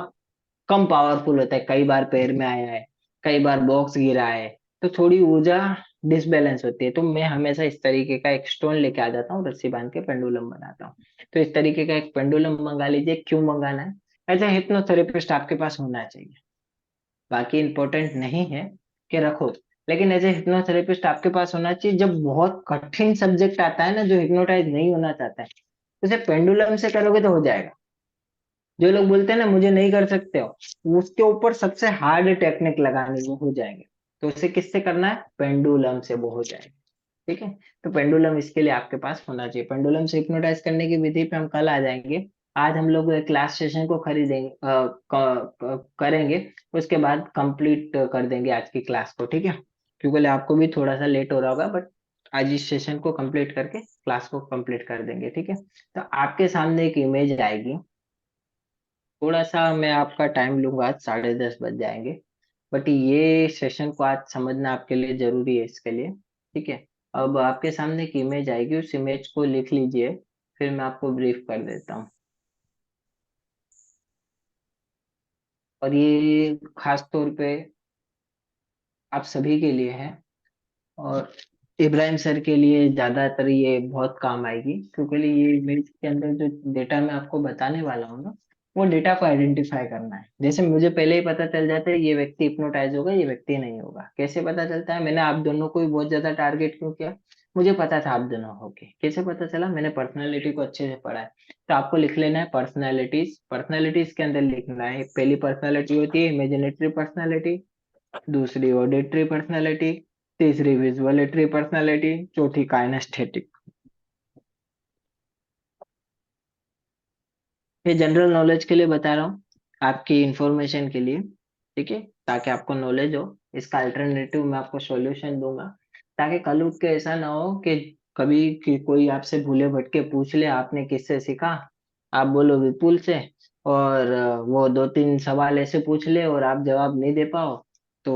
कम पावरफुल होता है, कई बार पैर में आया है, कई बार बॉक्स गिरा है, तो थोड़ी ऊर्जा डिसबैलेंस होती है। तो मैं हमेशा इस तरीके का एक स्टोन लेके आ जाता हूँ, रस्सी बांध के पेंडुलम बनाता हूँ। तो इस तरीके का एक पेंडुलम मंगा लीजिए। क्यों मंगाना है? एज ए हिप्नोथेरेपिस्ट आपके पास होना चाहिए। बाकी इंपॉर्टेंट नहीं है कि रखो, लेकिन एज ए हिप्नोथेरेपिस्ट आपके पास होना चाहिए। जब बहुत कठिन सब्जेक्ट आता है ना, जो हिप्नोटाइज नहीं होना चाहता है, उसे पेंडुलम से करोगे तो हो जाएगा। जो लोग बोलते हैं ना मुझे नहीं कर सकते हो, उसके ऊपर सबसे हार्ड टेक्निक लगानी, वो हो जाएंगे। तो उसे किससे करना है? पेंडुलम से, वो हो जाएगा। ठीक है। तो पेंडुलम इसके लिए आपके पास होना चाहिए। पेंडुलम से हिप्नोटाइज करने की विधि पे हम कल आ जाएंगे। आज हम लोग क्लास सेशन को खरीदेंगे, करेंगे। उसके बाद कंप्लीट कर देंगे आज की क्लास को, ठीक है। क्योंकि आपको भी थोड़ा सा लेट हो रहा होगा, बट आज इस सेशन को कंप्लीट करके क्लास को कंप्लीट कर देंगे, ठीक है। तो आपके सामने एक इमेज आएगी। थोड़ा सा मैं आपका टाइम लूंगा, आज 10:30 बज जाएंगे, बट ये सेशन को आज समझना आपके लिए जरूरी है, इसके लिए, ठीक है। अब आपके सामने एक इमेज आएगी, उस इमेज को लिख लीजिए, फिर मैं आपको ब्रीफ कर देता हूँ। और ये खास तौर पे आप सभी के लिए है, और इब्राहिम सर के लिए ज्यादातर ये बहुत काम आएगी, क्योंकि ये इमेज के अंदर जो डेटा मैं आपको बताने वाला हूँ ना, वो डेटा को आइडेंटिफाई करना है। जैसे मुझे पहले ही पता चल जाता है ये व्यक्ति हिप्नोटाइज होगा, ये व्यक्ति नहीं होगा। कैसे पता चलता है? मैंने आप दोनों को भी बहुत ज्यादा टारगेट क्यों किया? मुझे पता था आप दोनों होगे। कैसे पता चला? मैंने पर्सनैलिटी को अच्छे से पढ़ा है। तो आपको लिख लेना है पर्सनैलिटीज। पर्सनैलिटीज के अंदर लिखना है, एक पहली पर्सनैलिटी होती है इमेजिनेटरी पर्सनैलिटी, दूसरी ऑडिटरी पर्सनैलिटी, तीसरी विजुअलेटरी पर्सनैलिटी, चौथी काइनेस्थेटिक। ये जनरल नॉलेज के लिए बता रहा हूँ, आपकी इंफॉर्मेशन के लिए, ठीक है, ताकि आपको नॉलेज हो। इसका अल्टरनेटिव मैं आपको सॉल्यूशन दूंगा, ताकि कल उठ के ऐसा ना हो कि कभी कि कोई आपसे भूले भटके पूछ ले आपने किससे सीखा, आप बोलो विपुल से, और वो 2-3 सवाल ऐसे पूछ ले और आप जवाब नहीं दे पाओ, तो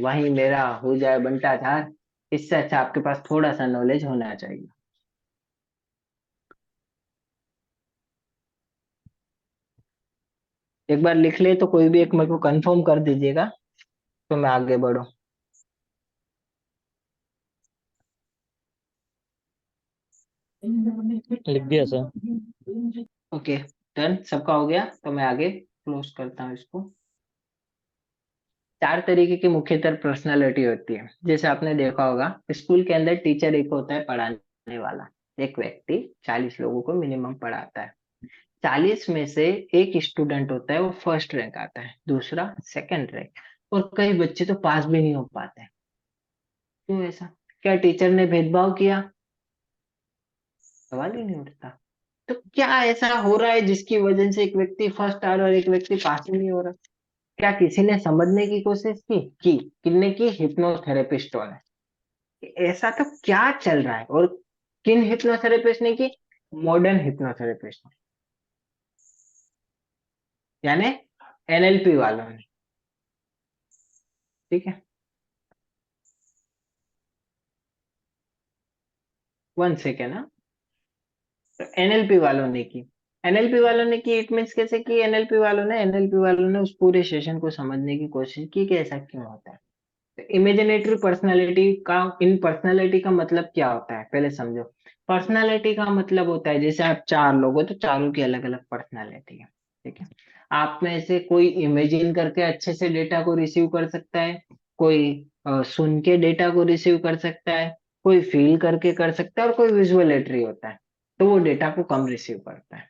वही मेरा हो जाए बंटा धार। इससे अच्छा आपके पास थोड़ा सा नॉलेज होना चाहिए। एक बार लिख ले तो कोई भी एक मेरे को कंफर्म कर दीजिएगा, तो मैं आगे बढ़ूं। लिख दिया सर। ओके, डन, सबका हो गया, तो मैं आगे क्लोज करता हूँ इसको। 4 तरीके की मुख्यतः पर्सनालिटी होती है। जैसे आपने देखा होगा स्कूल के अंदर टीचर एक होता है पढ़ाने वाला, एक व्यक्ति 40 लोगों को मिनिमम पढ़ाता है। 40 में से एक स्टूडेंट होता है वो फर्स्ट रैंक आता है, दूसरा सेकंड रैंक, और कई बच्चे तो पास भी नहीं हो पाते हैं। क्यों ऐसा? क्या टीचर ने भेदभाव किया? सवाल ही नहीं उठता। तो क्या ऐसा हो रहा है जिसकी वजह से एक व्यक्ति फर्स्ट आ रहा है और एक व्यक्ति पास ही नहीं हो रहा? क्या किसी ने समझने की कोशिश की? किन्ने की? हिप्नोथेरेपिस्टों ने। ऐसा तो क्या चल रहा है? और किन हिप्नोथेरेपिस्ट ने की? मॉडर्न हिप्नोथेरेपिस्ट ने, यानी एनएलपी वालों ने, ठीक है। 1 सेकेंड, हाँ। तो एनएलपी वालों ने की। एनएलपी वालों ने की, इट मीन्स कैसे की? एनएलपी वालों ने उस पूरे सेशन को समझने की कोशिश की कि ऐसा क्यों होता है। इमेजिनेटरी पर्सनालिटी का, इन पर्सनालिटी का मतलब क्या होता है पहले समझो। पर्सनालिटी का मतलब होता है, जैसे आप 4 लोग हो तो चारों की अलग अलग पर्सनालिटी है, ठीक है। आप में से कोई इमेजिन करके अच्छे से डेटा को रिसीव कर सकता है, कोई सुन के डेटा को रिसीव कर सकता है, कोई फील करके कर सकता है, और कोई विजुअलेटरी होता है, तो वो डेटा को कम रिसीव करता है,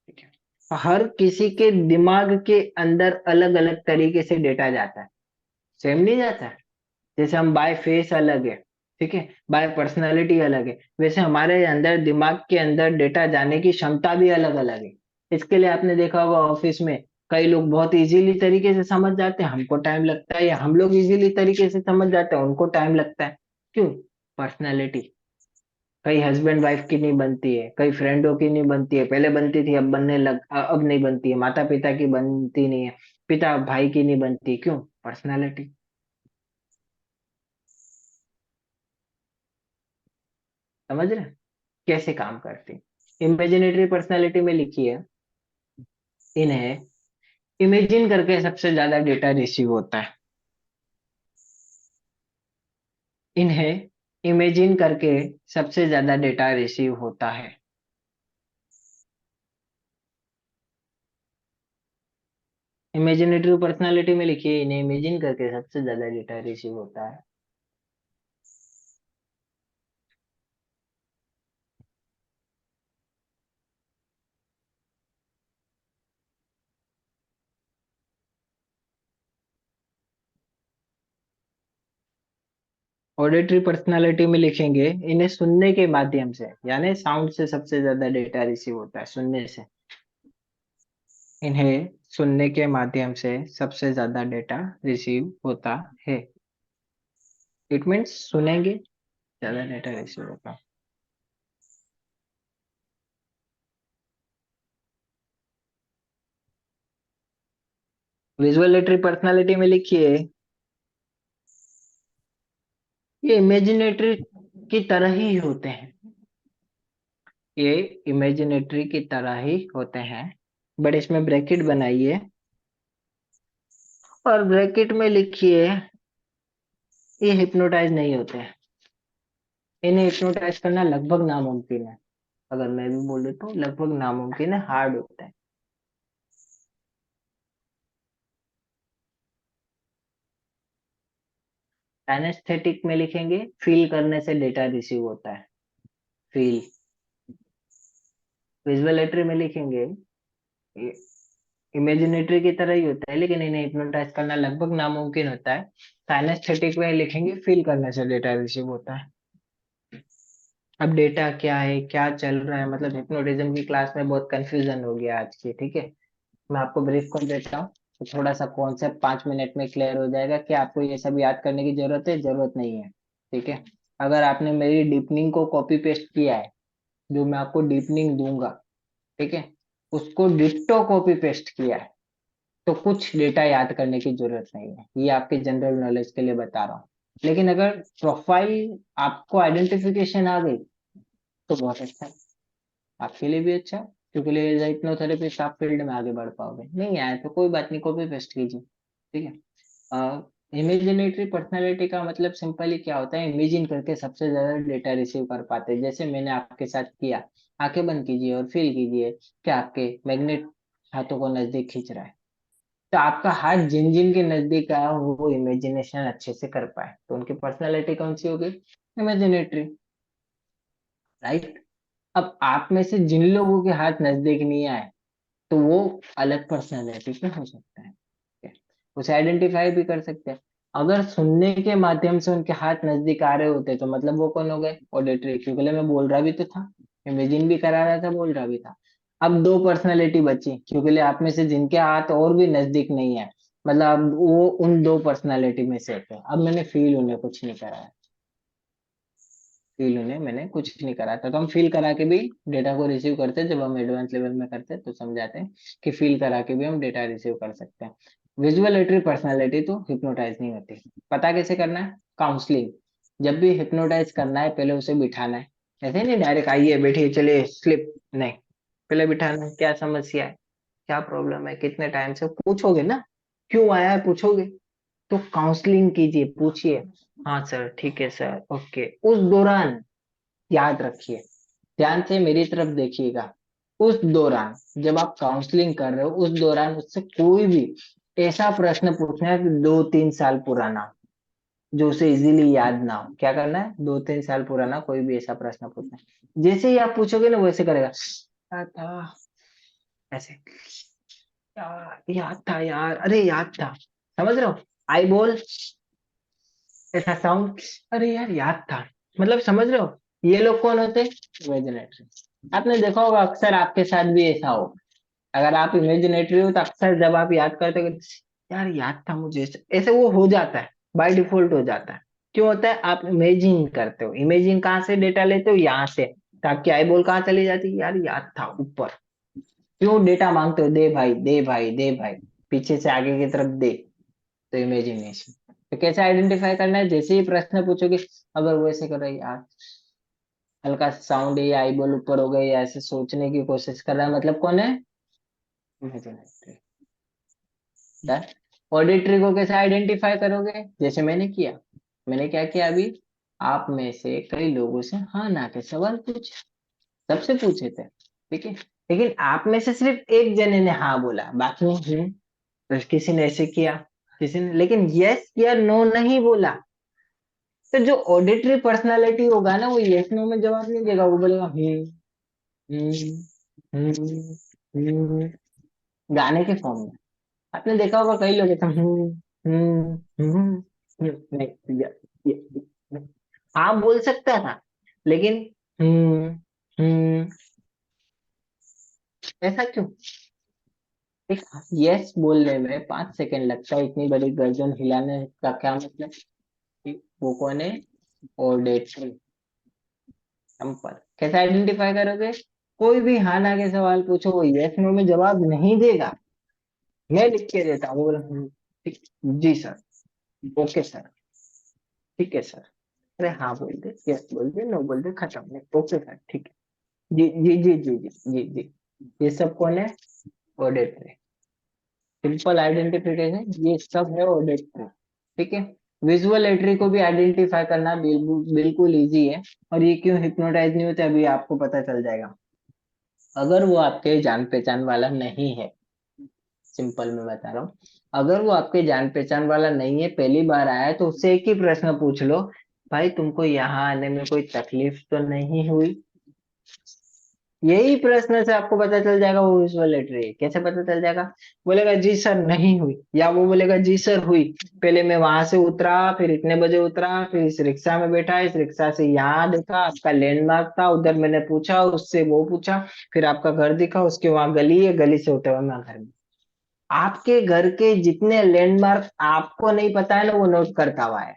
ठीक है। हर किसी के दिमाग के अंदर अलग अलग तरीके से डेटा जाता है, सेम नहीं जाता है। जैसे हम बाय फेस अलग है, ठीक है, बाय पर्सनालिटी अलग है, वैसे हमारे अंदर दिमाग के अंदर डेटा जाने की क्षमता भी अलग अलग है। इसके लिए आपने देखा होगा ऑफिस में कई लोग बहुत इजीली तरीके से समझ जाते हैं, हमको टाइम लगता है, या हम लोग इजीली तरीके से समझ जाते हैं, उनको टाइम लगता है। क्यों? पर्सनैलिटी। कई हस्बैंड वाइफ की नहीं बनती है, कई फ्रेंडों की नहीं बनती है, पहले बनती थी अब नहीं बनती है, माता पिता की बनती नहीं है, पिता भाई की नहीं बनती। क्यों? पर्सनैलिटी। समझ रहे हैं? कैसे काम करती? इमेजिनेटरी पर्सनैलिटी में लिखिए, इन्हें इमेजिन करके सबसे ज्यादा डेटा रिसीव होता है। इन्हें इमेजिन करके सबसे ज्यादा डेटा रिसीव होता है। इमेजिनेटरी पर्सनालिटी में लिखिए, इन्हें इमेजिन करके सबसे ज्यादा डेटा रिसीव होता है। ऑडिटरी पर्सनालिटी में लिखेंगे, इन्हें सुनने के माध्यम से, यानी साउंड से सबसे ज्यादा डेटा रिसीव होता है, सुनने से। इन्हें सुनने के माध्यम से सबसे ज्यादा डेटा रिसीव होता है। इट मीन्स सुनेंगे, ज्यादा डेटा रिसीव होगा। विजुअलेटरी पर्सनालिटी में लिखिए, ये इमेजिनेटरी की तरह ही होते हैं, ये इमेजिनेटरी की तरह ही होते हैं, बट इसमें ब्रैकेट बनाइए और ब्रैकेट में लिखिए ये हिप्नोटाइज नहीं होते हैं। इन्हें हिप्नोटाइज करना लगभग नामुमकिन है। अगर मैं भी बोलूँ तो लगभग नामुमकिन है, हार्ड होता है। एनेस्थेटिक में लिखेंगे, फील करने से डेटा रिसीव होता है, फील। विजुअलेटरी में लिखेंगे, इमेजिनेटरी की तरह ही होता है, लेकिन इन्हें हिप्नोटाइज करना लगभग नामुमकिन होता है। साइनेस्थेटिक में लिखेंगे, फील करने से डेटा रिसीव होता है। अब डेटा क्या है, क्या चल रहा है, मतलब हिप्नोटिज्म की क्लास में बहुत कंफ्यूजन हो गया आज की, ठीक है। मैं आपको ब्रीफ कर देता हूँ, तो थोड़ा सा कॉन्सेप्ट 5 मिनट में क्लियर हो जाएगा कि आपको ये सब याद करने की जरूरत है, जरूरत नहीं है, ठीक है। अगर आपने मेरी डीपनिंग को कॉपी पेस्ट किया है, जो मैं आपको डीपनिंग दूंगा, ठीक है, उसको डिट्टो कॉपी पेस्ट किया है, तो कुछ डेटा याद करने की जरूरत नहीं है, ये आपके जनरल नॉलेज के लिए बता रहा हूँ। लेकिन अगर प्रोफाइल आपको आइडेंटिफिकेशन आ गई तो बहुत अच्छा है, आपके लिए भी अच्छा है, क्योंकि लिए हिप्नोथेरेपिस्ट आप फील्ड में आगे बढ़ पाओगे। नहीं आया तो कोई बात नहीं, कॉपी पेस्ट कीजिए, ठीक है। इमेजिनेटरी पर्सनालिटी का मतलब सिंपली क्या होता है, इमेजिन करके सबसे ज्यादा डेटा रिसीव कर पाते हैं। जैसे मैंने आपके साथ किया, आंखें बंद कीजिए और फील कीजिए कि आपके मैग्नेट हाथों को नजदीक खींच रहा है, तो आपका हाथ जिन जिन के नजदीक आया वो इमेजिनेशन अच्छे से कर पाए, तो उनकी पर्सनालिटी कौन सी होगी? Imaginatory, right. अब आप में से जिन लोगों के हाथ नजदीक नहीं आए, तो वो अलग पर्सनालिटी के हो सकते हैं, ठीक है? उसे आइडेंटिफाई भी कर सकते हैं। अगर सुनने के माध्यम से उनके हाथ नजदीक आ रहे होते तो मतलब वो कौन हो गए? ऑडिटरी, क्योंकि मैं बोल रहा भी तो था, इमेजिन भी करा रहा था, बोल रहा भी था। अब दो पर्सनालिटी बची, क्योंकि आप में से जिनके हाथ और भी नजदीक नहीं है, मतलब अब वो उन दो पर्सनालिटी में से थे। अब मैंने फील उन्हें कुछ नहीं करा है, फील उन्हें मैंने कुछ नहीं करा था, तो हम फील करा के भी डेटा को रिसीव करते हैं। जब हम एडवांस लेवल में करते हैं तो समझाते हैं कि फील करा के भी हम डेटा रिसीव कर सकते हैं। विजुअलेटरी पर्सनालिटी तो हिप्नोटाइज नहीं होती। पता कैसे करना है? काउंसलिंग। जब भी हिप्नोटाइज करना है, पहले उसे बिठाना है, ऐसे नहीं डायरेक्ट आइए बैठिए चलिए स्लिप, नहीं, पहले बिठाना है, क्या समस्या है, क्या प्रॉब्लम है, कितने टाइम से पूछोगे ना, क्यों आया है पूछोगे, तो काउंसलिंग कीजिए, पूछिए, हाँ सर ठीक है सर ओके। उस दौरान याद रखिए, ध्यान से मेरी तरफ देखिएगा, उस दौरान जब आप काउंसलिंग कर रहे हो, उस दौरान उससे कोई भी ऐसा प्रश्न पूछना है कि 2-3 साल पुराना, जो उसे इजीली याद ना हो। क्या करना है? 2-3 साल पुराना कोई भी ऐसा प्रश्न पूछना है, जैसे ही आप पूछोगे ना वैसे करेगा, याद था, ऐसे, याद था यार, अरे याद था, समझ रहे हो? आई बोल, ऐसा साउंड, अरे यार याद था, मतलब समझ रहे हो? ये लोग कौन होते हैं? इमेजिनेटरी। आपने देखा होगा अक्सर आपके साथ भी ऐसा हो, अगर आप इमेजिनेटरी हो तो अक्सर जब आप याद करते हो यार याद था मुझे, ऐसे वो हो जाता है, बाय डिफॉल्ट हो जाता है। क्यों होता है? आप इमेजिन करते हो। इमेजिन कहाँ से डेटा लेते हो? यहाँ से। तो आपकी आई बॉल कहाँ चली जाती है? यार याद था ऊपर। क्यों डेटा मांगते हो? दे भाई, दे भाई, दे भाई, पीछे से आगे की तरफ दे। तो इमेजिनेशन। तो कैसे आइडेंटिफाई करना है? जैसे ही प्रश्न पूछोगे, अगर वो ऐसे कर रहा है यार, हल्का साउंड है, आई बॉल ऊपर हो गई, या ऐसे सोचने की कोशिश कर रहा है, मतलब कौन है? इमेजिनेटरी। ऑडिटरी को कैसे आइडेंटिफाई करोगे? जैसे मैंने किया। मैंने क्या किया अभी? आप में से कई लोगों से हाँ ना के सवाल पूछे, सबसे पूछे थे, ठीक है। लेकिन आप में से सिर्फ एक जने ने हाँ बोला, बाकी ने तो किसी ने ऐसे किया, किसी ने लेकिन यस या नो नहीं बोला। तो जो ऑडिटरी पर्सनालिटी होगा ना, वो यस नो में जवाब नहीं देगा, वो बोलेगा हम्म, हम्म, हम्म, गाने के फॉर्म में। आपने देखा होगा कई लोग ऐसा नहीं, ये, हाँ बोल सकता था, लेकिन हम्म हम्म ऐसा क्यों? एक यस बोलने में 5 सेकंड लगता है, इतनी बड़ी गर्दन हिलाने का क्या मतलब? कि वो कौन है? ऑडिटरी। सिंपल। कैसे आइडेंटिफाई करोगे? कोई भी हाँ ना के सवाल पूछो, वो यस नो में जवाब नहीं देगा। मैं लिख के देता हूँ, वो बोला, ठीक, जी सर, ओके सर, ठीक है सर, अरे हाँ बोल दे, यस बोल दे, नो बोल दे, खत्म, नहीं ओके सर, ठीक है, जी जी जी जी जी जी जी। ये सब कौन है? ऑडिटरी। सिंपल आइडेंटिफिकेशन, ये सब है ऑडिटरी, ठीक है। विजुअल एंट्री को भी आइडेंटिफाई करना बिल्कुल बिल्कुल इजी है। और ये क्यों हिप्नोटाइज नहीं होते, अभी आपको पता चल जाएगा। अगर वो आपके जान पहचान वाला नहीं है, सिंपल मैं बता रहा हूँ, अगर वो आपके जान पहचान वाला नहीं है, पहली बार आया है, तो उससे एक ही प्रश्न पूछ लो, भाई तुमको यहाँ आने में कोई तकलीफ तो नहीं हुई? यही प्रश्न से आपको पता चल जाएगा वो विजुअलेटरी है। कैसे पता चल जाएगा? बोलेगा जी सर नहीं हुई, या वो बोलेगा जी सर हुई। पहले मैं वहां से उतरा, फिर इतने बजे उतरा, फिर इस रिक्शा में बैठा, इस रिक्शा से यहाँ देखा, आपका लैंडमार्क था, उधर मैंने पूछा, उससे वो पूछा, फिर आपका घर दिखा, उसके वहां गली है, गली से होते हुए मैं घर में। आपके घर के जितने लैंडमार्क आपको नहीं पता है ना, वो नोट करता हुआ है।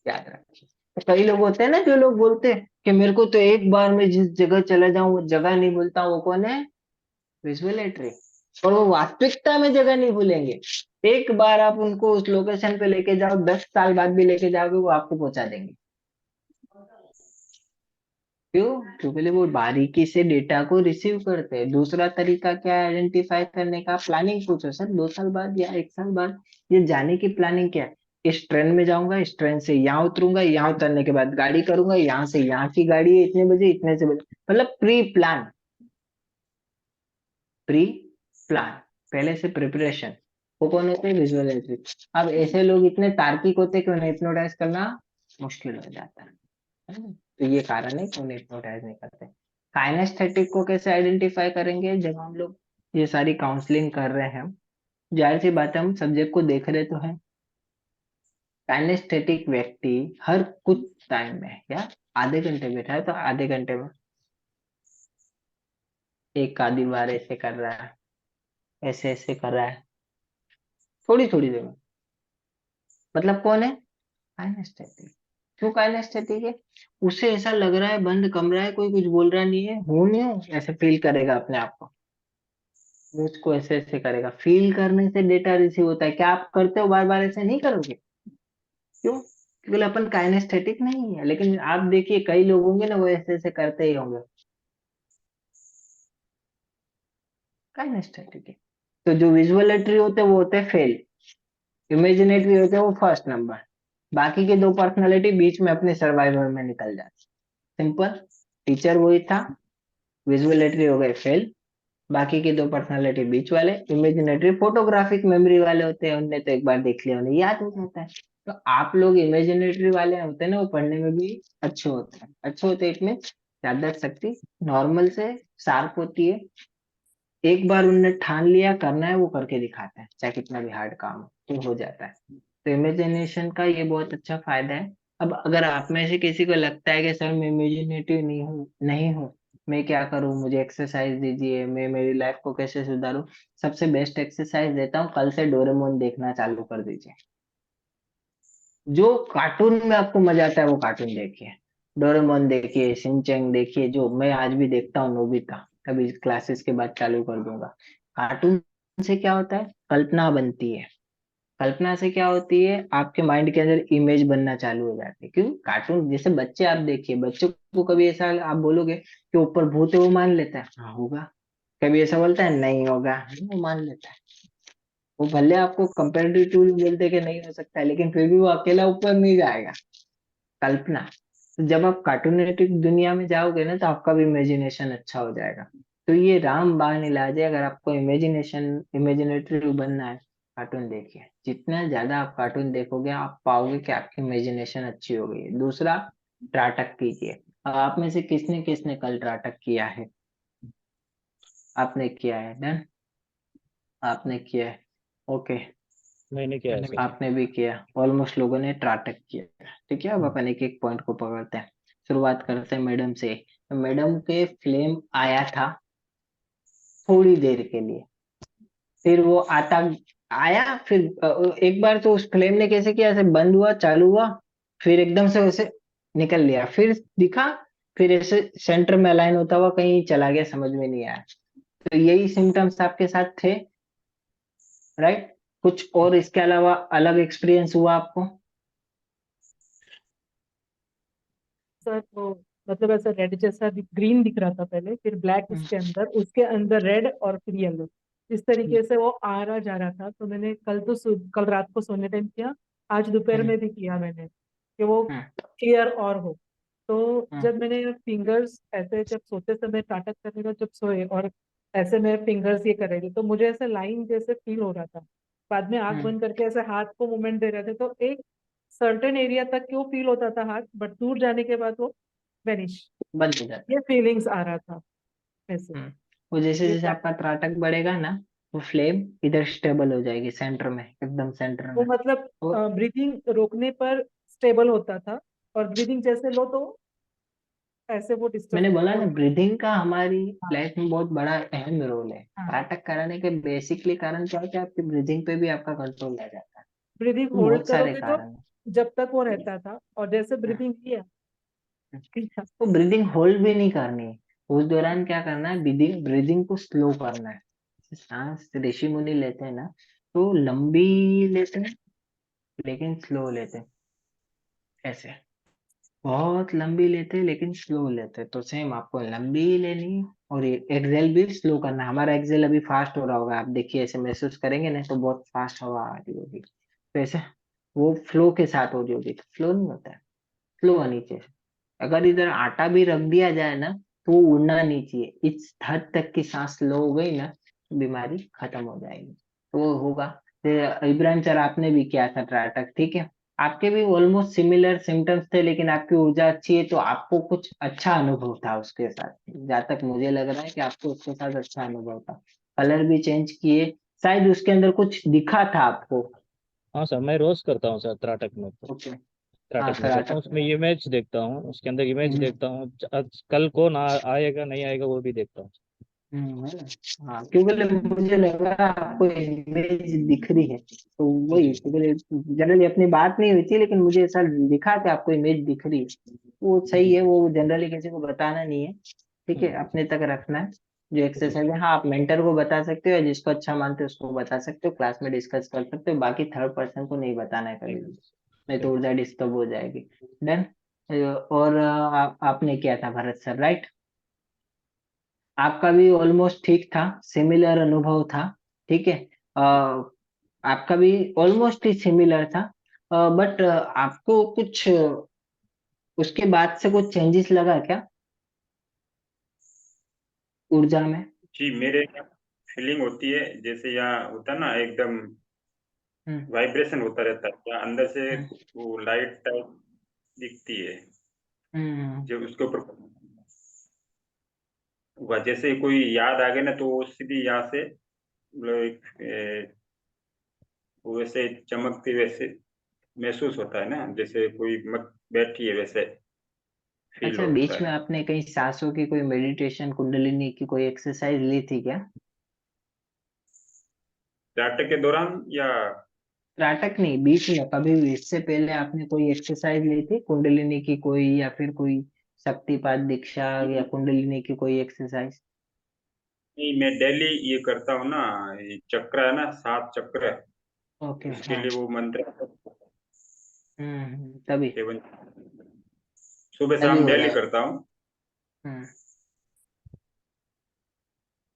याद रखिए। तो कई लोग होते हैं ना, जो लोग बोलते हैं कि मेरे को तो एक बार में जिस जगह चला जाऊं वो जगह नहीं भूलता, वो कौन है? विजुअलेटरी। और वो वास्तविकता में जगह नहीं भूलेंगे। एक बार आप उनको उस लोकेशन पे लेके जाओ, 10 साल बाद भी लेके जाओगे, वो आपको पहुंचा देंगे। क्यों? क्योंकि वो बारीकी से डेटा को रिसीव करते हैं। दूसरा तरीका क्या है आइडेंटिफाई करने का? प्लानिंग पूछो, सर 2 साल बाद या 1 साल बाद ये जाने की प्लानिंग क्या है? इस ट्रेन में जाऊंगा, इस ट्रेन से यहाँ उतरूंगा, यहाँ उतरने के बाद गाड़ी करूंगा, यहाँ से यहाँ की गाड़ी है, इतने बजे, इतने से बजे, मतलब प्री प्लान। प्री प्लान, पहले से प्रिपरेशन। वो कौन होते हैं? विजुअलाइजेशन। अब ऐसे लोग इतने तार्किक होते हैं कि उन्हें हिप्नोटाइज करना मुश्किल हो जाता है ना? तो ये कारण है कि उन्हें हिप्नोटाइज नहीं करते। काइनेस्थेटिक को कैसे आइडेंटिफाई करेंगे? जब हम लोग ये सारी काउंसलिंग कर रहे हैं, जाहिर सी बात है हम सब्जेक्ट को देख रहे तो हैं। काइनेस्थेटिक व्यक्ति हर कुछ टाइम में, या आधे घंटे बैठा है तो आधे घंटे में एक आधी बार ऐसे कर रहा है, ऐसे ऐसे कर रहा है, थोड़ी थोड़ी देर में। मतलब कौन है? काइनेस्थेटिक। क्यों काइनेस्थेटिक है? उसे ऐसा लग रहा है बंद कमरा है, कोई कुछ बोल रहा नहीं है, हूं नहीं हूं, ऐसे फील करेगा अपने आप को। उसको ऐसे ऐसे करेगा, फील करने से डेटा रिसीव होता है। क्या आप करते हो? बार बार ऐसे नहीं करोगे। क्यों? क्योंकि अपन काइनेस्थेटिक नहीं है। लेकिन आप देखिए कई लोग होंगे ना, वो ऐसे ऐसे करते ही होंगे, काइनेस्थेटिक है। तो जो विजुअलेटरी होते हैं वो होते हैं फेल। इमेजिनेटरी होते हैं वो फर्स्ट नंबर। बाकी के दो पर्सनालिटी बीच में अपने सर्वाइवल में निकल जाते। सिंपल। टीचर वही था, विजुअलेटरी हो गए फेल, बाकी के दो पर्सनालिटी बीच वाले। इमेजिनेटरी फोटोग्राफिक मेमोरी वाले होते हैं, उनने तो एक बार देख लिया, उन्हें याद हो जाता है। तो आप लोग इमेजिनेटरी वाले होते हैं ना, वो पढ़ने में भी अच्छे होते हैं। अच्छे होते हैं इसमें याददाश्त शक्ति नॉर्मल से शार्प होती है। एक बार उनने ठान लिया करना है, वो करके दिखाते हैं, चाहे कितना भी हार्ड काम हो तो हो जाता है। तो इमेजिनेशन का ये बहुत अच्छा फायदा है। अब अगर आप में से किसी को लगता है कि सर मैं इमेजिनेटिव नहीं हूँ, मैं क्या करूँ, मुझे एक्सरसाइज दीजिए, मैं मेरी लाइफ को कैसे सुधारूं। सबसे बेस्ट एक्सरसाइज देता हूँ, कल से डोरेमोन देखना चालू कर दीजिए। जो कार्टून में आपको मजा आता है वो कार्टून देखिए। डोरेमोन देखिए, शिनचैन देखिए, जो मैं आज भी देखता हूँ नोबिता, कभी क्लासेस के बाद चालू कर दूंगा। कार्टून से क्या होता है, कल्पना बनती है। कल्पना से क्या होती है, आपके माइंड के अंदर इमेज बनना चालू हो जाती है। क्यों, कार्टून जैसे बच्चे, आप देखिए बच्चों को कभी ऐसा आप बोलोगे कि ऊपर भूत है, वो मान लेता है हाँ होगा। कभी ऐसा बोलता है नहीं होगा, वो मान लेता है। वो भले आपको कंपेरेटिवली बोलते कि नहीं हो सकता है, लेकिन फिर भी वो अकेला ऊपर नहीं जाएगा। कल्पना। तो जब आप कार्टूनेटिक दुनिया में जाओगे ना, तो आपका भी इमेजिनेशन अच्छा हो जाएगा। तो ये राम बाण इलाज है, अगर आपको इमेजिनेटिव बनना है, कार्टून देखिए। जितना ज्यादा आप कार्टून देखोगे, आप पाओगे कि आपकी इमेजिनेशन अच्छी हो गई है। दूसरा, त्राटक कीजिए। अब आप में से किसने किसने कल त्राटक किया है? आपने किया है, डन। आपने किया है, ओके। मैंने किया है मैंने भी सर। किया। आपने भी किया, ऑलमोस्ट लोगों ने त्राटक किया। ठीक है, अब अपन एक एक पॉइंट को पकड़ते हैं। शुरुआत करते हैं मैडम से। मैडम के फ्लेम आया था थोड़ी देर के लिए, फिर वो आता आया, फिर एक बार तो उस फ्लेम ने कैसे किया, ऐसे बंद हुआ, चालू हुआ, फिर एकदम से वैसे निकल लिया, फिर दिखा, फिर ऐसे सेंटर में अलाइन होता हुआ कहीं चला गया, समझ में नहीं आया। तो यही सिम्टम्स आपके साथ थे, राइट? कुछ और इसके अलावा अलग एक्सपीरियंस हुआ आपको? सर वो मतलब ऐसा रेड जैसा ग्रीन दिख रहा था पहले, फिर ब्लैक हम्म, उसके अंदर रेड और फिर येलो, इस तरीके से वो आ रहा जा रहा था। तो मैंने कल रात को सोने टाइम किया, आज दोपहर हम्म, में भी किया मैंने, कि वो हम्म, क्लियर और हो। तो हम्म, जब मैंने फिंगर्स ऐसे, जब सोते समय नाटक करने का जब सोए और ऐसे मैं फिंगर्स ये कर रही थी, तो मुझे ऐसे लाइन जैसे फील हो रहा था। बाद में आंख हम्म, बंद करके ऐसे हाथ को मूवमेंट दे रहे थे, तो एक सर्टेन एरिया तक क्यों फील होता था हाथ, बट दूर जाने के बाद वो वेनिश, बंद हो जाता ये फीलिंग्स आ रहा था ऐसे। है। वो जैसे ये जैसे आपका त्राटक बढ़ेगा ना, वो फ्लेम इधर स्टेबल हो जाएगी, सेंटर में, एकदम सेंटर वो में। मतलब वो ब्रीदिंग रोकने पर स्टेबल होता था, और ब्रीदिंग जैसे लो तो ऐसे वो डिस्टर्ब मैंने बोला हो। ना, ब्रीदिंग का हमारी हाँ लाइफ में बहुत बड़ा अहम रोल है। हाँ। त्राटक कराने के बेसिकली कारण क्या होता है, आपकी ब्रीदिंग पे भी आपका कंट्रोल आ जाता है। ब्रीदिंग तो होल्ड बहुत सारे करोगे तो कारण हैं। जब तक वो रहता था, और जैसे हाँ, ब्रीदिंग किया तो ब्रीदिंग होल्ड भी नहीं करनी है। उस दौरान क्या करना है, ब्रीदिंग ब्रीदिंग को स्लो करना है। जैसे सांस ऋषि मुनि लेते हैं ना, तो लंबी लेते हैं लेकिन स्लो लेते हैं, ऐसे बहुत लंबी लेते हैं लेकिन स्लो लेते हैं। तो सेम आपको लंबी ही लेनी है, और ये एक्सेल भी स्लो करना है। हमारा एक्सेल अभी फास्ट हो रहा होगा, आप देखिए, ऐसे महसूस करेंगे ना, तो बहुत फास्ट हवा आ रही होगी। तो ऐसे वो फ्लो के साथ हो रही होगी, तो फ्लो नहीं होता है, फ्लो होनी चाहिए। अगर इधर आटा भी रख दिया जाए ना, तो वो उड़ना नहीं चाहिए। इस हद तक की सांस लो हो गई ना, तो बीमारी खत्म हो जाएगी। तो वो होगा। इब्राहिम सर, आपने भी किया था त्राटक, ठीक है। आपके भी ऑलमोस्ट सिमिलर सिम्टम्स थे, लेकिन आपकी ऊर्जा अच्छी है, तो आपको कुछ अच्छा अनुभव था उसके साथ। जहां तक मुझे लग रहा है कि आपको उसके साथ अच्छा अनुभव था। कलर भी चेंज किए, शायद उसके अंदर कुछ दिखा था आपको। हाँ सर, मैं रोज करता हूँ सर त्राटक में। ओके। हाँ, त्राटक में करता हूँ, त्राटक उसमें में। इमेज देखता हूँ, उसके अंदर इमेज हम्म, देखता हूँ। आज कल कौन आएगा नहीं आएगा वो भी देखता हूँ। है ना? हाँ, क्योंकि मुझे लगा आपको इमेज दिख रही है, तो वही, जी। क्योंकि जनरली अपनी बात नहीं हुई थी, लेकिन मुझे ऐसा दिखा कि आपको इमेज दिख रही है। वो सही है, वो जनरली किसी को बताना नहीं है। ठीक है, हम्म, अपने तक रखना है। जो ओके एक्सरसाइज सर। है, हाँ, आप मेंटर को बता सकते हो, या जिसको अच्छा मानते हो उसको बता सकते हो, क्लास में डिस्कस कर सकते हो, बाकी थर्ड पर्सन को नहीं बताना है कभी भी, नहीं तो ठीक। ऊर्जा डिस्टर्ब हो जाएगी। डन। और आपने किया था भरत सर, राइट? आपका भी ऑलमोस्ट ठीक था, सिमिलर अनुभव था। ठीक है। आपका भी ऑलमोस्ट ही सिमिलर था, बट आपको कुछ उसके बाद से कुछ चेंजेस लगा क्या ऊर्जा में? जी, मेरे फीलिंग होती है जैसे यहाँ होता है ना, एकदम हम्म, वाइब्रेशन होता रहता है यहाँ अंदर से। हम्म, वो लाइट टाइप दिखती है हम्म, जो उसके ऊपर जैसे कोई याद आ गई ना, तो वो सीधी यहाँ से मतलब वो वैसे चमकती वैसे महसूस होता है ना, जैसे कोई मत बैठी है वैसे फील अच्छा, होता बीच में है। आपने कहीं सांसों की कोई मेडिटेशन कुंडलिनी की कोई एक्सरसाइज ली थी क्या? नाटक के दौरान या? नाटक नहीं, बीच में कभी भी इससे पहले आपने कोई एक्सरसाइज ली थी कुंडलिनी की कोई, या फिर कोई शक्तिपात दीक्षा या कुंडलिनी की कोई एक्सरसाइज? नहीं, मैं डेली ये करता हूँ ना, ये चक्र है ना, 7 चक्र, ओके, उसके हाँ। लिए वो मंत्र तभी सेवन सुबह तभी शाम हो रहा डेली है। करता हूँ। हम्म।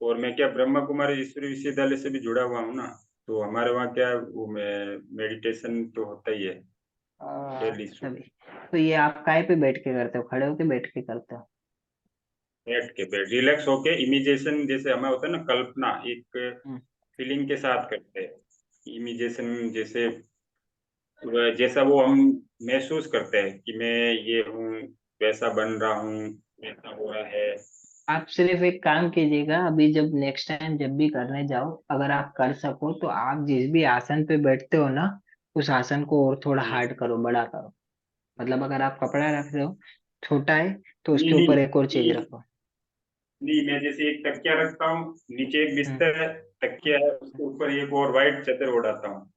और मैं क्या ब्रह्मा कुमारी ईश्वरी विश्वविद्यालय से भी जुड़ा हुआ हूँ ना, तो हमारे वहाँ क्या वो मेडिटेशन तो होता ही है डेली तभी। सुबह। तो ये आप काय पे बैठ के करते हो, खड़े होके बैठ के करते हो? बैठ रिलैक्स होके इमेजिनेशन, जैसे हमें होता है ना कल्पना, एक हम्म। फीलिंग के साथ करते हैं इमेजिनेशन, जैसे जैसा वो हम महसूस करते हैं कि मैं ये हूँ, वैसा बन रहा हूँ, वैसा हो रहा है। आप सिर्फ एक काम कीजिएगा, अभी जब नेक्स्ट टाइम जब भी करने जाओ, अगर आप कर सको तो आप जिस भी आसन पे बैठते हो ना, उस आसन को और थोड़ा जी। हार्ड करो, बड़ा करो। मतलब अगर आप कपड़ा रख रहे हो छोटा है, तो नहीं उसके ऊपर नहीं एक और चीज नहीं रखो। नहीं, मैं जैसे एक तकिया रखता हूँ, नीचे एक हम्म। बिस्तर है, तकिया है, उसके ऊपर एक और वाइट चादर ओढ़ाता हूँ।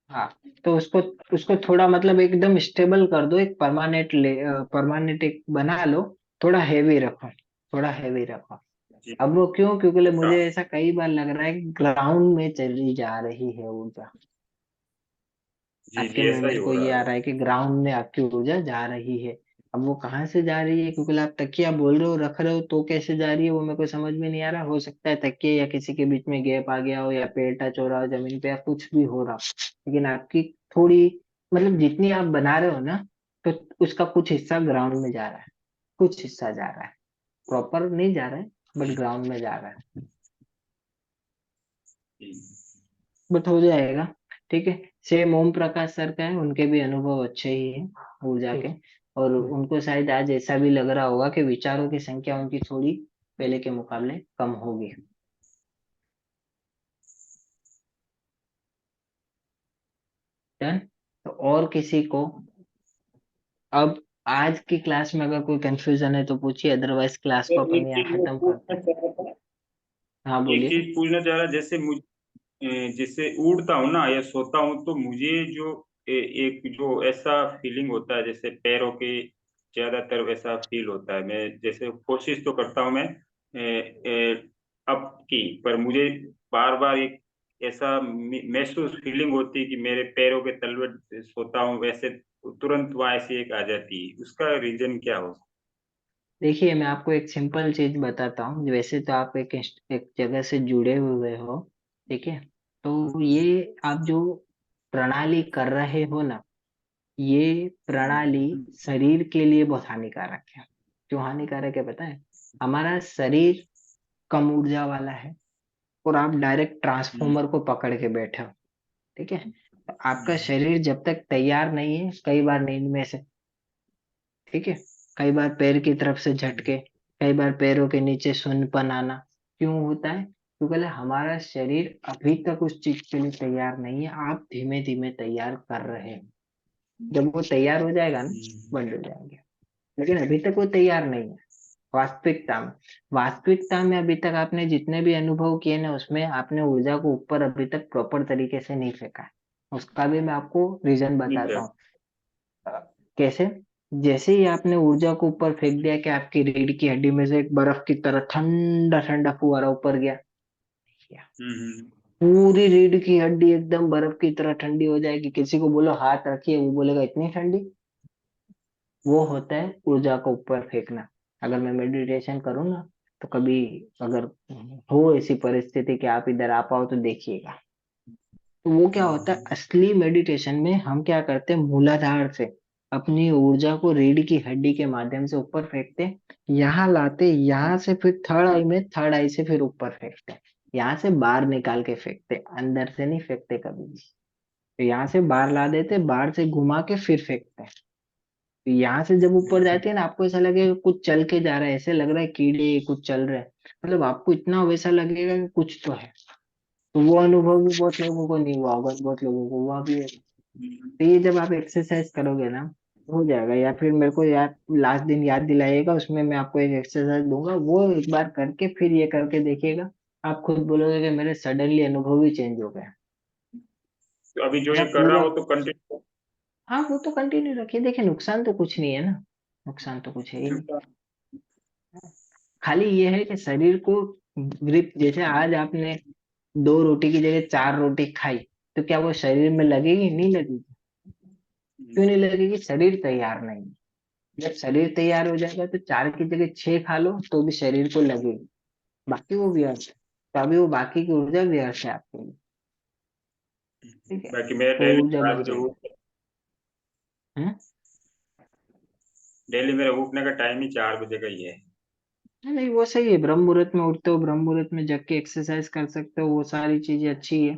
हाँ, तो उसको उसको थोड़ा मतलब एकदम स्टेबल कर दो, एक परमानेंट परमानेंट एक बना लो। थोड़ा हैवी रखो, थोड़ा हैवी रखो। जी। अब वो क्यों? क्योंकि हाँ, मुझे ऐसा कई बार लग रहा है कि ग्राउंड में चली जा रही है ऊर्जा। जी आपके जी, में ऐसा ही मेरे हो को ये रहा आ है। रहा है कि ग्राउंड में आपकी ऊर्जा जा रही है। अब वो कहाँ से जा रही है? क्योंकि आप तकिया बोल रहे हो, रख रहे हो, तो कैसे जा रही है वो मेरे को समझ में नहीं आ रहा। हो सकता है तकिए या किसी के बीच में गैप आ गया हो, या पैर टच हो रहा हो जमीन पे, या कुछ भी हो रहा हो, लेकिन आपकी थोड़ी मतलब जितनी आप बना रहे हो ना, तो उसका कुछ हिस्सा ग्राउंड में जा रहा है, कुछ हिस्सा जा रहा है। प्रॉपर नहीं जा रहा है, बट ग्राउंड में जा रहा है। जी। बट हो जाएगा, ठीक है। सेम ओम प्रकाश सर का है, उनके भी अनुभव अच्छे ही है ऊर्जा के। ठीक। और हम्म। उनको शायद आज ऐसा भी लग रहा होगा कि विचारों की संख्या उनकी थोड़ी पहले के मुकाबले कम होगी। डन। तो और किसी को अब आज की क्लास में अगर कोई कंफ्यूजन है तो पूछिए, अदरवाइज क्लास को सर, अपन एक यहाँ चीज मैं खत्म करते पूछना हैं। चाह रहा था, हाँ, एक बोलिए। चीज पूछना चाह रहा, जैसे जैसे उड़ता हूँ ना या सोता हूँ, तो मुझे जो एक जो ऐसा फीलिंग होता है, जैसे पैरों के ज्यादातर वैसा फील होता है। मैं जैसे कोशिश तो करता हूँ मैं अप की, पर मुझे बार बार एक ऐसा महसूस फीलिंग होती है कि मेरे पैरों के तलवे सोता हूँ, वैसे तुरंत वहां ऐसी एक आ जाती है। उसका रीजन क्या हो? देखिए, मैं आपको एक सिंपल चीज बताता हूँ। वैसे तो आप एक जगह से जुड़े हुए हो, ठीक है। तो ये आप जो प्रणाली कर रहे हो ना, ये प्रणाली शरीर के लिए बहुत हानिकारक है। क्यों हानिकारक है पता है? हमारा शरीर कम ऊर्जा वाला है, और आप डायरेक्ट ट्रांसफॉर्मर को पकड़ के बैठे हो, ठीक है। तो आपका शरीर जब तक तैयार नहीं है, कई बार नींद में से, ठीक है, कई बार पैर की तरफ से झटके, कई बार पैरों के नीचे सुन्नपन आना, क्यों होता है? क्योंकि हमारा शरीर अभी तक उस चीज के लिए तैयार नहीं है। आप धीमे धीमे तैयार कर रहे हैं। जब वो तैयार हो जाएगा ना, बंद हो जाएंगे। लेकिन अभी तक वो तैयार नहीं है। वास्तविकता में, वास्तविकता में अभी तक आपने जितने भी अनुभव किए ना, उसमें आपने ऊर्जा को ऊपर अभी तक प्रॉपर तरीके से नहीं फेंका है। उसका भी मैं आपको रीजन ठीक बताता है। हूँ। कैसे? जैसे ही आपने ऊर्जा को ऊपर फेंक दिया कि आपकी रीढ़ की हड्डी में से एक बर्फ की तरह ठंडा ठंडा फुहारा ऊपर गया, हम्म। पूरी रीढ़ की हड्डी एकदम बर्फ की तरह ठंडी हो जाएगी। किसी को बोलो हाथ रखिए, वो बोलेगा इतनी ठंडी। वो होता है ऊर्जा को ऊपर फेंकना। अगर मैं मेडिटेशन करूँ ना, तो कभी अगर हो ऐसी परिस्थिति कि आप इधर आ पाओ तो देखिएगा। तो वो क्या होता है, असली मेडिटेशन में हम क्या करते हैं, मूलाधार से अपनी ऊर्जा को रीढ़ की हड्डी के माध्यम से ऊपर फेंकते हैं, यहाँ लाते, यहाँ से फिर थर्ड आई में, थर्ड आई से फिर ऊपर फेंकते हैं, यहाँ से बाहर निकाल के फेंकते हैं, अंदर से नहीं फेंकते कभी भी। तो यहाँ से बाहर ला देते, बाहर से घुमा के फिर फेंकते हैं। तो यहाँ से जब ऊपर जाती है ना, आपको ऐसा लगेगा कुछ चल के जा रहा है, ऐसे लग रहा है कीड़े कुछ चल रहे हैं। मतलब आपको इतना वैसा लगेगा कि कुछ तो है। तो वो अनुभव भी बहुत लोगों को नहीं हुआ होगा, बहुत लोगों को हुआ भी है। तो ये जब आप एक्सरसाइज करोगे ना, हो जाएगा, या फिर मेरे को याद लास्ट दिन याद दिलाइएगा, उसमें मैं आपको एक एक्सरसाइज दूंगा, वो एक बार करके फिर ये करके देखिएगा। आप खुद बोलोगे कि मेरे सडनली अनुभव ही चेंज हो गए। तो अभी जो मेरा ये कर रहा पूरा, हूँ तो कंटिन्यू। हाँ वो तो कंटिन्यू रखिए, देखिए नुकसान तो कुछ नहीं है ना, नुकसान तो कुछ है ही नहीं। खाली ये है कि शरीर को ग्रिप, जैसे आज आपने 2 रोटी की जगह 4 रोटी खाई, तो क्या वो शरीर में लगेगी? नहीं लगेगी। क्यों नहीं लगेगी? शरीर तैयार नहीं है। जब शरीर तैयार हो जाएगा तो 4 की जगह 6 खा लो तो भी शरीर को लगेगी, बाकी वो व्यर्थ है। तो अभी वो बाकी की ऊर्जा व्यर्थ है आपके लिए। ठीक है, बाकी मेरा वो डेली ऊर्जा बच 4 बजे जाएगी। उठ हम्म। डेली मेरा उठने का टाइम ही 4 बजे का ही है। नहीं वो सही है, ब्रह्म मुहूर्त में उठते हो, ब्रह्म मुहूर्त में जग के एक्सरसाइज कर सकते हो, वो सारी चीजें अच्छी है,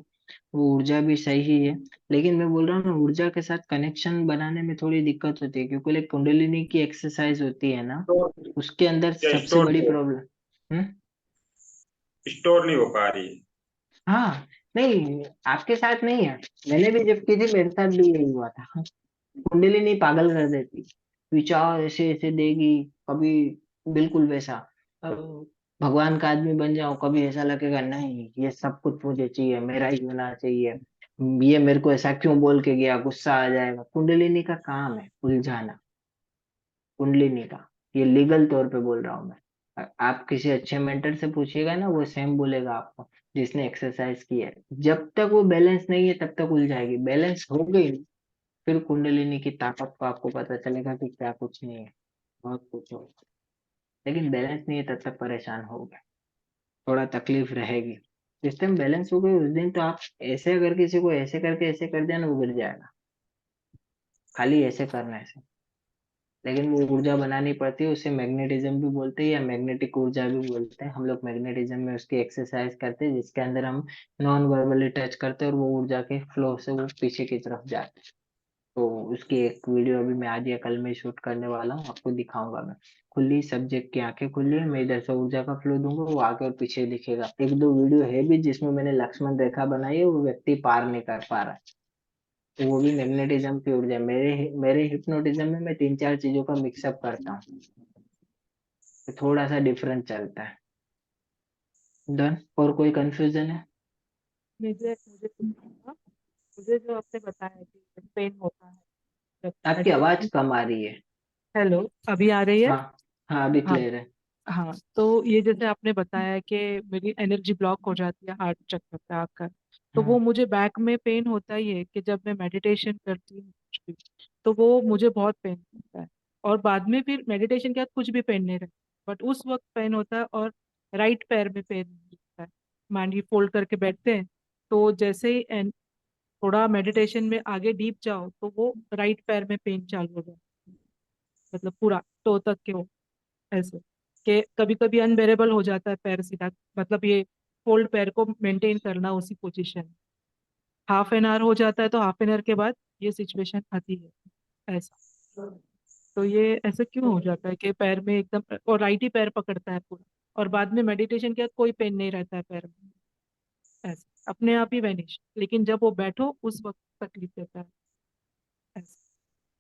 वो ऊर्जा भी सही है। लेकिन मैं बोल रहा हूँ ना, ऊर्जा के साथ कनेक्शन बनाने में थोड़ी दिक्कत होती है, क्योंकि लाइक कुंडलिनी की एक्सरसाइज होती है ना, तो उसके अंदर क्या सबसे बड़ी प्रॉब्लम। स्टोर नहीं हो पा रही है? हाँ, नहीं आपके साथ नहीं है, मैंने भी जब की थी मेरे साथ भी यही हुआ था। कुंडलिनी पागल कर देती, विचार ऐसे ऐसे देगी, कभी बिल्कुल वैसा, अब भगवान का आदमी बन जाओ, कभी ऐसा लगेगा नहीं ये सब कुछ मुझे चाहिए, मेरा ही होना चाहिए, ये मेरे को ऐसा क्यों बोल के गया, गुस्सा आ जाएगा। कुंडलिनी का काम है उलझाना, कुंडलिनी का, ये लीगल तौर पे बोल रहा हूँ मैं। आप किसी अच्छे मेंटर से पूछिएगा ना, वो सेम बोलेगा आपको, जिसने एक्सरसाइज की है। जब तक वो बैलेंस नहीं है तब तक उलझाएगी, बैलेंस हो गई फिर कुंडलिनी की ताकत को आपको पता चलेगा कि क्या कुछ नहीं है, बहुत कुछ हो। लेकिन बैलेंस नहीं है तब तक परेशान होगे, थोड़ा तकलीफ रहेगी। जिस टाइम बैलेंस हो गई उस दिन तो आप ऐसे, अगर किसी को ऐसे करके ऐसे कर दिया ना, वो गिर जाएगा, खाली ऐसे करने से। लेकिन वो ऊर्जा बनानी पड़ती है, उसे मैग्नेटिज्म भी बोलते हैं या मैग्नेटिक ऊर्जा भी बोलते हैं। हम लोग मैग्नेटिज्म में उसकी एक्सरसाइज करते हैं, जिसके अंदर हम नॉन वर्बली टच करते हैं और वो ऊर्जा के फ्लो से वो पीछे की तरफ जाते हैं। तो उसकी एक वीडियो अभी मैं आज या कल में शूट करने वाला हूँ, आपको दिखाऊंगा मैं। खुली सब्जेक्ट की आंखें खुली है, मैं इधर से ऊर्जा का फ्लो दूंगा, वो आगे और पीछे दिखेगा। एक दो वीडियो है भी जिसमें मैंने लक्ष्मण रेखा बनाई है, वो व्यक्ति पार नहीं कर पा रहा है, तो वो भी मैग्नेटिज्म की ऊर्जा है। मेरे हिप्नोटिज्म में मैं 3 4 चीजों का मिक्सअप करता हूँ, तो थोड़ा सा डिफरेंट चलता है। डन, और कोई कंफ्यूजन है? मुझे मुझे कुछ था, मुझे जो आपने बताया कि पेन होता है जब आपकी आवाज मेडिटेशन। कम आ रही है। हेलो, अभी आ रही है? हाँ, हाँ अभी हाँ। क्लियर है। हाँ, तो ये जैसे आपने बताया कि मेरी एनर्जी ब्लॉक हो जाती है हार्ट चक्र पे आकर, तो वो हम्म। मुझे बैक में पेन होता ही है कि जब मैं मेडिटेशन करती हूँ कुछ भी, तो वो मुझे बहुत पेन होता है। और बाद में फिर मेडिटेशन के बाद कुछ भी पेन नहीं रहता, बट उस वक्त पेन होता है। और राइट पैर में पेन होता है, मांडी फोल्ड करके बैठते हैं, तो जैसे ही थोड़ा मेडिटेशन में आगे डीप जाओ तो वो राइट पैर में पेन चालू हो जाता है, मतलब पूरा टो तक के हो, ऐसे कि कभी कभी अनबेरेबल हो जाता है पैर सीधा, मतलब ये फोल्ड पैर को मेंटेन करना उसी पोजीशन। हाफ एन आवर हो जाता है तो हाफ एन आवर के बाद ये सिचुएशन आती है, ऐसा। तो ये ऐसे क्यों हो जाता है कि पैर में एकदम, और राइट ही पैर पकड़ता है पूरा, और बाद में मेडिटेशन के बाद कोई पेन नहीं रहता है पैर में, ऐसे अपने आप ही वैनिश, लेकिन जब वो बैठो उस वक्त तकलीफ देता है, ऐसे।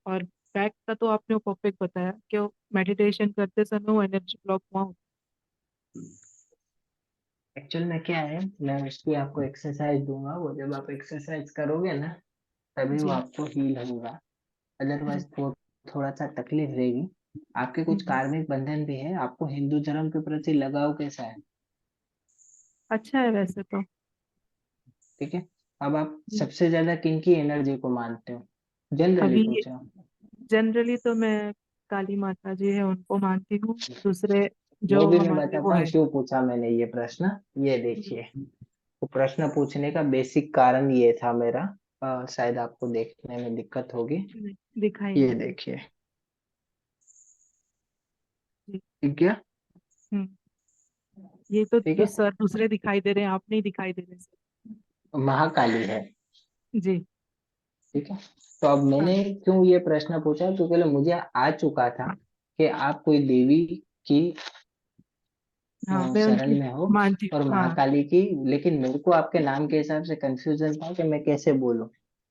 और बैक का तो आपने वो परफेक्ट बताया कि मेडिटेशन करते समय वो एनर्जी ब्लॉक हुआ होता एक्चुअल में क्या है, मैं उसकी आपको एक्सरसाइज दूंगा, वो जब आप एक्सरसाइज करोगे ना है। तभी वो जी। आपको हील होगा। जी। अदरवाइज तो थोड़ा सा तकलीफ रहेगी। आपके कुछ हम्म। कार्मिक बंधन भी है। आपको हिंदू धर्म के प्रति लगाव कैसा है? अच्छा है वैसे तो। ठीक है, अब आप हम्म। सबसे ज्यादा किनकी एनर्जी को मानते हो? जनरली अभी पूछ रहा हूँ। जनरली तो मैं काली माता जी है उनको मानती हूँ, दूसरे वो जो भी मैं हमारे वो बताता हूँ है। क्यों पूछा मैंने ये प्रश्न। ये हम्म। देखिए, तो प्रश्न पूछने का बेसिक कारण ये था मेरा, शायद आपको देखने में दिक्कत होगी। दिखाइए। ये देखिए, जी। ठीक है। हम्म। ये तो ठीक है, सर दूसरे दिखाई दे रहे हैं, आप नहीं दिखाई दे रहे सर। महाकाली है। जी। ठीक है, तो अब हाँ। मैंने क्यों ये प्रश्न पूछा, क्योंकि मुझे आ चुका था कि आप कोई देवी की हाँ, मैं शरण उनकी में हो मानती और हूँ, हाँ। महाकाली की। लेकिन मेरे को आपके नाम के हिसाब से कंफ्यूजन था कि मैं कैसे बोलूं।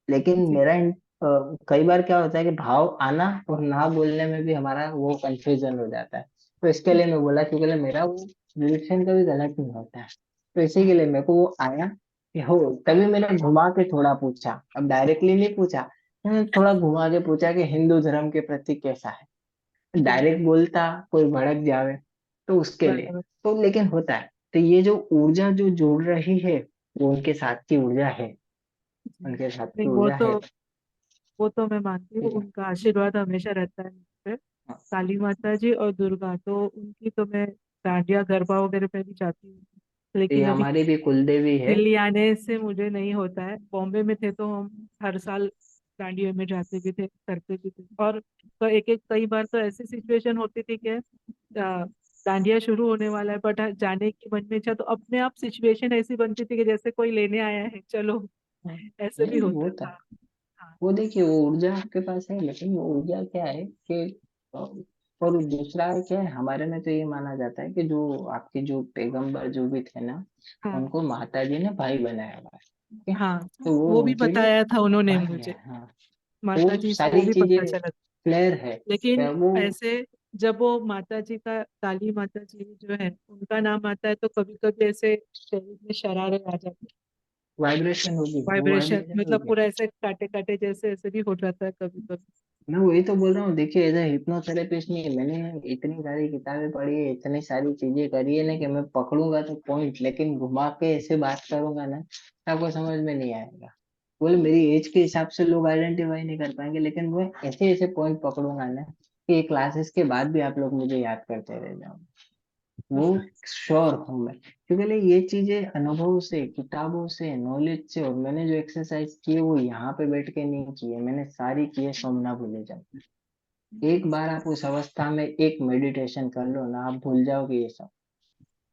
लेकिन जी। मेरा कई बार क्या होता है कि भाव आना और ना बोलने में भी हमारा वो कंफ्यूजन हो जाता है। तो इसके लिए मैं बोला, क्योंकि मेरा वो रिएक्शन कभी गलत नहीं होता है। तो इसी के लिए मेरे को वो आया कि हो, तभी मैंने घुमा के थोड़ा पूछा, अब डायरेक्टली नहीं पूछा, मैंने थोड़ा घुमा के पूछा कि हिंदू धर्म के प्रति कैसा है। डायरेक्ट बोलता कोई भड़क जावे, तो उसके लिए बराबर। तो लेकिन होता है। तो ये जो ऊर्जा जो जोड़ रही है, वो उनके साथ की ऊर्जा है, उनके साथ नहीं, की ऊर्जा है। वो तो मैं मानती हूँ, ठीक है। उनका आशीर्वाद हमेशा रहता है मुझ पे। हाँ, काली माता जी और दुर्गा, तो उनकी तो मैं डांडिया गरबा वगैरह पे भी जाती हूँ। ये लेकिन अभी हमारी भी कुलदेवी है। दिल्ली आने से मुझे नहीं होता है। बॉम्बे में थे तो हम हर साल डांडिया में जाते भी थे, करते भी थे। और तो एक एक कई बार तो ऐसी सिचुएशन होती थी कि डांडिया शुरू होने वाला है बट जाने की मन में इच्छा, तो अपने आप सिचुएशन ऐसी बनती थी कि जैसे कोई लेने आया है, चलो। ऐसे भी नहीं होता वो था, था। हाँ। वो देखिए वो ऊर्जा आपके पास है, लेकिन वो ऊर्जा क्या है कि अ, और दूसरा है क्या है, हमारे में तो ये माना जाता है कि जो आपके जो पैगंबर जो भी थे ना, हाँ। उनको माता जी ने भाई बनाया हुआ है। ठीक है? हाँ, तो वो वो भी उनके लिए बताया था उन्होंने भाई मुझे। है। हाँ, वो माता जी से वो सारी भी पता चीजें चला। क्लियर है। लेकिन वो ऐसे जब वो माता जी का, काली माता जी जो है उनका नाम आता है, तो कभी कभी ऐसे शरीर में शरारे आ जाते हैं। वाइब्रेशन होगी, वो वाइब्रेशन वाइब्रेशन मतलब होगी। पूरा ऐसे काटे काटे जैसे ऐसे भी हो जाता है कभी कभी। मैं वही तो बोल रहा हूँ, देखिए एज ए हिप्नोथेरेपिस्ट नहीं है, मैंने इतनी सारी किताबें पढ़ी है, इतनी सारी चीजें करी है ना, कि मैं पकड़ूंगा तो पॉइंट, लेकिन घुमा के ऐसे बात करूंगा ना, आपको समझ में नहीं आएगा। बोले मेरी एज के हिसाब से लोग आइडेंटिफाई नहीं कर पाएंगे, लेकिन वो ऐसे ऐसे पॉइंट पकड़ूंगा ना कि क्लासेस के बाद भी आप लोग मुझे याद करते रह जाओ। वो श्योर हूँ मैं, क्योंकि ये चीजें अनुभव से, किताबों से, नॉलेज से, और मैंने जो एक्सरसाइज की है वो यहाँ पे बैठ के नहीं की है, मैंने सारी की है सोमना भूले जाओ। एक बार आप उस अवस्था में एक मेडिटेशन कर लो ना, आप भूल जाओगे ये सब।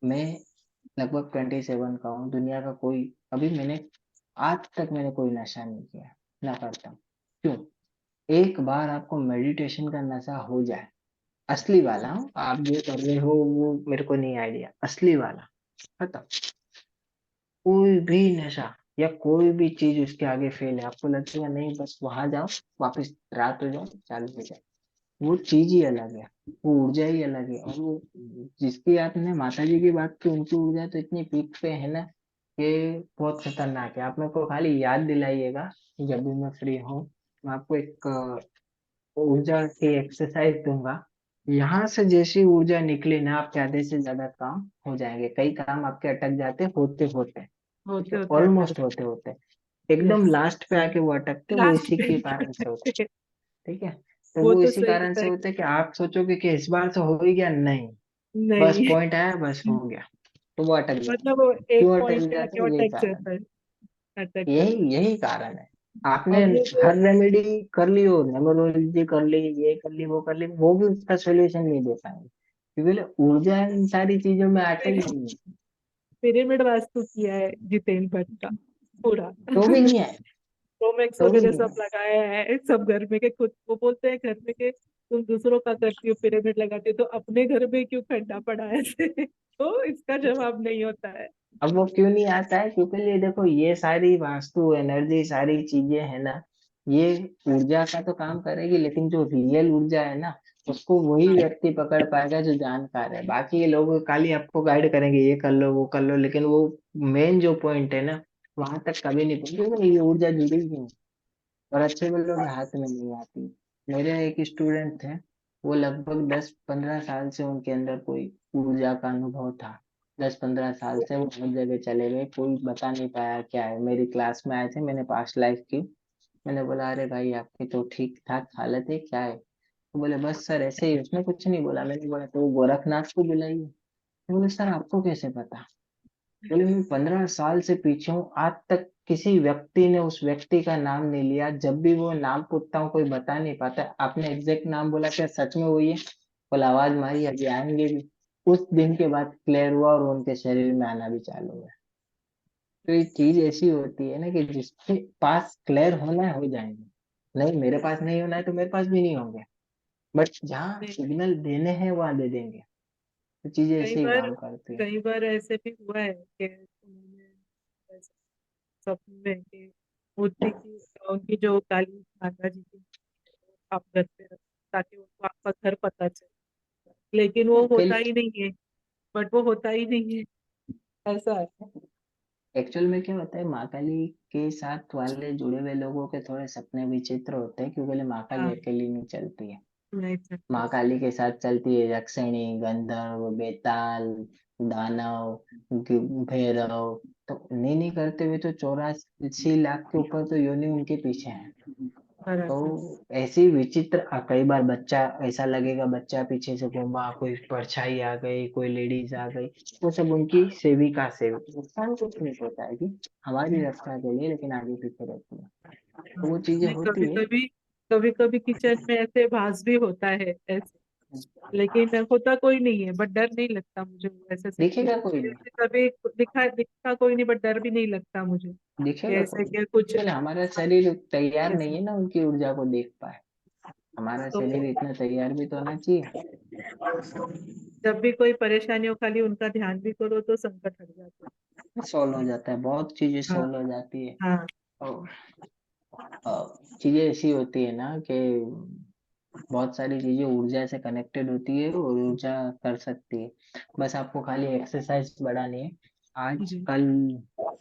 मैं लगभग 27 का हूँ, दुनिया का कोई, अभी मैंने आज तक मैंने कोई नशा नहीं किया, ना करता हूँ। क्यों? एक बार आपको मेडिटेशन का नशा हो जाए, असली वाला हूँ, आप जो कर रहे हो वो मेरे को नहीं आइडिया, असली वाला खत्म। कोई भी नशा या कोई भी चीज उसके आगे फेल है, आपको लगेगा नहीं, बस वहां जाओ, वापस रात हो जाओ, चालू हो जाए। वो चीज ही अलग है, वो ऊर्जा ही अलग है। और वो जिसकी आपने माता जी की बात की, उनकी ऊर्जा तो इतनी पीक पे है ना, कि बहुत खतरनाक है। आप मेरे को खाली याद दिलाइएगा जब भी मैं फ्री हूँ, मैं आपको एक ऊर्जा की एक्सरसाइज दूंगा। यहाँ से जैसी ऊर्जा निकली ना, आपके आधे से ज्यादा काम हो जाएंगे, कई काम आपके अटक जाते होते होते। ठीक होते है, होते ऑलमोस्ट अटक। होते होते एकदम यस। लास्ट पे आके वो अटकते, वो लास्ट इसी पे के ही कारण से होते। अटकते हैं। ठीक है? तो वो वो तो इसी सही कारण से बताया। होते कि आप सोचोगे कि इस बार तो हो ही गया, नहीं, बस नहीं। पॉइंट आया, बस हो गया, तो वो अटक जाते। मतलब वो एक क्यों अटक पॉइंट पे जाते आके हैं? यही अटक कारण, जाता है। अटक जाता यही यही कारण है। है। आपने और वो जो हर रेमेडी कर ली हो, न्यूमरोलॉजी कर ली, ये कर ली, वो कर ली, वो भी उसका सोल्यूशन नहीं दे पाएंगे, क्योंकि ऊर्जा इन सारी चीजों में आते ही नहीं है। पिरामिड वास्तु किया है जितेंद्र भट्ट का पूरा। तो भी नहीं आए, रोमेक्स तो भी वगैरह नहीं सब आए। लगाया है सब घर में के। खुद वो बोलते हैं घर में के, तुम दूसरों का करती हो पिरामिड लगाती हो, तो अपने घर में क्यों खड्डा पड़ा है ऐसे? तो इसका जवाब नहीं होता है। अब वो क्यों नहीं आता है? क्योंकि ये देखो, ये सारी वास्तु एनर्जी सारी चीजें है ना, ये ऊर्जा का तो काम करेगी, लेकिन जो रियल ऊर्जा है ना, उसको वही व्यक्ति पकड़ पाएगा जो जानकार है। बाकी ये लोग खाली आपको गाइड करेंगे, ये कर लो वो कर लो, लेकिन वो मेन जो पॉइंट है ना, वहां तक कभी नहीं पहुंचेगा, ये ऊर्जा जुड़ी ही नहीं। और अच्छे बल्लों के हाथ में नहीं आती। मेरे एक स्टूडेंट थे, वो लगभग 10-15 साल से उनके अंदर कोई ऊर्जा का अनुभव था। 10-15 साल से वो हर जगह चले गए, कोई बता नहीं पाया क्या है। मेरी क्लास में आए थे, मैंने पास्ट लाइफ की, मैंने बोला अरे भाई आपकी तो ठीक ठाक हालत है, क्या है? तो बोले बस सर ऐसे ही। उसने कुछ नहीं बोला। मैंने बोला तो गोरखनाथ को बुलाइए। तो बोले सर आपको कैसे पता? बोले मैं 15 साल से पीछे हूँ, आज तक किसी व्यक्ति ने उस व्यक्ति का नाम नहीं लिया। जब भी वो नाम पूछता हूँ कोई बता नहीं पाता। आपने एग्जैक्ट नाम बोला, क्या सच में वही है? बोला आवाज मारी, अभी आएंगे भी। उस दिन के बाद क्लियर हुआ और उनके शरीर में आना भी चालू हुआ। तो ये चीज ऐसी होती है ना कि जिसके पास क्लियर होना है हो जाएंगे, नहीं मेरे पास नहीं होना है तो मेरे पास भी नहीं होंगे, बट जहाँ नहीं, सिग्नल देने हैं वहां दे देंगे। तो चीजें कई ऐसे ही बार काम करती है। कई बार ऐसे भी हुआ है कि उन्होंने ऐसे सपने में कि मूर्ति की उनकी जो काली माता जी की आप घर पे रखो ताकि उनको आपका घर पता चले, लेकिन वो होता ही नहीं है। बट वो होता ही नहीं है, ऐसा है। एक्चुअल में क्या होता है, माँ काली के साथ वाले जुड़े हुए लोगों के थोड़े सपने विचित्र होते हैं, क्योंकि माँ काली हाँ, अकेली नहीं चलती है। नहीं सकते। माँ काली के साथ चलती है यक्षिणी, गंधर्व, बेताल, दानव, भैरव। तो नहीं करते हुए तो 84 लाख के ऊपर तो योनि उनके पीछे है। बराबर। तो ऐसी विचित्र कई बार बच्चा ऐसा लगेगा, बच्चा पीछे से घूमा, कोई परछाई आ गई, कोई लेडीज आ गई, वो सब उनकी सेविका नुकसान कुछ नहीं होता है कि हमारी रक्षा के लिए, लेकिन आगे पीछे रहती है, तो वो चीजें नहीं, होती है। कभी कभी किचन में ऐसे भास भी होता है ऐसे, लेकिन होता कोई नहीं है, बट डर नहीं लगता मुझे वो ऐसे दिखेगा सिचुएशन कोई में। नहीं, ऐसे कभी दिखा कोई नहीं, बट डर भी नहीं लगता मुझे कि दिखेगा कोई ऐसे नहीं, कि कुछ क्योंकि हमारा शरीर तैयार ऐसे। नहीं है ना उनकी ऊर्जा को देख पाए। हमारा तो शरीर इतना तैयार भी तो होना चाहिए। जब भी कोई परेशानी हो, खाली उनका ध्यान भी करो तो संकट हट जाता सॉल्व हो जाता है, बहुत चीजें है। हाँ, सॉल्व हो जाती है। हाँ, और चीजें ऐसी होती है ना कि बहुत सारी चीजें ऊर्जा से कनेक्टेड होती है और ऊर्जा कर सकती है। बस आपको खाली एक्सरसाइज बढ़ानी है। आज जी, कल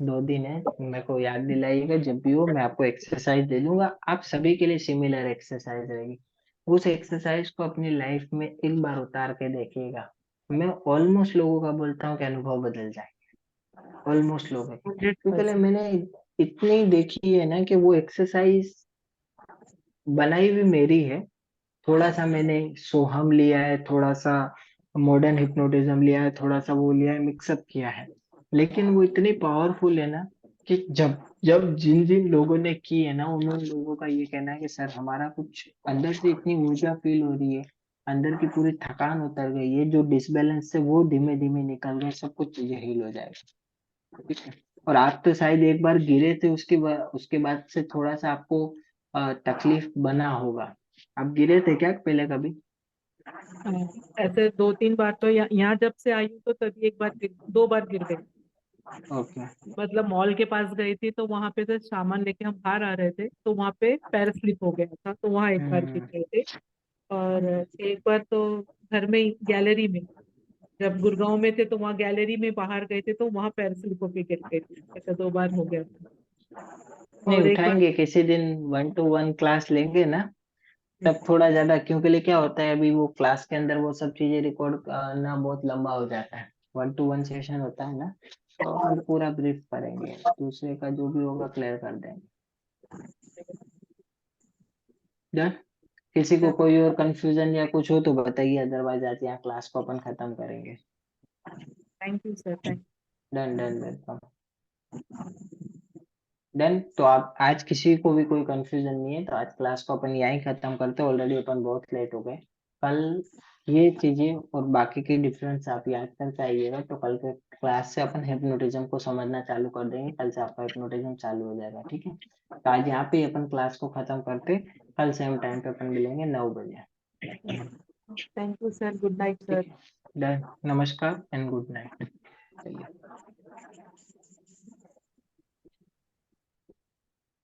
2 दिन है, मेरे को याद दिलाइएगा, जब भी हो मैं आपको एक्सरसाइज दे दूंगा, आप सभी के लिए सिमिलर एक्सरसाइज रहेगी। उस एक्सरसाइज को अपनी लाइफ में एक बार उतार के देखिएगा। मैं ऑलमोस्ट लोगों का बोलता हूँ कि अनुभव बदल जाए, ऑलमोस्ट लोगों के, क्योंकि 100%। मैंने इतनी देखी है ना कि वो एक्सरसाइज बनाई हुई मेरी है। थोड़ा सा मैंने सोहम लिया है, थोड़ा सा मॉडर्न हिप्नोटिज्म लिया है, थोड़ा सा वो लिया है, मिक्सअप किया है, लेकिन वो इतनी पावरफुल है ना कि जब जब जिन जिन लोगों ने की है ना, उन उन लोगों का ये कहना है कि सर हमारा कुछ अंदर से इतनी ऊर्जा फील हो रही है, अंदर की पूरी थकान उतर गई है, जो डिसबैलेंस से वो धीमे धीमे निकल गए, सब कुछ चीजें हील हो जाएगा। ठीक है। और आप तो शायद एक बार गिरे थे, उसके बाद से थोड़ा सा आपको तकलीफ बना होगा। आप गिरे थे क्या पहले कभी? हाँ, ऐसे 2-3 बार तो यहाँ जब से आई हूँ तो तभी एक बार 2 बार गिर गई। ओके। मतलब मॉल के पास गई थी, तो वहां पे से सामान लेके हम बाहर आ रहे थे, तो वहां पे पैर स्लिप हो गया था, तो वहां एक बार गिर हम्म। गए थे। और एक बार तो घर में गैलरी में, जब गुड़गांव में थे तो वहाँ गैलरी में बाहर गए थे, तो वहां पैर स्लिप होके गिर गए थे। ऐसा 2 बार हो गया था। नहीं, और एक बार उठाएंगे किसी दिन, 1-to-1 क्लास लेंगे ना, तब थोड़ा ज्यादा, क्योंकि लिए क्या होता है, अभी वो क्लास के अंदर वो सब चीजें रिकॉर्ड करना बहुत लंबा हो जाता है। 1-to-1 सेशन होता है ना, तो अपन पूरा ब्रीफ करेंगे, दूसरे का जो भी होगा क्लियर कर देंगे। डन। किसी को कोई और कंफ्यूजन या कुछ हो तो बताइए, अदरवाइज आज यहाँ क्लास को अपन खत्म करेंगे। Thank you sir, thank done done welcome. Done, तो आप आज किसी को भी कोई कंफ्यूजन नहीं है तो आज क्लास को अपन यहीं खत्म करते हैं, ऑलरेडी अपन बहुत लेट हो गए। कल ये चीजें और बाकी के डिफरेंस आप याद करके आइएगा, तो कल के क्लास से अपन हिप्नोटिज्म को समझना चालू कर देंगे, कल से आपका हिप्नोटिज्म चालू हो जाएगा। ठीक है, तो आज यहाँ पे अपन क्लास को खत्म करते, कल सेम टाइम पे अपन मिलेंगे 9 बजे। You sir. गुड नाइट ठीक सर। है, डन, नमस्कार एंड गुड नाइट। चलिए।